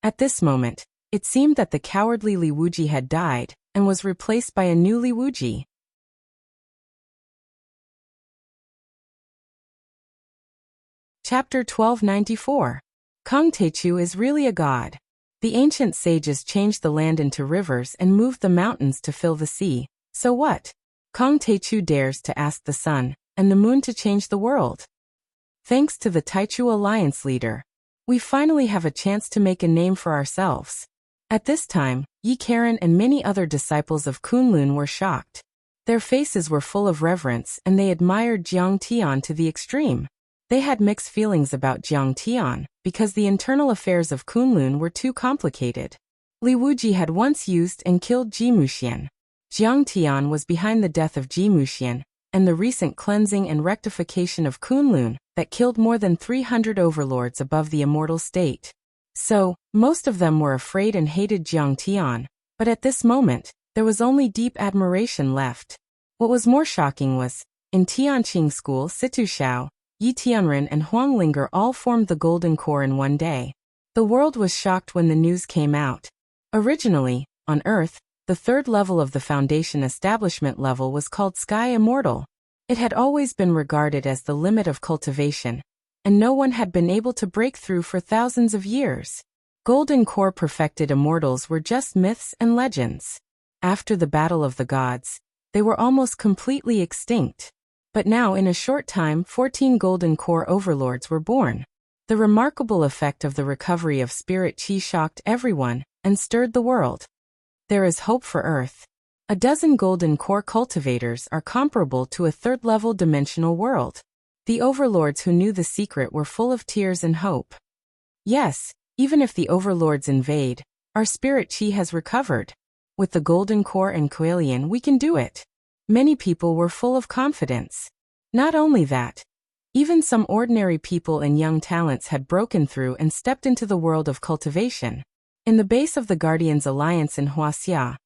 At this moment, it seemed that the cowardly Li Wuji had died, and was replaced by a new Li Wuji. Chapter 1294. Kang Taichu is really a god. The ancient sages changed the land into rivers and moved the mountains to fill the sea. So what? Kang Taichu dares to ask the sun and the moon to change the world. Thanks to the Taichu Alliance leader, we finally have a chance to make a name for ourselves. At this time, Yi Karen and many other disciples of Kunlun were shocked. Their faces were full of reverence and they admired Jiang Tian to the extreme. They had mixed feelings about Jiang Tian, because the internal affairs of Kunlun were too complicated. Li Wuji had once used and killed Ji Muxian. Jiang Tian was behind the death of Ji Muxian, and the recent cleansing and rectification of Kunlun, that killed more than 300 overlords above the immortal state. So, most of them were afraid and hated Jiang Tian, but at this moment, there was only deep admiration left. What was more shocking was, in Tianqing School, Situ Shao, Yi Tianren and Huanglinger all formed the Golden Core in one day. The world was shocked when the news came out. Originally, on Earth, the third level of the Foundation establishment level was called Sky Immortal. It had always been regarded as the limit of cultivation, and no one had been able to break through for thousands of years. Golden Core perfected immortals were just myths and legends. After the Battle of the Gods, they were almost completely extinct. But now in a short time 14 Golden Core overlords were born. The remarkable effect of the recovery of spirit chi shocked everyone and stirred the world. There is hope for Earth. A dozen Golden Core cultivators are comparable to a third-level dimensional world. The overlords who knew the secret were full of tears and hope. Yes, even if the overlords invade, our spirit chi has recovered. With the Golden Core and Coelian we can do it. Many people were full of confidence. Not only that, even some ordinary people and young talents had broken through and stepped into the world of cultivation. In the base of the Guardians Alliance in Wuxia,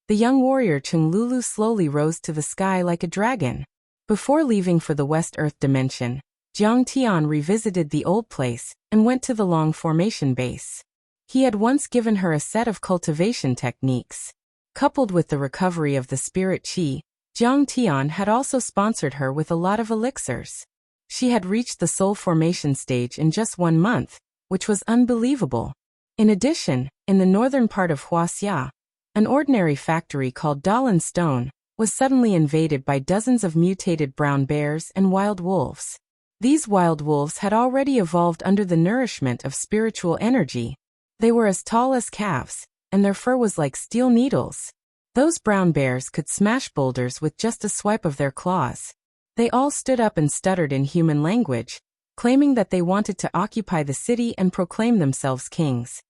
the young warrior Cheng Lulu slowly rose to the sky like a dragon. Before leaving for the West Earth dimension, Jiang Tian revisited the old place and went to the Long Formation base. He had once given her a set of cultivation techniques. Coupled with the recovery of the spirit chi, Jiang Tian had also sponsored her with a lot of elixirs. She had reached the soul formation stage in just 1 month, which was unbelievable. In addition, in the northern part of Wuxia, an ordinary factory called Dalan Stone was suddenly invaded by dozens of mutated brown bears and wild wolves. These wild wolves had already evolved under the nourishment of spiritual energy. They were as tall as calves, and their fur was like steel needles. Those brown bears could smash boulders with just a swipe of their claws. They all stood up and stuttered in human language, claiming that they wanted to occupy the city and proclaim themselves kings.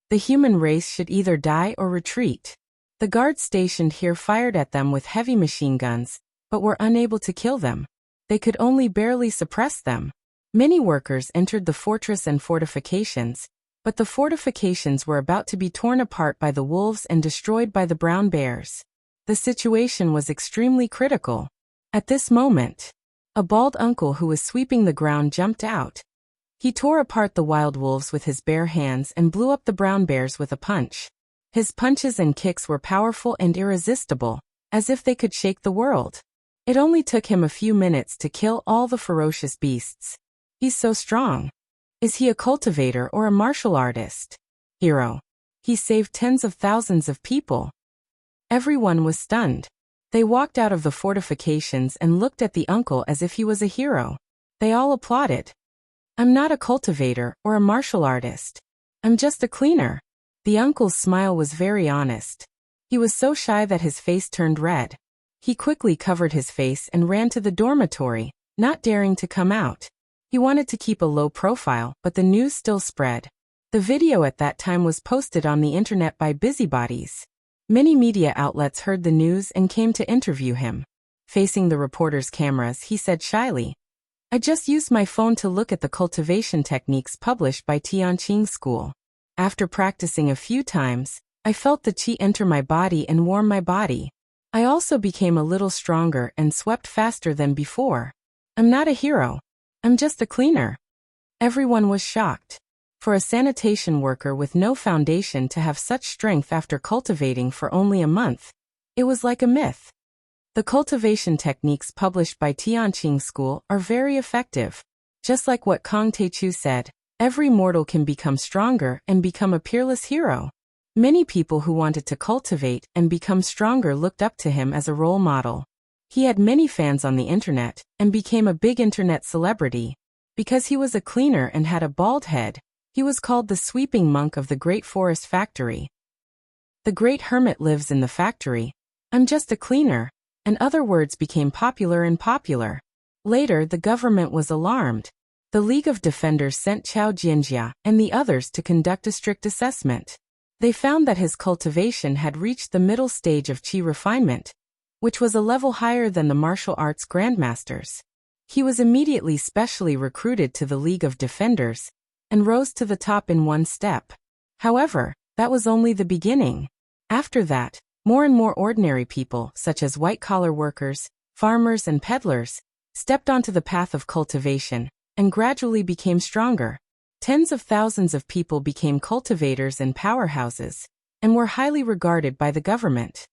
The human race should either die or retreat. The guards stationed here fired at them with heavy machine guns, but were unable to kill them. They could only barely suppress them. Many workers entered the fortress and fortifications, but the fortifications were about to be torn apart by the wolves and destroyed by the brown bears. The situation was extremely critical. At this moment, a bald uncle who was sweeping the ground jumped out. He tore apart the wild wolves with his bare hands and blew up the brown bears with a punch. His punches and kicks were powerful and irresistible, as if they could shake the world. It only took him a few minutes to kill all the ferocious beasts. He's so strong. Is he a cultivator or a martial artist? Hero. He saved tens of thousands of people. Everyone was stunned. They walked out of the fortifications and looked at the uncle as if he was a hero. They all applauded. I'm not a cultivator or a martial artist. I'm just a cleaner. The uncle's smile was very honest. He was so shy that his face turned red. He quickly covered his face and ran to the dormitory, not daring to come out. He wanted to keep a low profile, but the news still spread. The video at that time was posted on the internet by busybodies. Many media outlets heard the news and came to interview him. Facing the reporters' cameras, he said shyly, I just used my phone to look at the cultivation techniques published by Tianqing School. After practicing a few times, I felt the qi enter my body and warm my body. I also became a little stronger and swept faster than before. I'm not a hero. I'm just a cleaner. Everyone was shocked. For a sanitation worker with no foundation to have such strength after cultivating for only a month, it was like a myth. The cultivation techniques published by Tianqing School are very effective. Just like what Kong Teichu said, every mortal can become stronger and become a peerless hero. Many people who wanted to cultivate and become stronger looked up to him as a role model. He had many fans on the internet and became a big internet celebrity. Because he was a cleaner and had a bald head, he was called the sweeping monk of the Great Forest Factory. The Great Hermit lives in the factory. I'm just a cleaner. And other words became popular and popular. Later, the government was alarmed. The League of Defenders sent Qiao Jianjia and the others to conduct a strict assessment. They found that his cultivation had reached the middle stage of qi refinement, which was a level higher than the martial arts grandmasters. He was immediately specially recruited to the League of Defenders and rose to the top in one step. However, that was only the beginning. After that, more and more ordinary people, such as white-collar workers, farmers and peddlers, stepped onto the path of cultivation and gradually became stronger. Tens of thousands of people became cultivators and powerhouses, and were highly regarded by the government.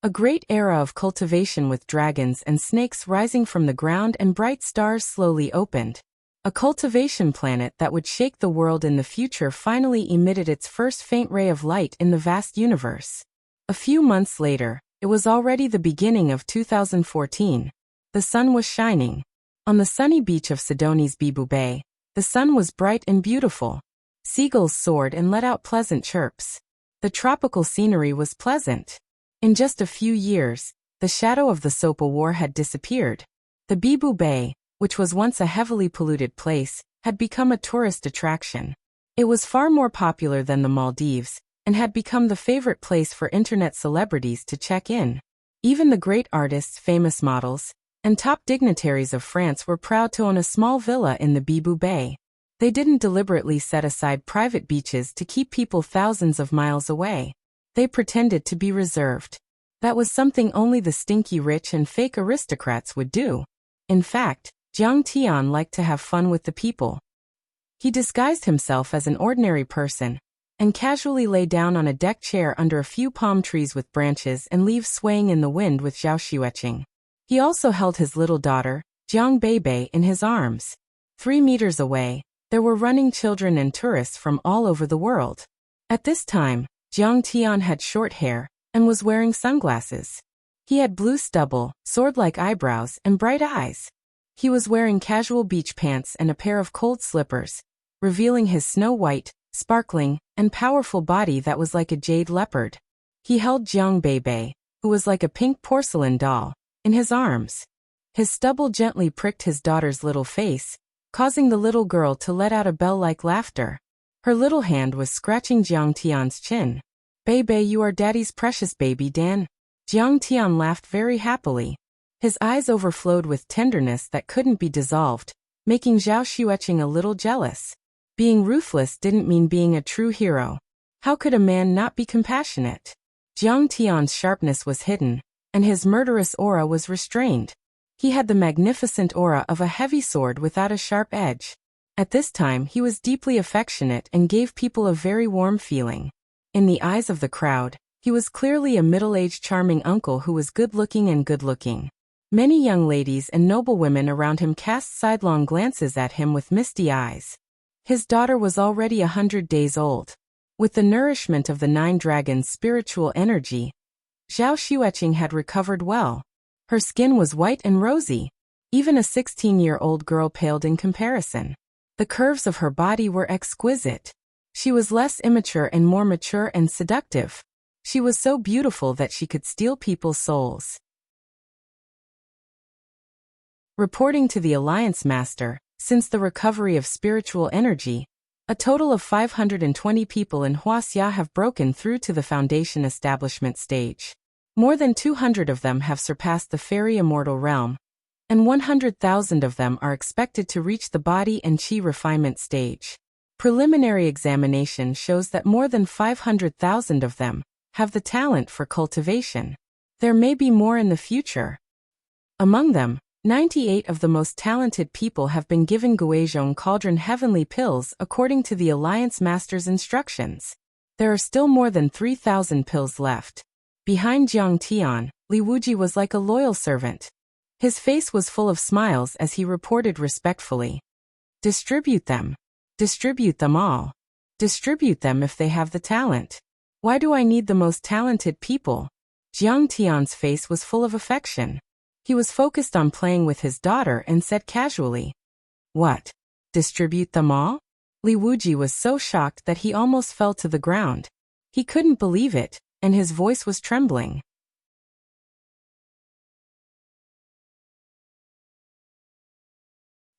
A great era of cultivation with dragons and snakes rising from the ground and bright stars slowly opened. A cultivation planet that would shake the world in the future finally emitted its first faint ray of light in the vast universe. A few months later, it was already the beginning of 2014. The sun was shining. On the sunny beach of Sidoni's Bibu Bay, the sun was bright and beautiful. Seagulls soared and let out pleasant chirps. The tropical scenery was pleasant. In just a few years, the shadow of the Sopa War had disappeared. The Bibu Bay, which was once a heavily polluted place, had become a tourist attraction. It was far more popular than the Maldives, and had become the favorite place for internet celebrities to check in. Even the great artists, famous models, and top dignitaries of France were proud to own a small villa in the Bibu Bay. They didn't deliberately set aside private beaches to keep people thousands of miles away. They pretended to be reserved. That was something only the stinky rich and fake aristocrats would do. In fact, Jiang Tian liked to have fun with the people. He disguised himself as an ordinary person, and casually lay down on a deck chair under a few palm trees with branches and leaves swaying in the wind with Zhao Xueqing. He also held his little daughter, Jiang Beibei, in his arms. 3 meters away, there were running children and tourists from all over the world. At this time, Jiang Tian had short hair and was wearing sunglasses. He had blue stubble, sword-like eyebrows, and bright eyes. He was wearing casual beach pants and a pair of cold slippers, revealing his snow-white, sparkling, and powerful body that was like a jade leopard. He held Jiang Beibei, who was like a pink porcelain doll, in his arms. His stubble gently pricked his daughter's little face, causing the little girl to let out a bell-like laughter. Her little hand was scratching Jiang Tian's chin. Beibei, you are daddy's precious baby, Dan. Jiang Tian laughed very happily. His eyes overflowed with tenderness that couldn't be dissolved, making Zhao Xueqing a little jealous. Being ruthless didn't mean being a true hero. How could a man not be compassionate? Jiang Tian's sharpness was hidden, and his murderous aura was restrained. He had the magnificent aura of a heavy sword without a sharp edge. At this time he was deeply affectionate and gave people a very warm feeling. In the eyes of the crowd, he was clearly a middle-aged charming uncle who was good-looking and good-looking. Many young ladies and noblewomen around him cast sidelong glances at him with misty eyes. His daughter was already 100 days old. With the nourishment of the 9 dragons' spiritual energy, Zhao Xueqing had recovered well. Her skin was white and rosy. Even a 16-year-old girl paled in comparison. The curves of her body were exquisite. She was less immature and more mature and seductive. She was so beautiful that she could steal people's souls. Reporting to the Alliance Master, since the recovery of spiritual energy, a total of 520 people in Wuxia have broken through to the Foundation establishment stage. More than 200 of them have surpassed the fairy immortal realm, and 100,000 of them are expected to reach the body and chi refinement stage. Preliminary examination shows that more than 500,000 of them have the talent for cultivation. There may be more in the future. Among them, 98 of the most talented people have been given Guizhong Cauldron Heavenly Pills according to the Alliance Master's instructions. There are still more than 3,000 pills left. Behind Jiang Tian, Li Wuji was like a loyal servant. His face was full of smiles as he reported respectfully. Distribute them. Distribute them all. Distribute them if they have the talent. Why do I need the most talented people? Jiang Tian's face was full of affection. He was focused on playing with his daughter and said casually, "What? Distribute them all?" Li Wuji was so shocked that he almost fell to the ground. He couldn't believe it, and his voice was trembling.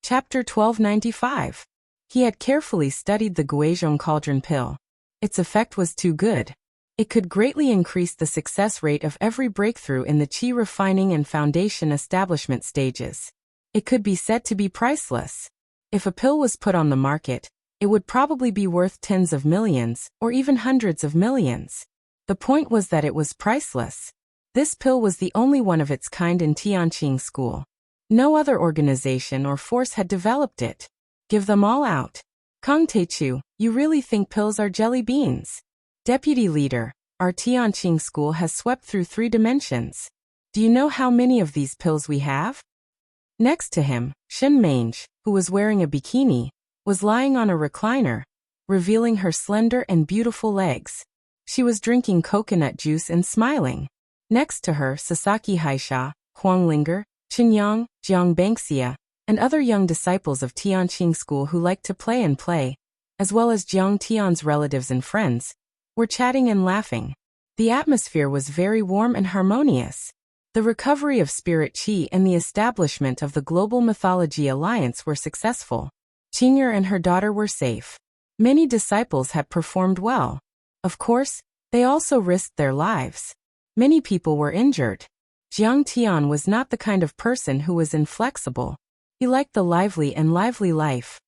Chapter 1295. He had carefully studied the Guizhong Cauldron pill. Its effect was too good. It could greatly increase the success rate of every breakthrough in the chi refining and foundation establishment stages. It could be said to be priceless. If a pill was put on the market, it would probably be worth tens of millions, or even hundreds of millions. The point was that it was priceless. This pill was the only one of its kind in Tianqing School. No other organization or force had developed it. Give them all out. Kang Teichu, you really think pills are jelly beans? Deputy Leader, our Tianqing School has swept through 3 dimensions. Do you know how many of these pills we have? Next to him, Shen Mange, who was wearing a bikini, was lying on a recliner, revealing her slender and beautiful legs. She was drinking coconut juice and smiling. Next to her, Sasaki Haisha, Huang Linger, Qinyang, Jiang Bangxia, and other young disciples of Tianqing School who liked to play, as well as Jiang Tian's relatives and friends, were chatting and laughing. The atmosphere was very warm and harmonious. The recovery of Spirit Qi and the establishment of the Global Mythology Alliance were successful. Qing'er and her daughter were safe. Many disciples had performed well. Of course, they also risked their lives. Many people were injured. Jiang Tian was not the kind of person who was inflexible. He liked the lively life.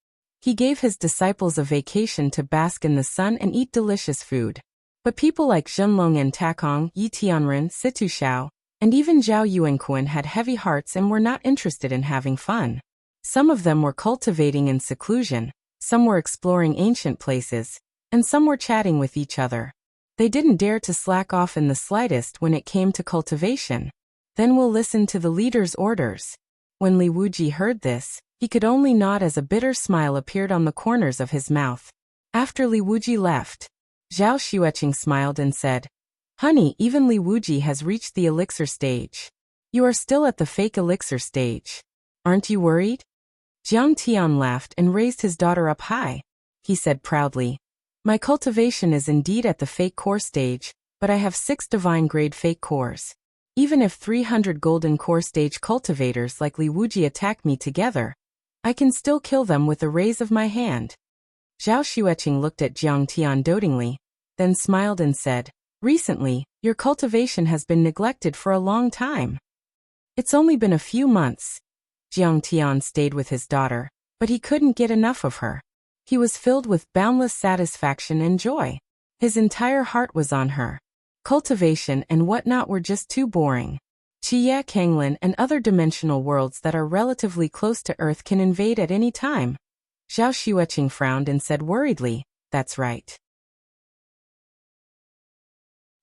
He gave his disciples a vacation to bask in the sun and eat delicious food. But people like Zhenlong and Takong, Yi Tianren, Situ Shao, and even Zhao Yuanquan had heavy hearts and were not interested in having fun. Some of them were cultivating in seclusion, some were exploring ancient places, and some were chatting with each other. They didn't dare to slack off in the slightest when it came to cultivation. Then we'll listen to the leader's orders. When Li Wuji heard this, he could only nod as a bitter smile appeared on the corners of his mouth. After Li Wuji left, Zhao Xueqing smiled and said, "Honey, even Li Wuji has reached the elixir stage. You are still at the fake elixir stage. Aren't you worried?" Jiang Tian laughed and raised his daughter up high. He said proudly, "My cultivation is indeed at the fake core stage, but I have 6 divine-grade fake cores. Even if 300 golden core stage cultivators like Li Wuji attack me together, I can still kill them with a raise of my hand." Zhao Xueqing looked at Jiang Tian dotingly, then smiled and said, "Recently, your cultivation has been neglected for a long time. It's only been a few months. Jiang Tian stayed with his daughter, but he couldn't get enough of her. He was filled with boundless satisfaction and joy. His entire heart was on her. Cultivation and whatnot were just too boring. Qia Kanglin and other dimensional worlds that are relatively close to Earth can invade at any time. Zhao Xueqing frowned and said worriedly, "That's right.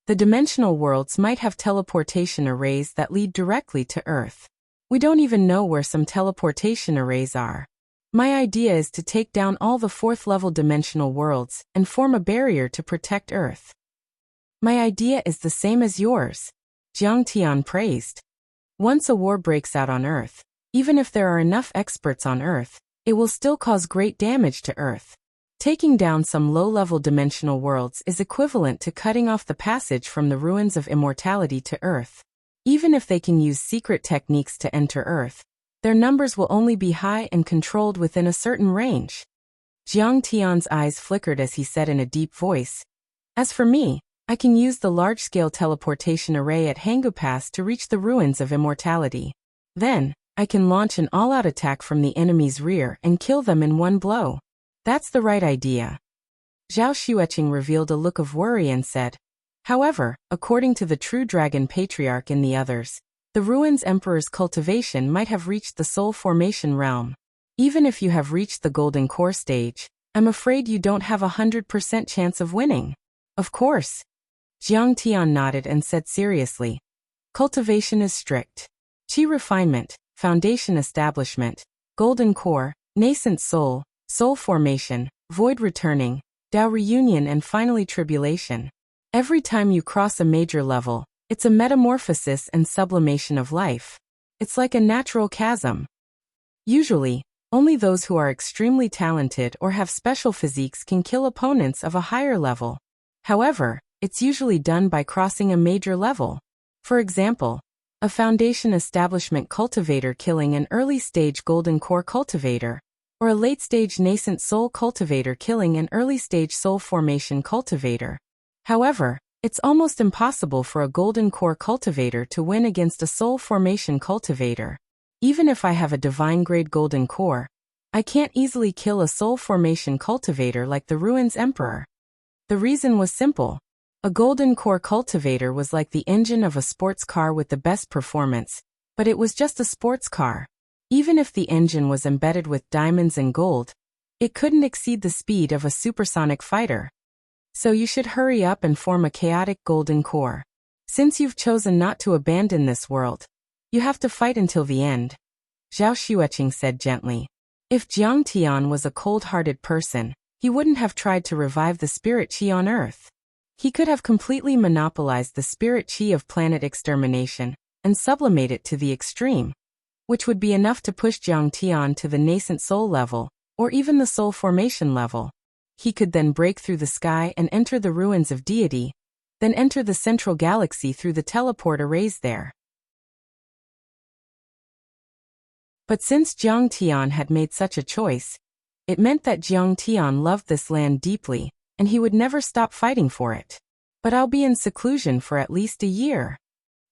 The dimensional worlds might have teleportation arrays that lead directly to Earth. We don't even know where some teleportation arrays are. My idea is to take down all the fourth-level dimensional worlds and form a barrier to protect Earth." "My idea is the same as yours," Jiang Tian praised. "Once a war breaks out on Earth, even if there are enough experts on Earth, it will still cause great damage to Earth. Taking down some low-level dimensional worlds is equivalent to cutting off the passage from the ruins of immortality to Earth. Even if they can use secret techniques to enter Earth, their numbers will only be high and controlled within a certain range." Jiang Tian's eyes flickered as he said in a deep voice, "As for me, I can use the large-scale teleportation array at Hanggu Pass to reach the ruins of immortality. Then, I can launch an all-out attack from the enemy's rear and kill them in one blow. That's the right idea." Zhao Xueqing revealed a look of worry and said, "However, according to the true dragon patriarch and the others, the Ruins Emperor's cultivation might have reached the soul formation realm. Even if you have reached the golden core stage, I'm afraid you don't have 100% chance of winning." "Of course." Jiang Tian nodded and said seriously, "Cultivation is strict. Qi refinement, foundation establishment, golden core, nascent soul, soul formation, void returning, Tao reunion and finally tribulation. Every time you cross a major level, it's a metamorphosis and sublimation of life. It's like a natural chasm. Usually, only those who are extremely talented or have special physiques can kill opponents of a higher level. However, it's usually done by crossing a major level. For example, a foundation establishment cultivator killing an early-stage golden core cultivator, or a late-stage nascent soul cultivator killing an early-stage soul formation cultivator. However, it's almost impossible for a golden core cultivator to win against a soul formation cultivator. Even if I have a divine-grade golden core, I can't easily kill a soul formation cultivator like the Ruins Emperor. The reason was simple. A golden core cultivator was like the engine of a sports car with the best performance, but it was just a sports car. Even if the engine was embedded with diamonds and gold, it couldn't exceed the speed of a supersonic fighter. So you should hurry up and form a chaotic golden core. Since you've chosen not to abandon this world, you have to fight until the end," Zhao Xueqing said gently. If Jiang Tian was a cold-hearted person, he wouldn't have tried to revive the spirit qi on Earth. He could have completely monopolized the spirit qi of planet extermination and sublimate it to the extreme, which would be enough to push Jiang Tian to the nascent soul level, or even the soul formation level. He could then break through the sky and enter the ruins of deity, then enter the central galaxy through the teleport arrays there. But since Jiang Tian had made such a choice, it meant that Jiang Tian loved this land deeply, and he would never stop fighting for it. "But I'll be in seclusion for at least a year."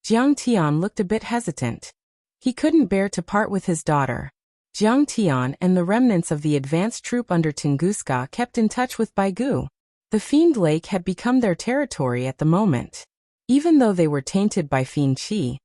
Jiang Tian looked a bit hesitant. He couldn't bear to part with his daughter. Jiang Tian and the remnants of the advanced troop under Tunguska kept in touch with Baigu. The Fiend Lake had become their territory at the moment. Even though they were tainted by Fiend Qi,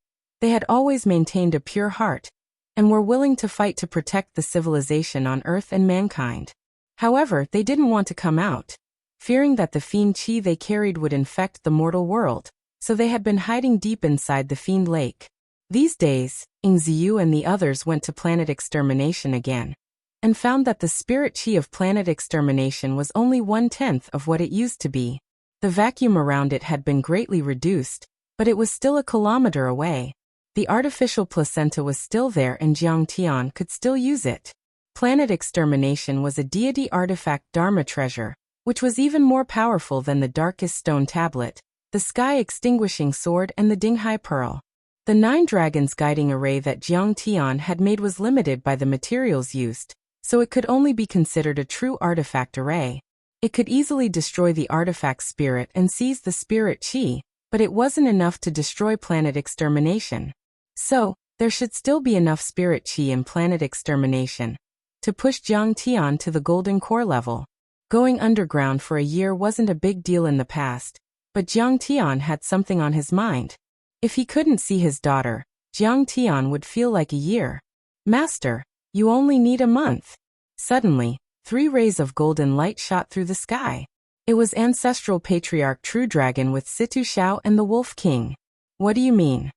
they had always maintained a pure heart, and were willing to fight to protect the civilization on Earth and mankind. However, they didn't want to come out, fearing that the Fiend Qi they carried would infect the mortal world, so they had been hiding deep inside the Fiend Lake. These days, Ing Ziyu and the others went to planet extermination again, and found that the spirit qi of planet extermination was only 1/10 of what it used to be. The vacuum around it had been greatly reduced, but it was still a kilometer away. The artificial placenta was still there and Jiang Tian could still use it. Planet extermination was a deity artifact Dharma treasure, which was even more powerful than the darkest stone tablet, the sky-extinguishing sword and the Dinghai pearl. The 9 dragons guiding array that Jiang Tian had made was limited by the materials used, so it could only be considered a true artifact array. It could easily destroy the artifact spirit and seize the spirit qi, but it wasn't enough to destroy planet extermination. So, There should still be enough spirit chi and planet extermination to push Jiang Tian to the golden core level. Going underground for a year wasn't a big deal in the past, but Jiang Tian had something on his mind. If he couldn't see his daughter, Jiang Tian would feel like a year. Master, you only need a month. Suddenly, 3 rays of golden light shot through the sky. It was ancestral patriarch True Dragon with Situ Xiao and the Wolf King. What do you mean?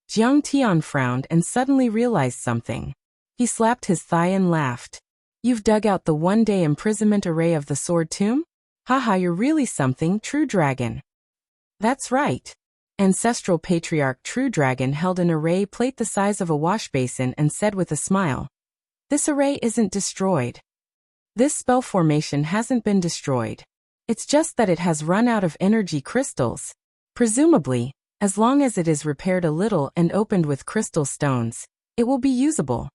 Jiang Tian frowned and suddenly realized something. He slapped his thigh and laughed. You've dug out the 1-day imprisonment array of the Sword Tomb? Haha, you're really something, True Dragon. That's right. Ancestral Patriarch True Dragon held an array plate the size of a wash basin and said with a smile, "This array isn't destroyed. This spell formation hasn't been destroyed. It's just that it has run out of energy crystals. Presumably, as long as it is repaired a little and opened with crystal stones, it will be usable."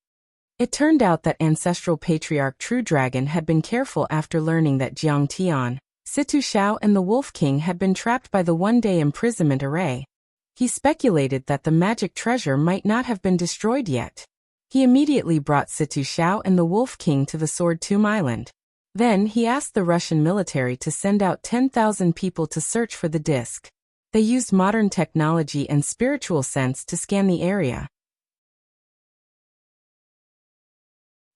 It turned out that Ancestral Patriarch True Dragon had been careful after learning that Jiang Tian, Situ Xiao and the Wolf King had been trapped by the 1-day imprisonment array. He speculated that the magic treasure might not have been destroyed yet. He immediately brought Situ Xiao and the Wolf King to the Sword Tomb Island. Then he asked the Russian military to send out 10,000 people to search for the disc. They used modern technology and spiritual sense to scan the area.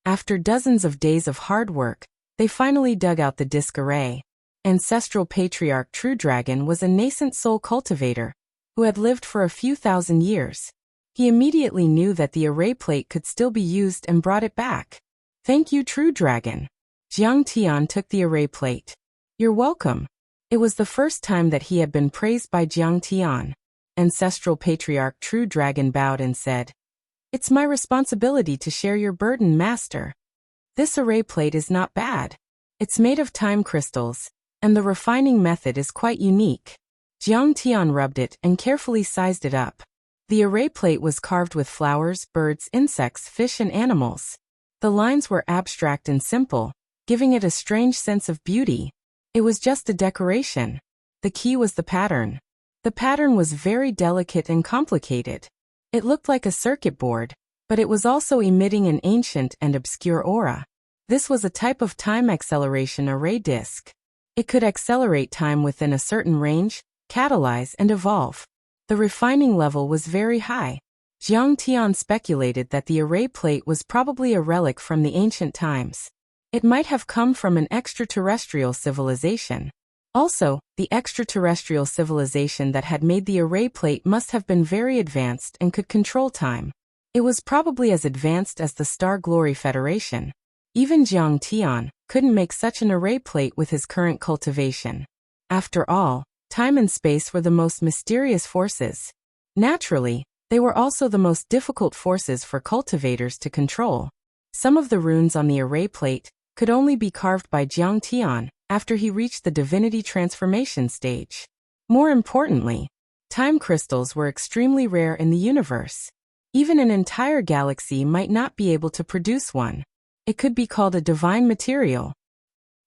After dozens of days of hard work, they finally dug out the disc array. Ancestral Patriarch True Dragon was a nascent soul cultivator who had lived for a few thousand years. He immediately knew that the array plate could still be used and brought it back. Thank you, True Dragon. Jiang Tian took the array plate. You're welcome. It was the first time that he had been praised by Jiang Tian. Ancestral Patriarch True Dragon bowed and said, "It's my responsibility to share your burden, Master. This array plate is not bad. It's made of time crystals, and the refining method is quite unique." Jiang Tian rubbed it and carefully sized it up. The array plate was carved with flowers, birds, insects, fish and animals. The lines were abstract and simple, giving it a strange sense of beauty. It was just a decoration. The key was the pattern. The pattern was very delicate and complicated. It looked like a circuit board, but it was also emitting an ancient and obscure aura. This was a type of time acceleration array disk. It could accelerate time within a certain range, catalyze and evolve. The refining level was very high. Jiang Tian speculated that the array plate was probably a relic from the ancient times. It might have come from an extraterrestrial civilization. Also, the extraterrestrial civilization that had made the array plate must have been very advanced and could control time. It was probably as advanced as the Star Glory Federation. Even Jiang Tian couldn't make such an array plate with his current cultivation. After all, time and space were the most mysterious forces. Naturally, they were also the most difficult forces for cultivators to control. Some of the runes on the array plate could only be carved by Jiang Tian after he reached the divinity transformation stage. More importantly, time crystals were extremely rare in the universe. Even an entire galaxy might not be able to produce one. It could be called a divine material.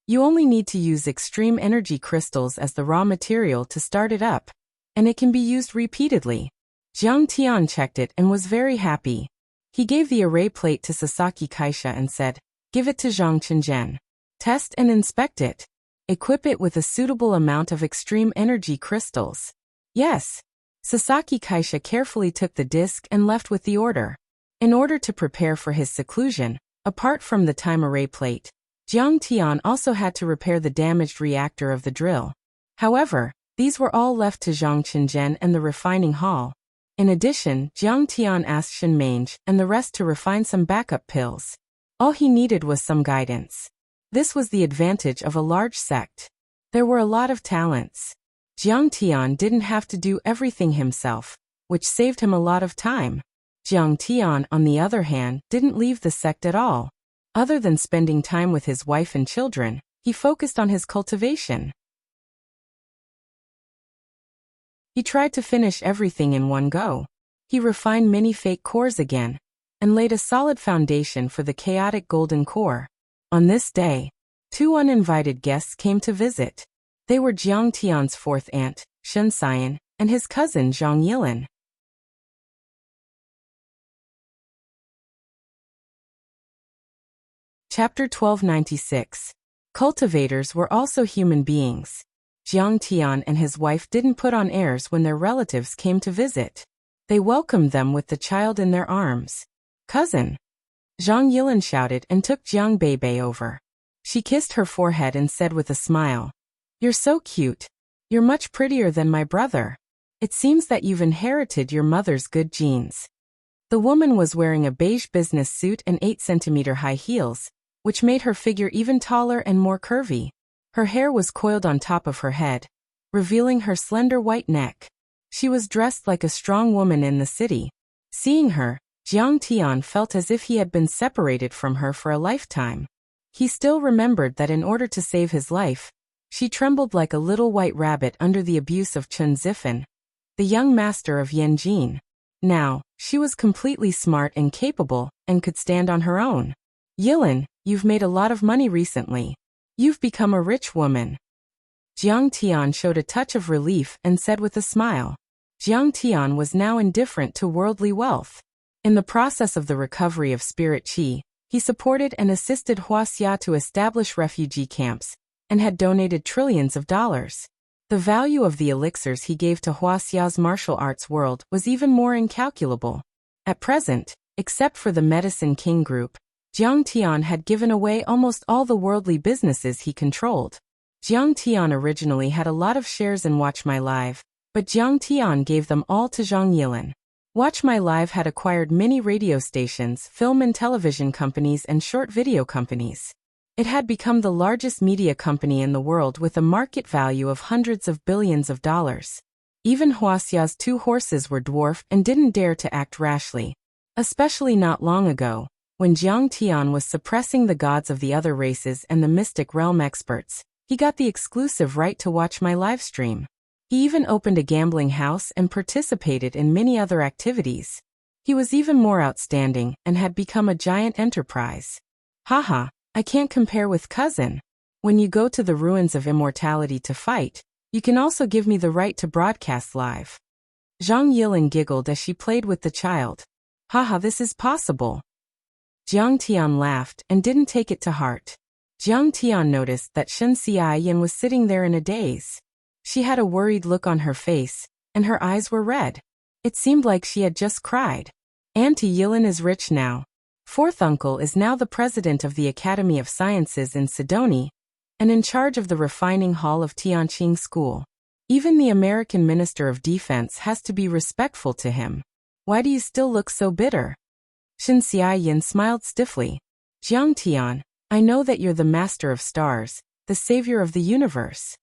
You only need to use extreme energy crystals as the raw material to start it up, and it can be used repeatedly. Jiang Tian checked it and was very happy. He gave the array plate to Sasaki Kaisha and said, "Give it to Zhang Qinzhen. Test and inspect it. Equip it with a suitable amount of extreme energy crystals." Yes. Sasaki Kaisha carefully took the disc and left with the order. In order to prepare for his seclusion, apart from the time array plate, Jiang Tian also had to repair the damaged reactor of the drill. However, these were all left to Zhang Qinzhen and the refining hall. In addition, Jiang Tian asked Shen Mange and the rest to refine some backup pills. All he needed was some guidance. This was the advantage of a large sect. There were a lot of talents. Jiang Tian didn't have to do everything himself, which saved him a lot of time. Jiang Tian, on the other hand, didn't leave the sect at all. Other than spending time with his wife and children, he focused on his cultivation. He tried to finish everything in one go. He refined many fake cores again, and laid a solid foundation for the chaotic golden core. On this day, 2 uninvited guests came to visit. They were Jiang Tian's 4th aunt, Shen Xian, and his cousin Zhang Yilin. Chapter 1296. Cultivators were also human beings. Jiang Tian and his wife didn't put on airs when their relatives came to visit. They welcomed them with the child in their arms. "Cousin!" Zhang Yilin shouted and took Jiang Beibei over. She kissed her forehead and said with a smile, "You're so cute. You're much prettier than my brother. It seems that you've inherited your mother's good genes." The woman was wearing a beige business suit and 8-centimeter high heels, which made her figure even taller and more curvy. Her hair was coiled on top of her head, revealing her slender white neck. She was dressed like a strong woman in the city. Seeing her, Jiang Tian felt as if he had been separated from her for a lifetime. He still remembered that in order to save his life, she trembled like a little white rabbit under the abuse of Chen Zifan, the young master of Yanjin. Now, she was completely smart and capable, and could stand on her own. "Yilin, you've made a lot of money recently. You've become a rich woman." Jiang Tian showed a touch of relief and said with a smile. Jiang Tian was now indifferent to worldly wealth. In the process of the recovery of spirit qi, he supported and assisted Wuxia to establish refugee camps, and had donated trillions of dollars. The value of the elixirs he gave to Wuxia's martial arts world was even more incalculable. At present, except for the Medicine King Group, Jiang Tian had given away almost all the worldly businesses he controlled. Jiang Tian originally had a lot of shares in Watch My Live, but Jiang Tian gave them all to Zhang Yilin. Watch My Live had acquired many radio stations, film and television companies, and short video companies. It had become the largest media company in the world with a market value of hundreds of billions of dollars. Even Huaxia's 2 horses were dwarfed and didn't dare to act rashly. Especially not long ago, when Jiang Tian was suppressing the gods of the other races and the mystic realm experts, he got the exclusive right to watch my live stream. He even opened a gambling house and participated in many other activities. He was even more outstanding and had become a giant enterprise. Haha, I can't compare with cousin. When you go to the ruins of immortality to fight, you can also give me the right to broadcast live. Zhang Yilin giggled as she played with the child. Haha, this is possible. Jiang Tian laughed and didn't take it to heart. Jiang Tian noticed that Shen Xiaoyan was sitting there in a daze. She had a worried look on her face, and her eyes were red. It seemed like she had just cried. Auntie Yilin is rich now. Fourth uncle is now the president of the Academy of Sciences in Sidoni, and in charge of the refining hall of Tianqing School. Even the American Minister of Defense has to be respectful to him. Why do you still look so bitter? Shen Xiaoyan smiled stiffly. Jiang Tian, I know that you're the master of stars, the savior of the universe.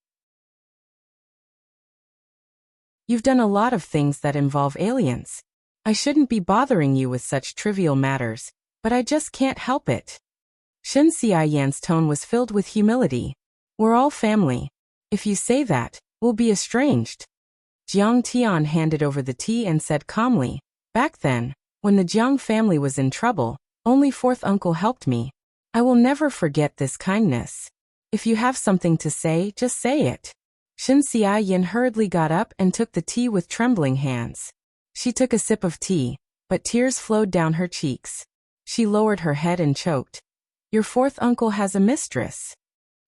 You've done a lot of things that involve aliens. I shouldn't be bothering you with such trivial matters, but I just can't help it. Shen Xiaoyan's tone was filled with humility. We're all family. If you say that, we'll be estranged. Jiang Tian handed over the tea and said calmly, back then, when the Jiang family was in trouble, only fourth uncle helped me. I will never forget this kindness. If you have something to say, just say it. Shen Xiaoyan hurriedly got up and took the tea with trembling hands. She took a sip of tea, but tears flowed down her cheeks. She lowered her head and choked. Your fourth uncle has a mistress.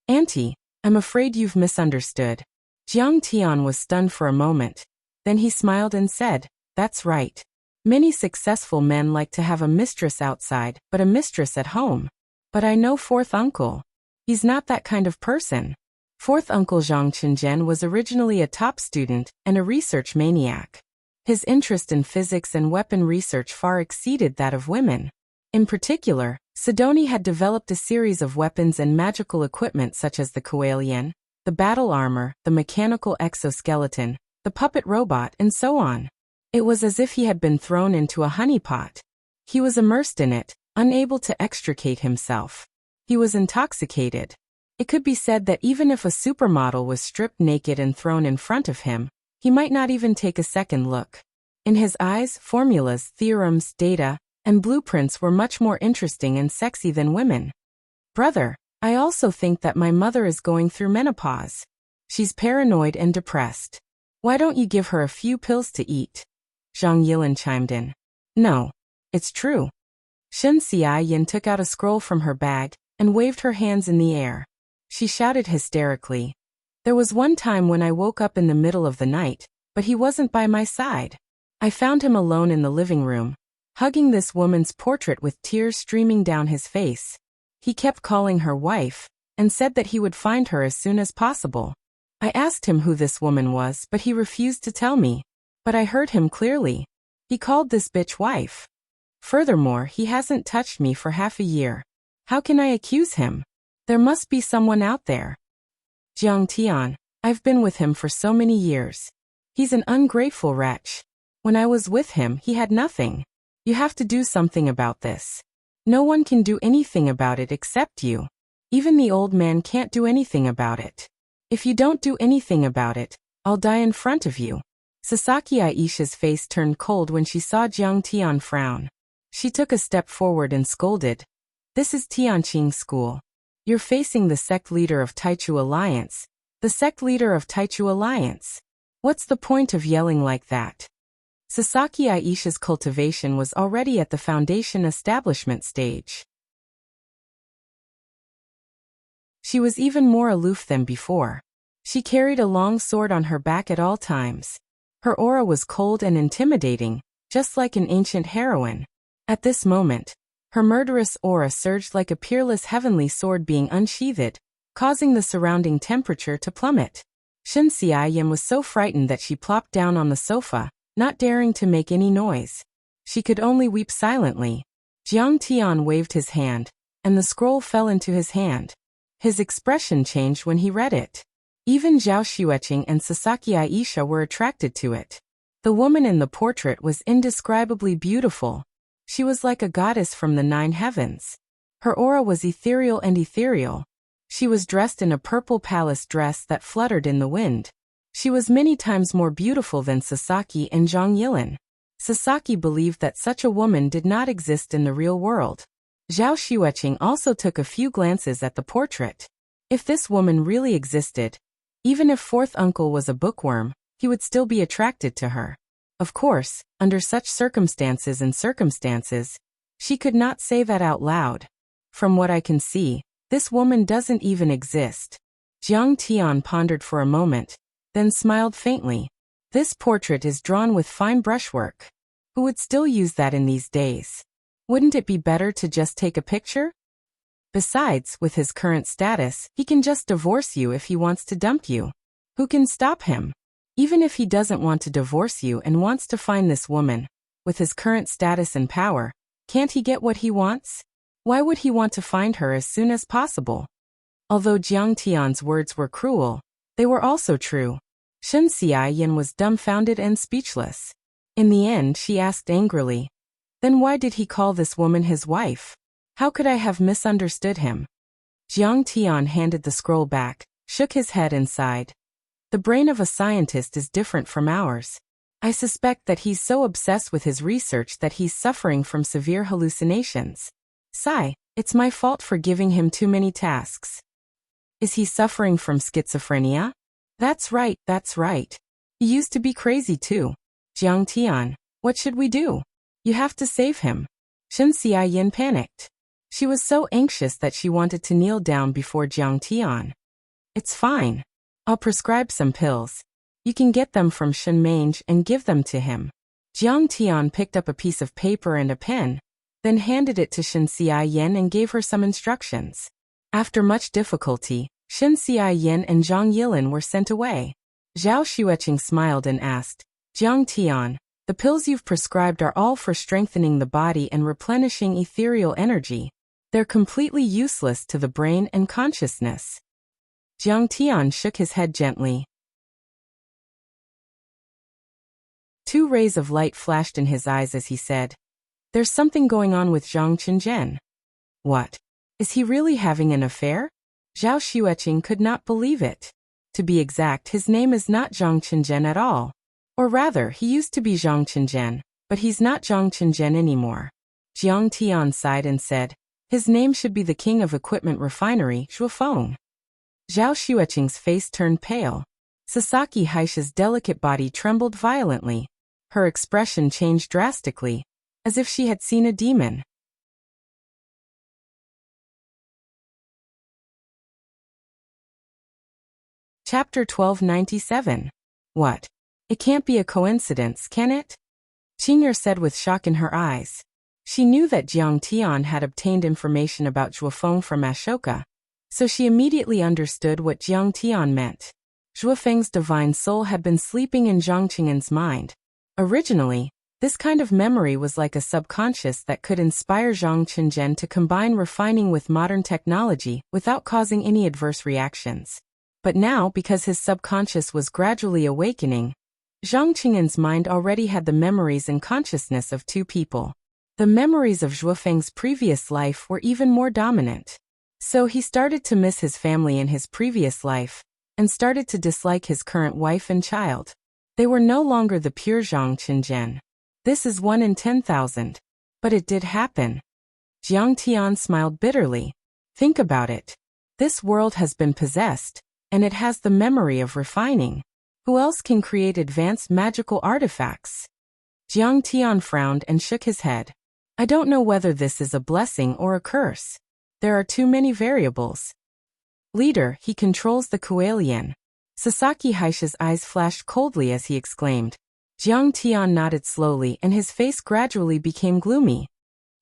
Auntie, I'm afraid you've misunderstood. Jiang Tian was stunned for a moment. Then he smiled and said, that's right. Many successful men like to have a mistress outside, but a mistress at home. But I know fourth uncle. He's not that kind of person. Fourth uncle Zhang Qinzhen was originally a top student and a research maniac. His interest in physics and weapon research far exceeded that of women. In particular, Sidoni had developed a series of weapons and magical equipment such as the Kualian, the battle armor, the mechanical exoskeleton, the puppet robot, and so on. It was as if he had been thrown into a honeypot. He was immersed in it, unable to extricate himself. He was intoxicated. It could be said that even if a supermodel was stripped naked and thrown in front of him, he might not even take a second look. In his eyes, formulas, theorems, data, and blueprints were much more interesting and sexy than women. Brother, I also think that my mother is going through menopause. She's paranoid and depressed. Why don't you give her a few pills to eat? Zhang Yilin chimed in. No. It's true. Shen Xiaoyan took out a scroll from her bag and waved her hands in the air. She shouted hysterically. There was one time when I woke up in the middle of the night, but he wasn't by my side. I found him alone in the living room, hugging this woman's portrait with tears streaming down his face. He kept calling her wife, and said that he would find her as soon as possible. I asked him who this woman was, but he refused to tell me. But I heard him clearly. He called this bitch wife. Furthermore, he hasn't touched me for half a year. How can I accuse him? There must be someone out there. Jiang Tian, I've been with him for so many years. He's an ungrateful wretch. When I was with him, he had nothing. You have to do something about this. No one can do anything about it except you. Even the old man can't do anything about it. If you don't do anything about it, I'll die in front of you. Sasaki Aisha's face turned cold when she saw Jiang Tian frown. She took a step forward and scolded. This is Tianqing School. You're facing the sect leader of Taichu Alliance. The sect leader of Taichu Alliance. What's the point of yelling like that? Sasaki Aisha's cultivation was already at the foundation establishment stage. She was even more aloof than before. She carried a long sword on her back at all times. Her aura was cold and intimidating, just like an ancient heroine. At this moment, her murderous aura surged like a peerless heavenly sword being unsheathed, causing the surrounding temperature to plummet. Shen Xiaoyan was so frightened that she plopped down on the sofa, not daring to make any noise. She could only weep silently. Jiang Tian waved his hand, and the scroll fell into his hand. His expression changed when he read it. Even Zhao Xueqing and Sasaki Aisha were attracted to it. The woman in the portrait was indescribably beautiful. She was like a goddess from the 9 heavens. Her aura was ethereal and ethereal. She was dressed in a purple palace dress that fluttered in the wind. She was many times more beautiful than Sasaki and Zhang Yilin. Sasaki believed that such a woman did not exist in the real world. Zhao Xueqing also took a few glances at the portrait. If this woman really existed, even if fourth uncle was a bookworm, he would still be attracted to her. Of course, under such circumstances, she could not say that out loud. From what I can see, this woman doesn't even exist. Jiang Tian pondered for a moment, then smiled faintly. This portrait is drawn with fine brushwork. Who would still use that in these days? Wouldn't it be better to just take a picture? Besides, with his current status, he can just divorce you if he wants to dump you. Who can stop him? Even if he doesn't want to divorce you and wants to find this woman, with his current status and power, can't he get what he wants? Why would he want to find her as soon as possible? Although Jiang Tian's words were cruel, they were also true. Shen Xiaoyan was dumbfounded and speechless. In the end, she asked angrily, "Then why did he call this woman his wife? How could I have misunderstood him?" Jiang Tian handed the scroll back, shook his head and sighed. The brain of a scientist is different from ours. I suspect that he's so obsessed with his research that he's suffering from severe hallucinations. Sigh, it's my fault for giving him too many tasks. Is he suffering from schizophrenia? That's right. He used to be crazy too. Jiang Tian, what should we do? You have to save him. Shen Xiaoyan panicked. She was so anxious that she wanted to kneel down before Jiang Tian. It's fine. I'll prescribe some pills. You can get them from Shen Mange and give them to him. Jiang Tian picked up a piece of paper and a pen, then handed it to Shen Xiaoyan and gave her some instructions. After much difficulty, Shen Xiaoyan and Zhang Yilin were sent away. Zhao Xueqing smiled and asked, Jiang Tian, the pills you've prescribed are all for strengthening the body and replenishing ethereal energy. They're completely useless to the brain and consciousness. Jiang Tian shook his head gently. 2 rays of light flashed in his eyes as he said, "There's something going on with Zhang Qinzhen." What? Is he really having an affair? Zhao Xueqing could not believe it. To be exact, his name is not Zhang Qinzhen at all. Or rather, he used to be Zhang Qinzhen, but he's not Zhang Qinzhen anymore. Jiang Tian sighed and said, his name should be the King of Equipment Refinery, Shuofeng. Zhao Xueqing's face turned pale. Sasaki Haisha's delicate body trembled violently. Her expression changed drastically, as if she had seen a demon. Chapter 1297. What? It can't be a coincidence, can it? Qing'er said with shock in her eyes. She knew that Jiang Tian had obtained information about Zhuofeng from Ashoka, so she immediately understood what Jiang Tian meant. Zhuofeng's divine soul had been sleeping in Zhang Qing'an's mind. Originally, this kind of memory was like a subconscious that could inspire Zhang Qing'an to combine refining with modern technology without causing any adverse reactions. But now, because his subconscious was gradually awakening, Zhang Qing'an's mind already had the memories and consciousness of two people. The memories of Zhuofeng's previous life were even more dominant. So he started to miss his family in his previous life, and started to dislike his current wife and child. They were no longer the pure Zhang Qing'an. This is 1 in 10,000. But it did happen. Jiang Tian smiled bitterly. Think about it. This world has been possessed, and it has the memory of refining. Who else can create advanced magical artifacts? Jiang Tian frowned and shook his head. I don't know whether this is a blessing or a curse. There are too many variables. Leader, he controls the Kuelian. Sasaki Haisha's eyes flashed coldly as he exclaimed. Jiang Tian nodded slowly and his face gradually became gloomy.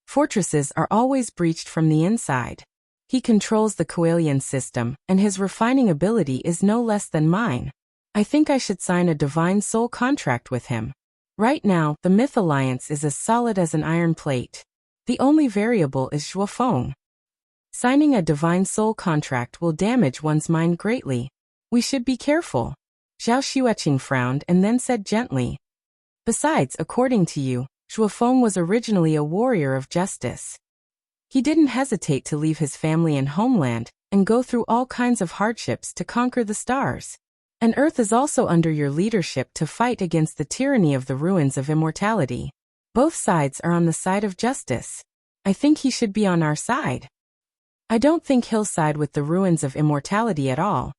Fortresses are always breached from the inside. He controls the Kuelian system, and his refining ability is no less than mine. I think I should sign a divine soul contract with him. Right now, the Myth Alliance is as solid as an iron plate. The only variable is Zhuofeng. Signing a divine soul contract will damage one's mind greatly. We should be careful. Zhao Xueqing frowned and then said gently. Besides, according to you, Zhuofeng was originally a warrior of justice. He didn't hesitate to leave his family and homeland, and go through all kinds of hardships to conquer the stars. And Earth is also under your leadership to fight against the tyranny of the ruins of immortality. Both sides are on the side of justice. I think he should be on our side. I don't think he'll side with the ruins of immortality at all,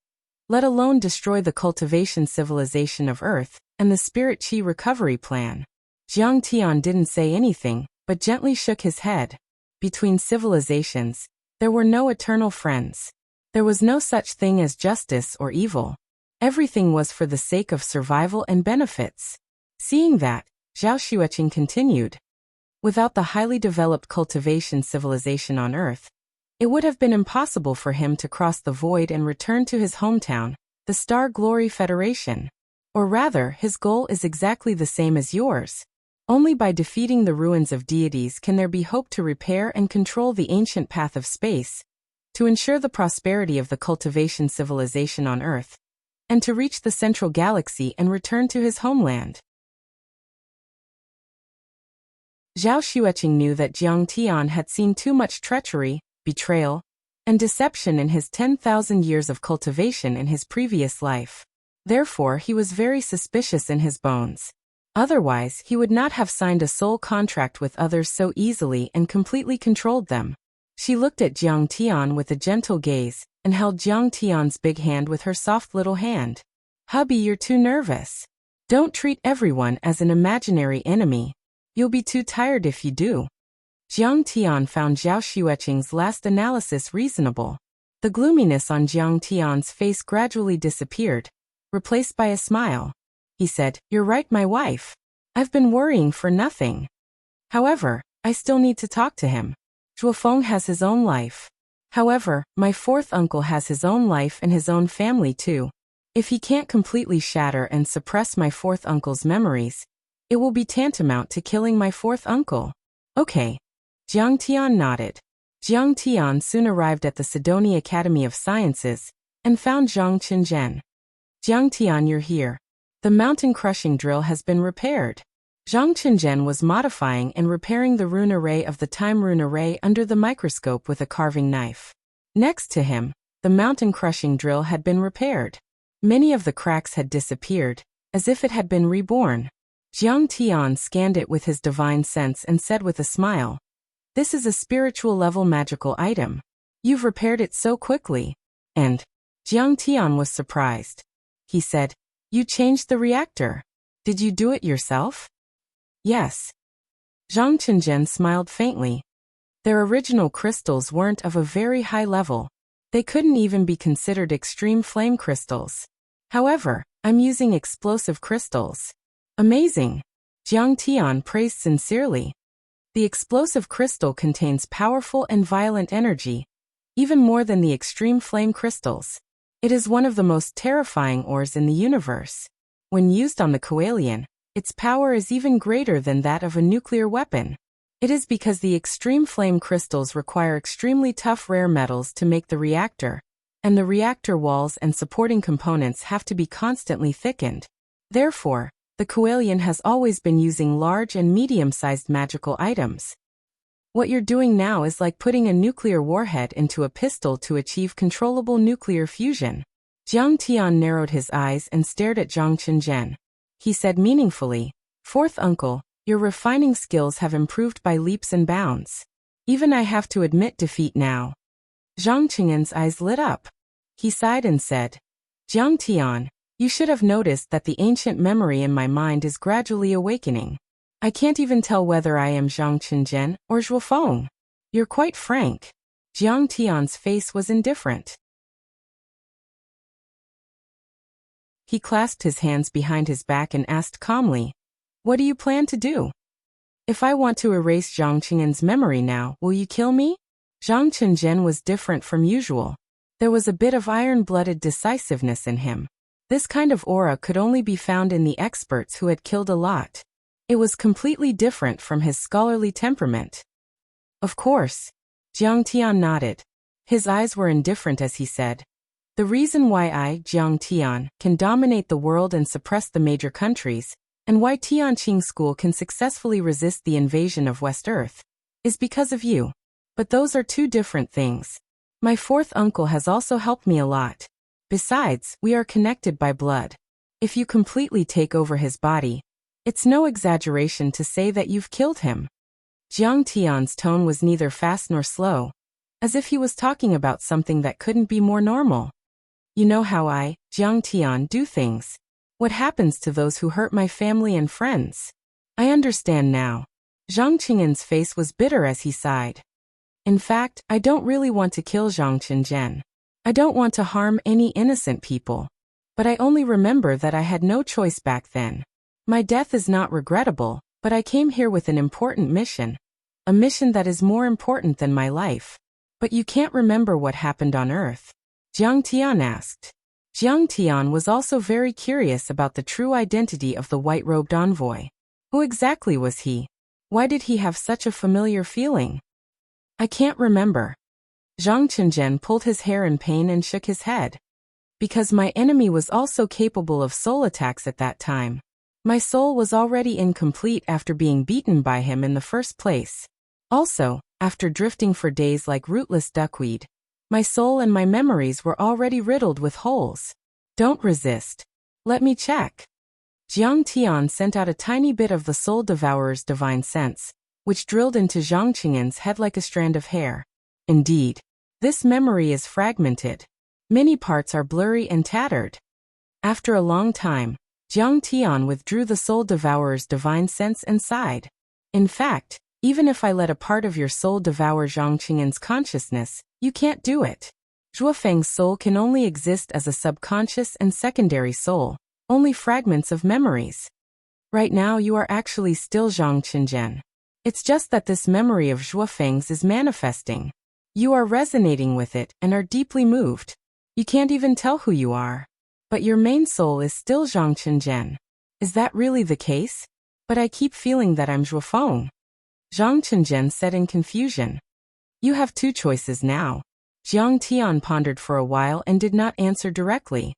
let alone destroy the cultivation civilization of Earth and the Spirit Chi recovery plan. Jiang Tian didn't say anything, but gently shook his head. Between civilizations, there were no eternal friends. There was no such thing as justice or evil. Everything was for the sake of survival and benefits. Seeing that, Zhao Xueqing continued. Without the highly developed cultivation civilization on Earth, it would have been impossible for him to cross the void and return to his hometown, the Star Glory Federation. Or rather, his goal is exactly the same as yours. Only by defeating the ruins of deities can there be hope to repair and control the ancient path of space, to ensure the prosperity of the cultivation civilization on Earth, and to reach the central galaxy and return to his homeland. Zhao Xueqing knew that Jiang Tian had seen too much treachery, betrayal, and deception in his 10,000 years of cultivation in his previous life. Therefore, he was very suspicious in his bones. Otherwise, he would not have signed a soul contract with others so easily and completely controlled them. She looked at Jiang Tian with a gentle gaze, and held Jiang Tian's big hand with her soft little hand. Hubby, you're too nervous. Don't treat everyone as an imaginary enemy. You'll be too tired if you do. Jiang Tian found Zhao Xueqing's last analysis reasonable. The gloominess on Jiang Tian's face gradually disappeared, replaced by a smile. He said, You're right, my wife. I've been worrying for nothing. However, I still need to talk to him. Zhuofeng has his own life. However, my fourth uncle has his own life and his own family too. If he can't completely shatter and suppress my fourth uncle's memories, it will be tantamount to killing my fourth uncle. Okay. Jiang Tian nodded. Jiang Tian soon arrived at the Sidonia Academy of Sciences, and found Zhang Qing'an. Jiang Tian, you're here. The mountain crushing drill has been repaired. Zhang Qing'an was modifying and repairing the rune array of the time rune array under the microscope with a carving knife. Next to him, the mountain crushing drill had been repaired. Many of the cracks had disappeared, as if it had been reborn. Jiang Tian scanned it with his divine sense and said with a smile, This is a spiritual level magical item. You've repaired it so quickly. And Jiang Tian was surprised. He said, You changed the reactor. Did you do it yourself? Yes. Zhang Qing'an smiled faintly. Their original crystals weren't of a very high level. They couldn't even be considered extreme flame crystals. However, I'm using explosive crystals. Amazing! Jiang Tian praised sincerely. The explosive crystal contains powerful and violent energy, even more than the extreme flame crystals. It is one of the most terrifying ores in the universe. When used on the Coelian, its power is even greater than that of a nuclear weapon. It is because the extreme flame crystals require extremely tough rare metals to make the reactor, and the reactor walls and supporting components have to be constantly thickened. Therefore, the Coelian has always been using large and medium-sized magical items. What you're doing now is like putting a nuclear warhead into a pistol to achieve controllable nuclear fusion. Jiang Tian narrowed his eyes and stared at Zhang Qinzhen. He said meaningfully, "Fourth uncle, your refining skills have improved by leaps and bounds. Even I have to admit defeat now." Zhang Qinzhen's eyes lit up. He sighed and said, "Jiang Tian, you should have noticed that the ancient memory in my mind is gradually awakening. I can't even tell whether I am Zhang Qinzhen or Zhuofeng. You're quite frank." Jiang Tian's face was indifferent. He clasped his hands behind his back and asked calmly, "What do you plan to do? If I want to erase Zhang Qinzhen's memory now, will you kill me?" Zhang Qinzhen was different from usual. There was a bit of iron-blooded decisiveness in him. This kind of aura could only be found in the experts who had killed a lot. It was completely different from his scholarly temperament. "Of course." Jiang Tian nodded. His eyes were indifferent as he said, "The reason why I, Jiang Tian, can dominate the world and suppress the major countries, and why Tianqing School can successfully resist the invasion of West Earth, is because of you. But those are two different things. My fourth uncle has also helped me a lot. Besides, we are connected by blood. If you completely take over his body, it's no exaggeration to say that you've killed him." Jiang Tian's tone was neither fast nor slow, as if he was talking about something that couldn't be more normal. "You know how I, Jiang Tian, do things. What happens to those who hurt my family and friends? I understand now." Zhang Qinzhen's face was bitter as he sighed. "In fact, I don't really want to kill Zhang Qinzhen. I don't want to harm any innocent people. But I only remember that I had no choice back then. My death is not regrettable, but I came here with an important mission. A mission that is more important than my life." "But you can't remember what happened on Earth?" Jiang Tian asked. Jiang Tian was also very curious about the true identity of the white-robed envoy. Who exactly was he? Why did he have such a familiar feeling? "I can't remember." Zhang Qinzhen pulled his hair in pain and shook his head. "Because my enemy was also capable of soul attacks at that time. My soul was already incomplete after being beaten by him in the first place. Also, after drifting for days like rootless duckweed, my soul and my memories were already riddled with holes." "Don't resist. Let me check." Jiang Tian sent out a tiny bit of the Soul Devourer's divine sense, which drilled into Zhang Qinzhen's head like a strand of hair. Indeed, this memory is fragmented. Many parts are blurry and tattered. After a long time, Jiang Tian withdrew the Soul Devourer's divine sense and sighed. "In fact, even if I let a part of your soul devour Zhang Qinzhen's consciousness, you can't do it. Zhuofeng's soul can only exist as a subconscious and secondary soul, only fragments of memories. Right now you are actually still Zhang Qinzhen. It's just that this memory of Zhuofeng's is manifesting. You are resonating with it and are deeply moved. You can't even tell who you are. But your main soul is still Zhang Qinzhen. Is that really the case? But I keep feeling that I'm Zhuofeng." Zhang Qinzhen said in confusion. "You have two choices now." Jiang Tian pondered for a while and did not answer directly.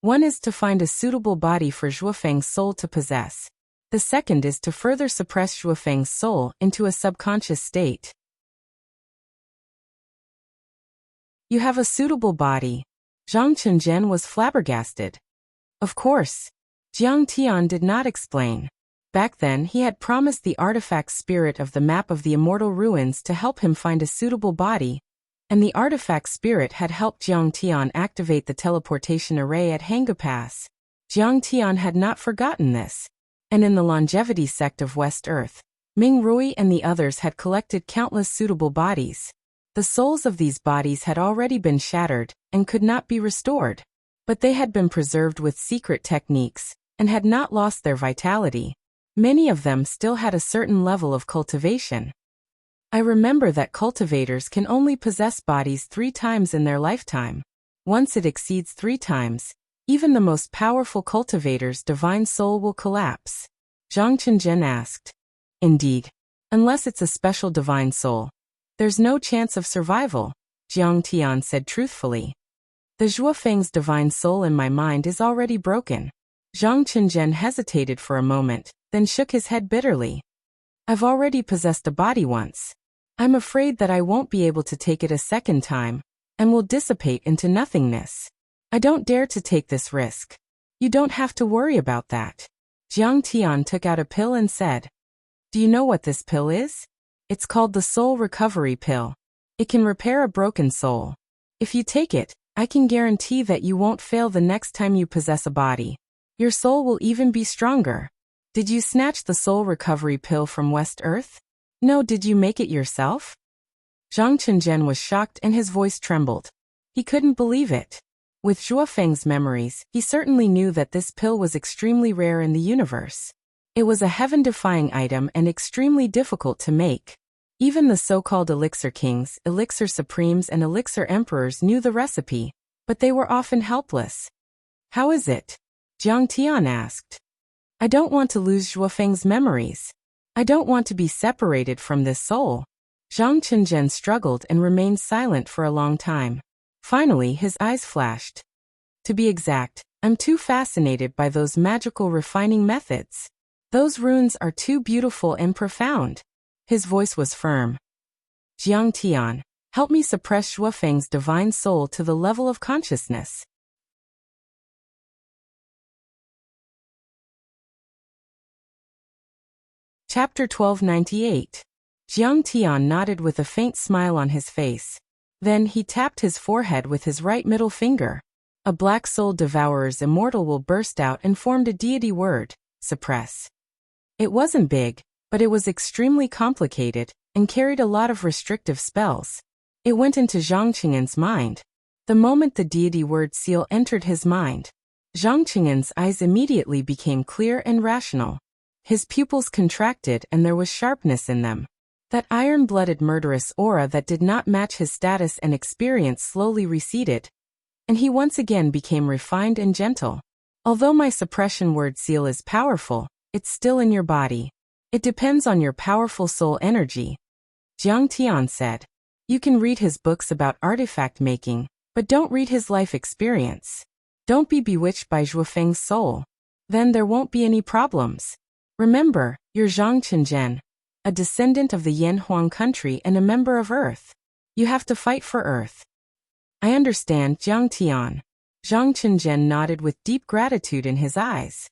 "One is to find a suitable body for Zhuofeng's soul to possess. The second is to further suppress Zhuofeng's soul into a subconscious state." "You have a suitable body." Zhang Qinzhen was flabbergasted. "Of course." Jiang Tian did not explain. Back then he had promised the artifact spirit of the map of the immortal ruins to help him find a suitable body, and the artifact spirit had helped Jiang Tian activate the teleportation array at Hanga Pass. Jiang Tian had not forgotten this. And in the longevity sect of West Earth, Ming Rui and the others had collected countless suitable bodies. The souls of these bodies had already been shattered and could not be restored. but they had been preserved with secret techniques and had not lost their vitality. Many of them still had a certain level of cultivation. I remember that cultivators can only possess bodies 3 times in their lifetime. Once it exceeds 3 times, even the most powerful cultivator's divine soul will collapse. Zhang Qinzhen asked. Indeed. Unless it's a special divine soul, there's no chance of survival, Jiang Tian said truthfully. The Zhuofeng's divine soul in my mind is already broken. Zhang Qinzhen hesitated for a moment, then shook his head bitterly. I've already possessed a body once. I'm afraid that I won't be able to take it a second time, and will dissipate into nothingness. I don't dare to take this risk. You don't have to worry about that. Jiang Tian took out a pill and said, Do you know what this pill is? It's called the Soul Recovery Pill. It can repair a broken soul. If you take it, I can guarantee that you won't fail the next time you possess a body. Your soul will even be stronger. Did you snatch the Soul Recovery Pill from West Earth? No, did you make it yourself? Zhang Qinzhen was shocked and his voice trembled. He couldn't believe it. With Zhuofeng's memories, he certainly knew that this pill was extremely rare in the universe. It was a heaven-defying item and extremely difficult to make. Even the so-called Elixir Kings, Elixir Supremes and Elixir Emperors knew the recipe, but they were often helpless. How is it? Jiang Tian asked. I don't want to lose Zhuofeng's memories. I don't want to be separated from this soul. Zhang Qinzhen struggled and remained silent for a long time. Finally, his eyes flashed. To be exact, I'm too fascinated by those magical refining methods. Those runes are too beautiful and profound. His voice was firm. Jiang Tian, help me suppress Zhuofeng's divine soul to the level of consciousness. Chapter 1298. Jiang Tian nodded with a faint smile on his face. Then he tapped his forehead with his right middle finger. A black soul devourer's immortal will burst out and formed a deity word, suppress. It wasn't big, but it was extremely complicated, and carried a lot of restrictive spells. It went into Zhang Qingen's mind. The moment the deity word seal entered his mind, Zhang Qingen's eyes immediately became clear and rational. His pupils contracted and there was sharpness in them. That iron-blooded murderous aura that did not match his status and experience slowly receded, and he once again became refined and gentle. Although my suppression word seal is powerful, it's still in your body. It depends on your powerful soul energy. Jiang Tian said. You can read his books about artifact making, but don't read his life experience. Don't be bewitched by Zhuofeng's soul. Then there won't be any problems. Remember, you're Zhang Qinzhen, a descendant of the Yan Huang country and a member of Earth. You have to fight for Earth. I understand, Jiang Tian. Zhang Qinzhen nodded with deep gratitude in his eyes.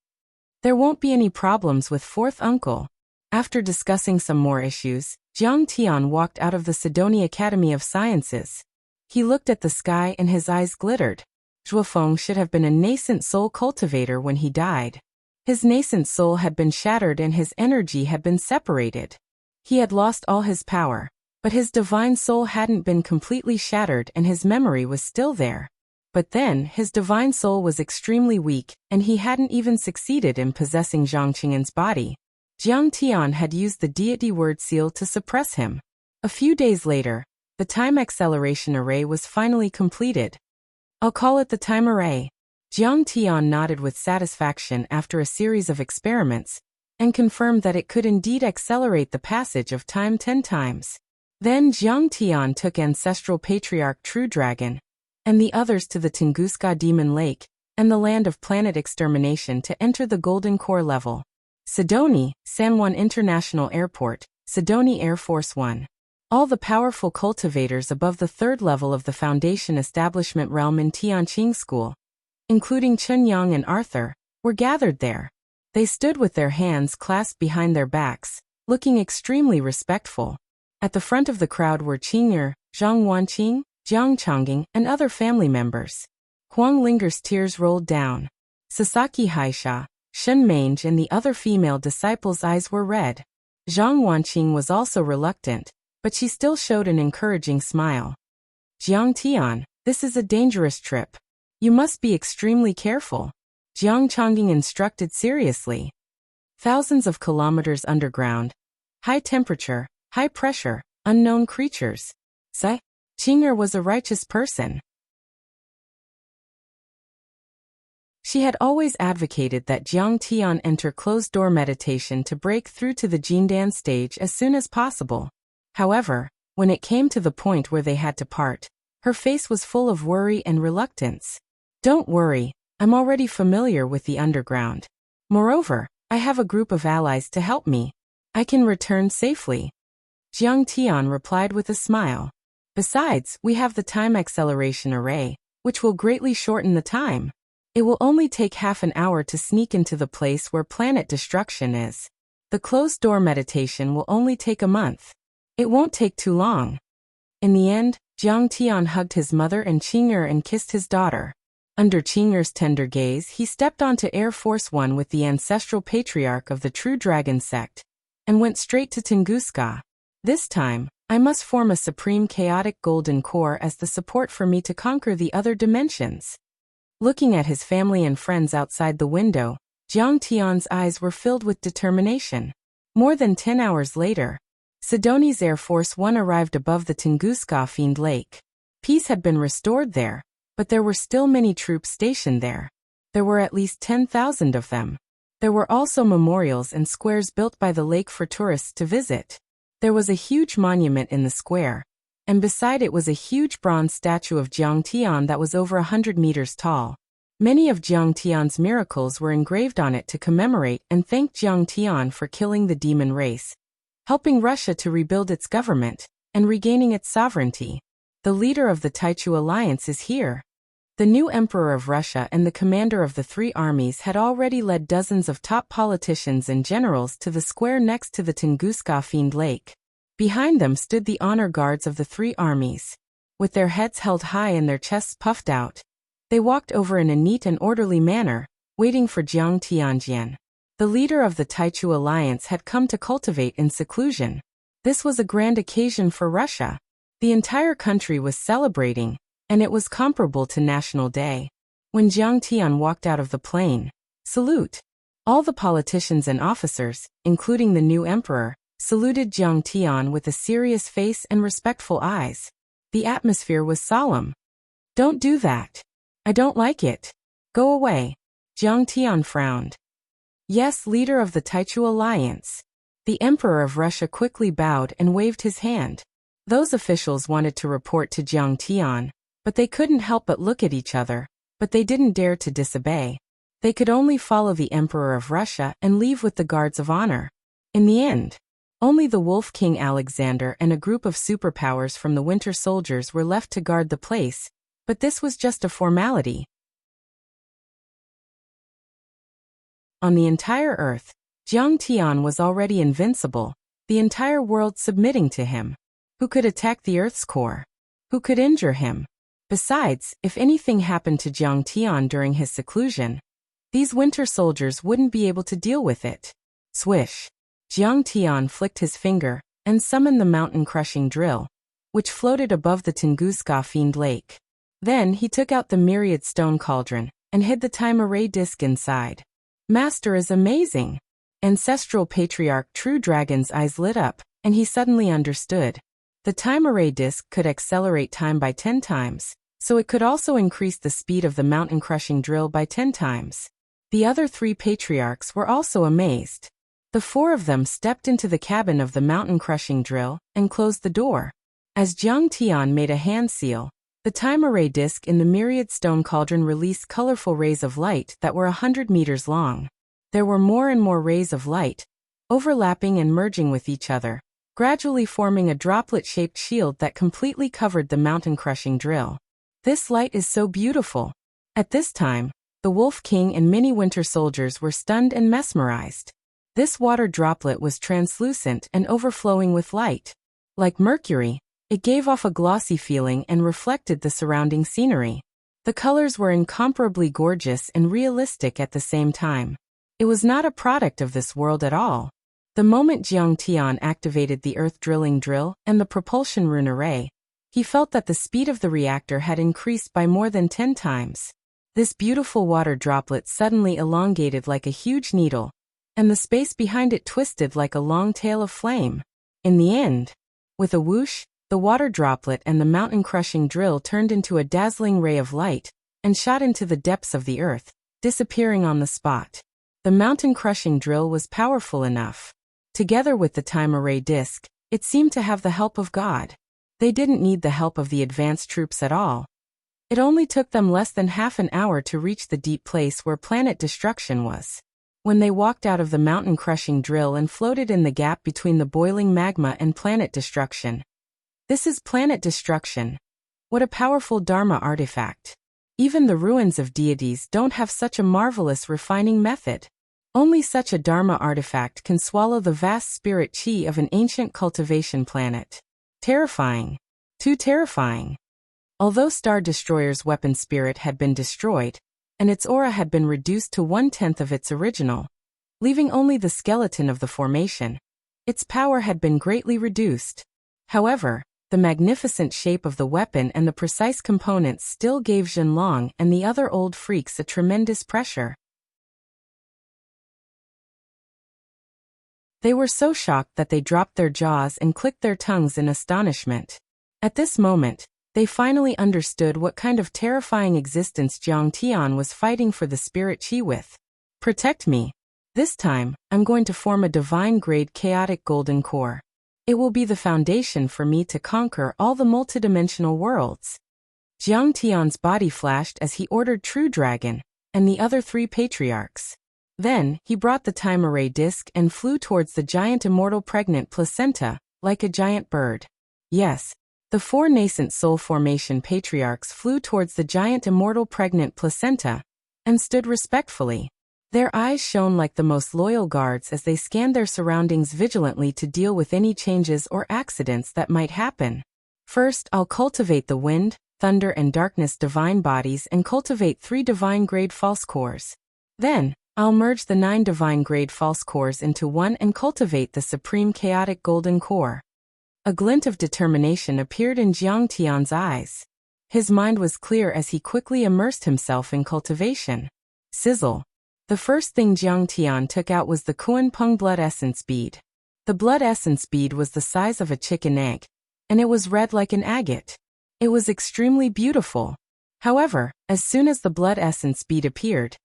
There won't be any problems with fourth uncle. After discussing some more issues, Jiang Tian walked out of the Sidonie Academy of Sciences. He looked at the sky and his eyes glittered. Zhuofeng should have been a nascent soul cultivator when he died. His nascent soul had been shattered and his energy had been separated. He had lost all his power, but his divine soul hadn't been completely shattered and his memory was still there. But then, his divine soul was extremely weak, and he hadn't even succeeded in possessing Zhang Qingen's body. Jiang Tian had used the deity word seal to suppress him. A few days later, the time acceleration array was finally completed. I'll call it the time array. Jiang Tian nodded with satisfaction after a series of experiments, and confirmed that it could indeed accelerate the passage of time 10 times. Then Jiang Tian took Ancestral Patriarch True Dragon, and the others to the Tunguska Demon Lake, and the land of planet extermination to enter the Golden Core level. Sidonie, San Juan International Airport, Sidonie Air Force One. All the powerful cultivators above the 3rd level of the Foundation Establishment realm in Tianqing School, including Chun Yang and Arthur, were gathered there. They stood with their hands clasped behind their backs, looking extremely respectful. At the front of the crowd were Qing'er, Zhang Wanqing, Jiang Chongqing, and other family members. Huang Linger's tears rolled down. Sasaki Haisha, Shen Mange and the other female disciples' eyes were red. Zhang Wanqing was also reluctant, but she still showed an encouraging smile. Jiang Tian, this is a dangerous trip. You must be extremely careful, Jiang Chongqing instructed seriously. Thousands of kilometers underground. High temperature, high pressure, unknown creatures. Sai Qing'er was a righteous person. She had always advocated that Jiang Tian enter closed-door meditation to break through to the Jindan stage as soon as possible. However, when it came to the point where they had to part, her face was full of worry and reluctance. Don't worry, I'm already familiar with the underground. Moreover, I have a group of allies to help me. I can return safely. Jiang Tian replied with a smile. Besides, we have the time acceleration array, which will greatly shorten the time. It will only take half an hour to sneak into the place where planet destruction is. The closed-door meditation will only take a month. It won't take too long. In the end, Jiang Tian hugged his mother and Qing'er and kissed his daughter. Under Qing'er's tender gaze, he stepped onto Air Force One with the ancestral patriarch of the True Dragon sect, and went straight to Tunguska. This time, I must form a supreme chaotic golden core as the support for me to conquer the other dimensions. Looking at his family and friends outside the window, Jiang Tian's eyes were filled with determination. More than 10 hours later, Sidoni's Air Force One arrived above the Tunguska Fiend Lake. Peace had been restored there, but there were still many troops stationed there. There were at least 10,000 of them. There were also memorials and squares built by the lake for tourists to visit. There was a huge monument in the square, and beside it was a huge bronze statue of Jiang Tian that was over 100 meters tall. Many of Jiang Tian's miracles were engraved on it to commemorate and thank Jiang Tian for killing the demon race, helping Russia to rebuild its government, and regaining its sovereignty. The leader of the Taichu alliance is here. The new emperor of Russia and the commander of the three armies had already led dozens of top politicians and generals to the square next to the Tunguska Fiend Lake. Behind them stood the honor guards of the three armies. With their heads held high and their chests puffed out, they walked over in a neat and orderly manner, waiting for Jiang Tianjian. The leader of the Taichu alliance had come to cultivate in seclusion. This was a grand occasion for Russia. The entire country was celebrating, and it was comparable to National Day. When Jiang Tian walked out of the plane, salute! All the politicians and officers, including the new emperor, saluted Jiang Tian with a serious face and respectful eyes. The atmosphere was solemn. Don't do that. I don't like it. Go away. Jiang Tian frowned. Yes, leader of the Taichu alliance. The emperor of Russia quickly bowed and waved his hand. Those officials wanted to report to Jiang Tian, but they couldn't help but look at each other, but they didn't dare to disobey. They could only follow the emperor of Russia and leave with the guards of honor. In the end, only the Wolf King Alexander and a group of superpowers from the Winter Soldiers were left to guard the place, but this was just a formality. On the entire Earth, Jiang Tian was already invincible, the entire world submitting to him. Who could attack the Earth's core? Who could injure him? Besides, if anything happened to Jiang Tian during his seclusion, these Winter Soldiers wouldn't be able to deal with it. Swish! Jiang Tian flicked his finger and summoned the mountain-crushing drill, which floated above the Tunguska Fiend Lake. Then he took out the myriad stone cauldron and hid the time array disc inside. Master is amazing! Ancestral Patriarch True Dragon's eyes lit up, and he suddenly understood. The time array disc could accelerate time by 10 times, so it could also increase the speed of the mountain-crushing drill by 10 times. The other three patriarchs were also amazed. The four of them stepped into the cabin of the mountain-crushing drill and closed the door. As Jiang Tian made a hand seal, the time array disc in the myriad stone cauldron released colorful rays of light that were 100 meters long. There were more and more rays of light, overlapping and merging with each other, gradually forming a droplet-shaped shield that completely covered the mountain-crushing drill. This light is so beautiful. At this time, the Wolf King and many Winter Soldiers were stunned and mesmerized. This water droplet was translucent and overflowing with light. Like mercury, it gave off a glossy feeling and reflected the surrounding scenery. The colors were incomparably gorgeous and realistic at the same time. It was not a product of this world at all. The moment Jiang Tian activated the earth drilling drill and the propulsion rune array, he felt that the speed of the reactor had increased by more than 10 times. This beautiful water droplet suddenly elongated like a huge needle, and the space behind it twisted like a long tail of flame. In the end, with a whoosh, the water droplet and the mountain-crushing drill turned into a dazzling ray of light and shot into the depths of the earth, disappearing on the spot. The mountain-crushing drill was powerful enough. Together with the time array disc, it seemed to have the help of God. They didn't need the help of the advanced troops at all. It only took them less than half an hour to reach the deep place where planet destruction was. When they walked out of the mountain-crushing drill and floated in the gap between the boiling magma and planet destruction. This is planet destruction. What a powerful Dharma artifact. Even the ruins of deities don't have such a marvelous refining method. Only such a Dharma artifact can swallow the vast spirit chi of an ancient cultivation planet. Terrifying. Too terrifying. Although Star Destroyer's weapon spirit had been destroyed, and its aura had been reduced to 1/10 of its original, leaving only the skeleton of the formation, its power had been greatly reduced. However, the magnificent shape of the weapon and the precise components still gave Zhenlong and the other old freaks a tremendous pressure. They were so shocked that they dropped their jaws and clicked their tongues in astonishment. At this moment, they finally understood what kind of terrifying existence Jiang Tian was fighting for the spirit chi with. Protect me. This time, I'm going to form a divine-grade chaotic golden core. It will be the foundation for me to conquer all the multidimensional worlds. Jiang Tian's body flashed as he ordered True Dragon and the other 3 patriarchs. Then, he brought the time array disc and flew towards the giant immortal pregnant placenta, like a giant bird. Yes, the 4 nascent soul formation patriarchs flew towards the giant immortal pregnant placenta and stood respectfully. Their eyes shone like the most loyal guards as they scanned their surroundings vigilantly to deal with any changes or accidents that might happen. First, I'll cultivate the wind, thunder and darkness divine bodies and cultivate 3 divine-grade false cores. Then, I'll merge the 9 divine-grade false cores into one and cultivate the supreme chaotic golden core. A glint of determination appeared in Jiang Tian's eyes. His mind was clear as he quickly immersed himself in cultivation. Sizzle. The first thing Jiang Tian took out was the Kuan Peng blood essence bead. The blood essence bead was the size of a chicken egg, and it was red like an agate. It was extremely beautiful. However, as soon as the blood essence bead appeared,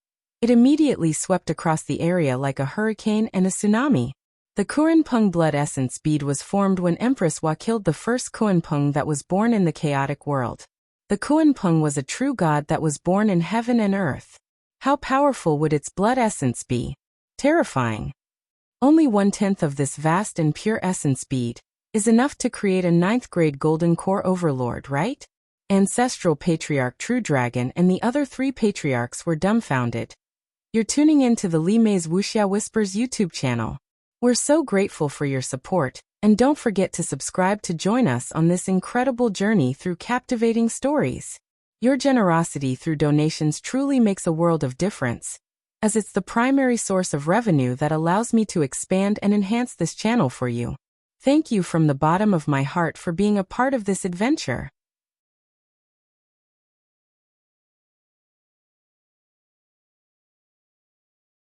it immediately swept across the area like a hurricane and a tsunami. The Kuan Peng blood essence bead was formed when Empress Hua killed the first Kuan Peng that was born in the chaotic world. The Kuan Peng was a true god that was born in heaven and earth. How powerful would its blood essence be? Terrifying. Only 1/10 of this vast and pure essence bead is enough to create a 9th-grade golden core overlord, right? Ancestral Patriarch True Dragon and the other 3 patriarchs were dumbfounded. You're tuning in to the Li Mei's Wuxia Whispers YouTube channel. We're so grateful for your support, and don't forget to subscribe to join us on this incredible journey through captivating stories. Your generosity through donations truly makes a world of difference, as it's the primary source of revenue that allows me to expand and enhance this channel for you. Thank you from the bottom of my heart for being a part of this adventure.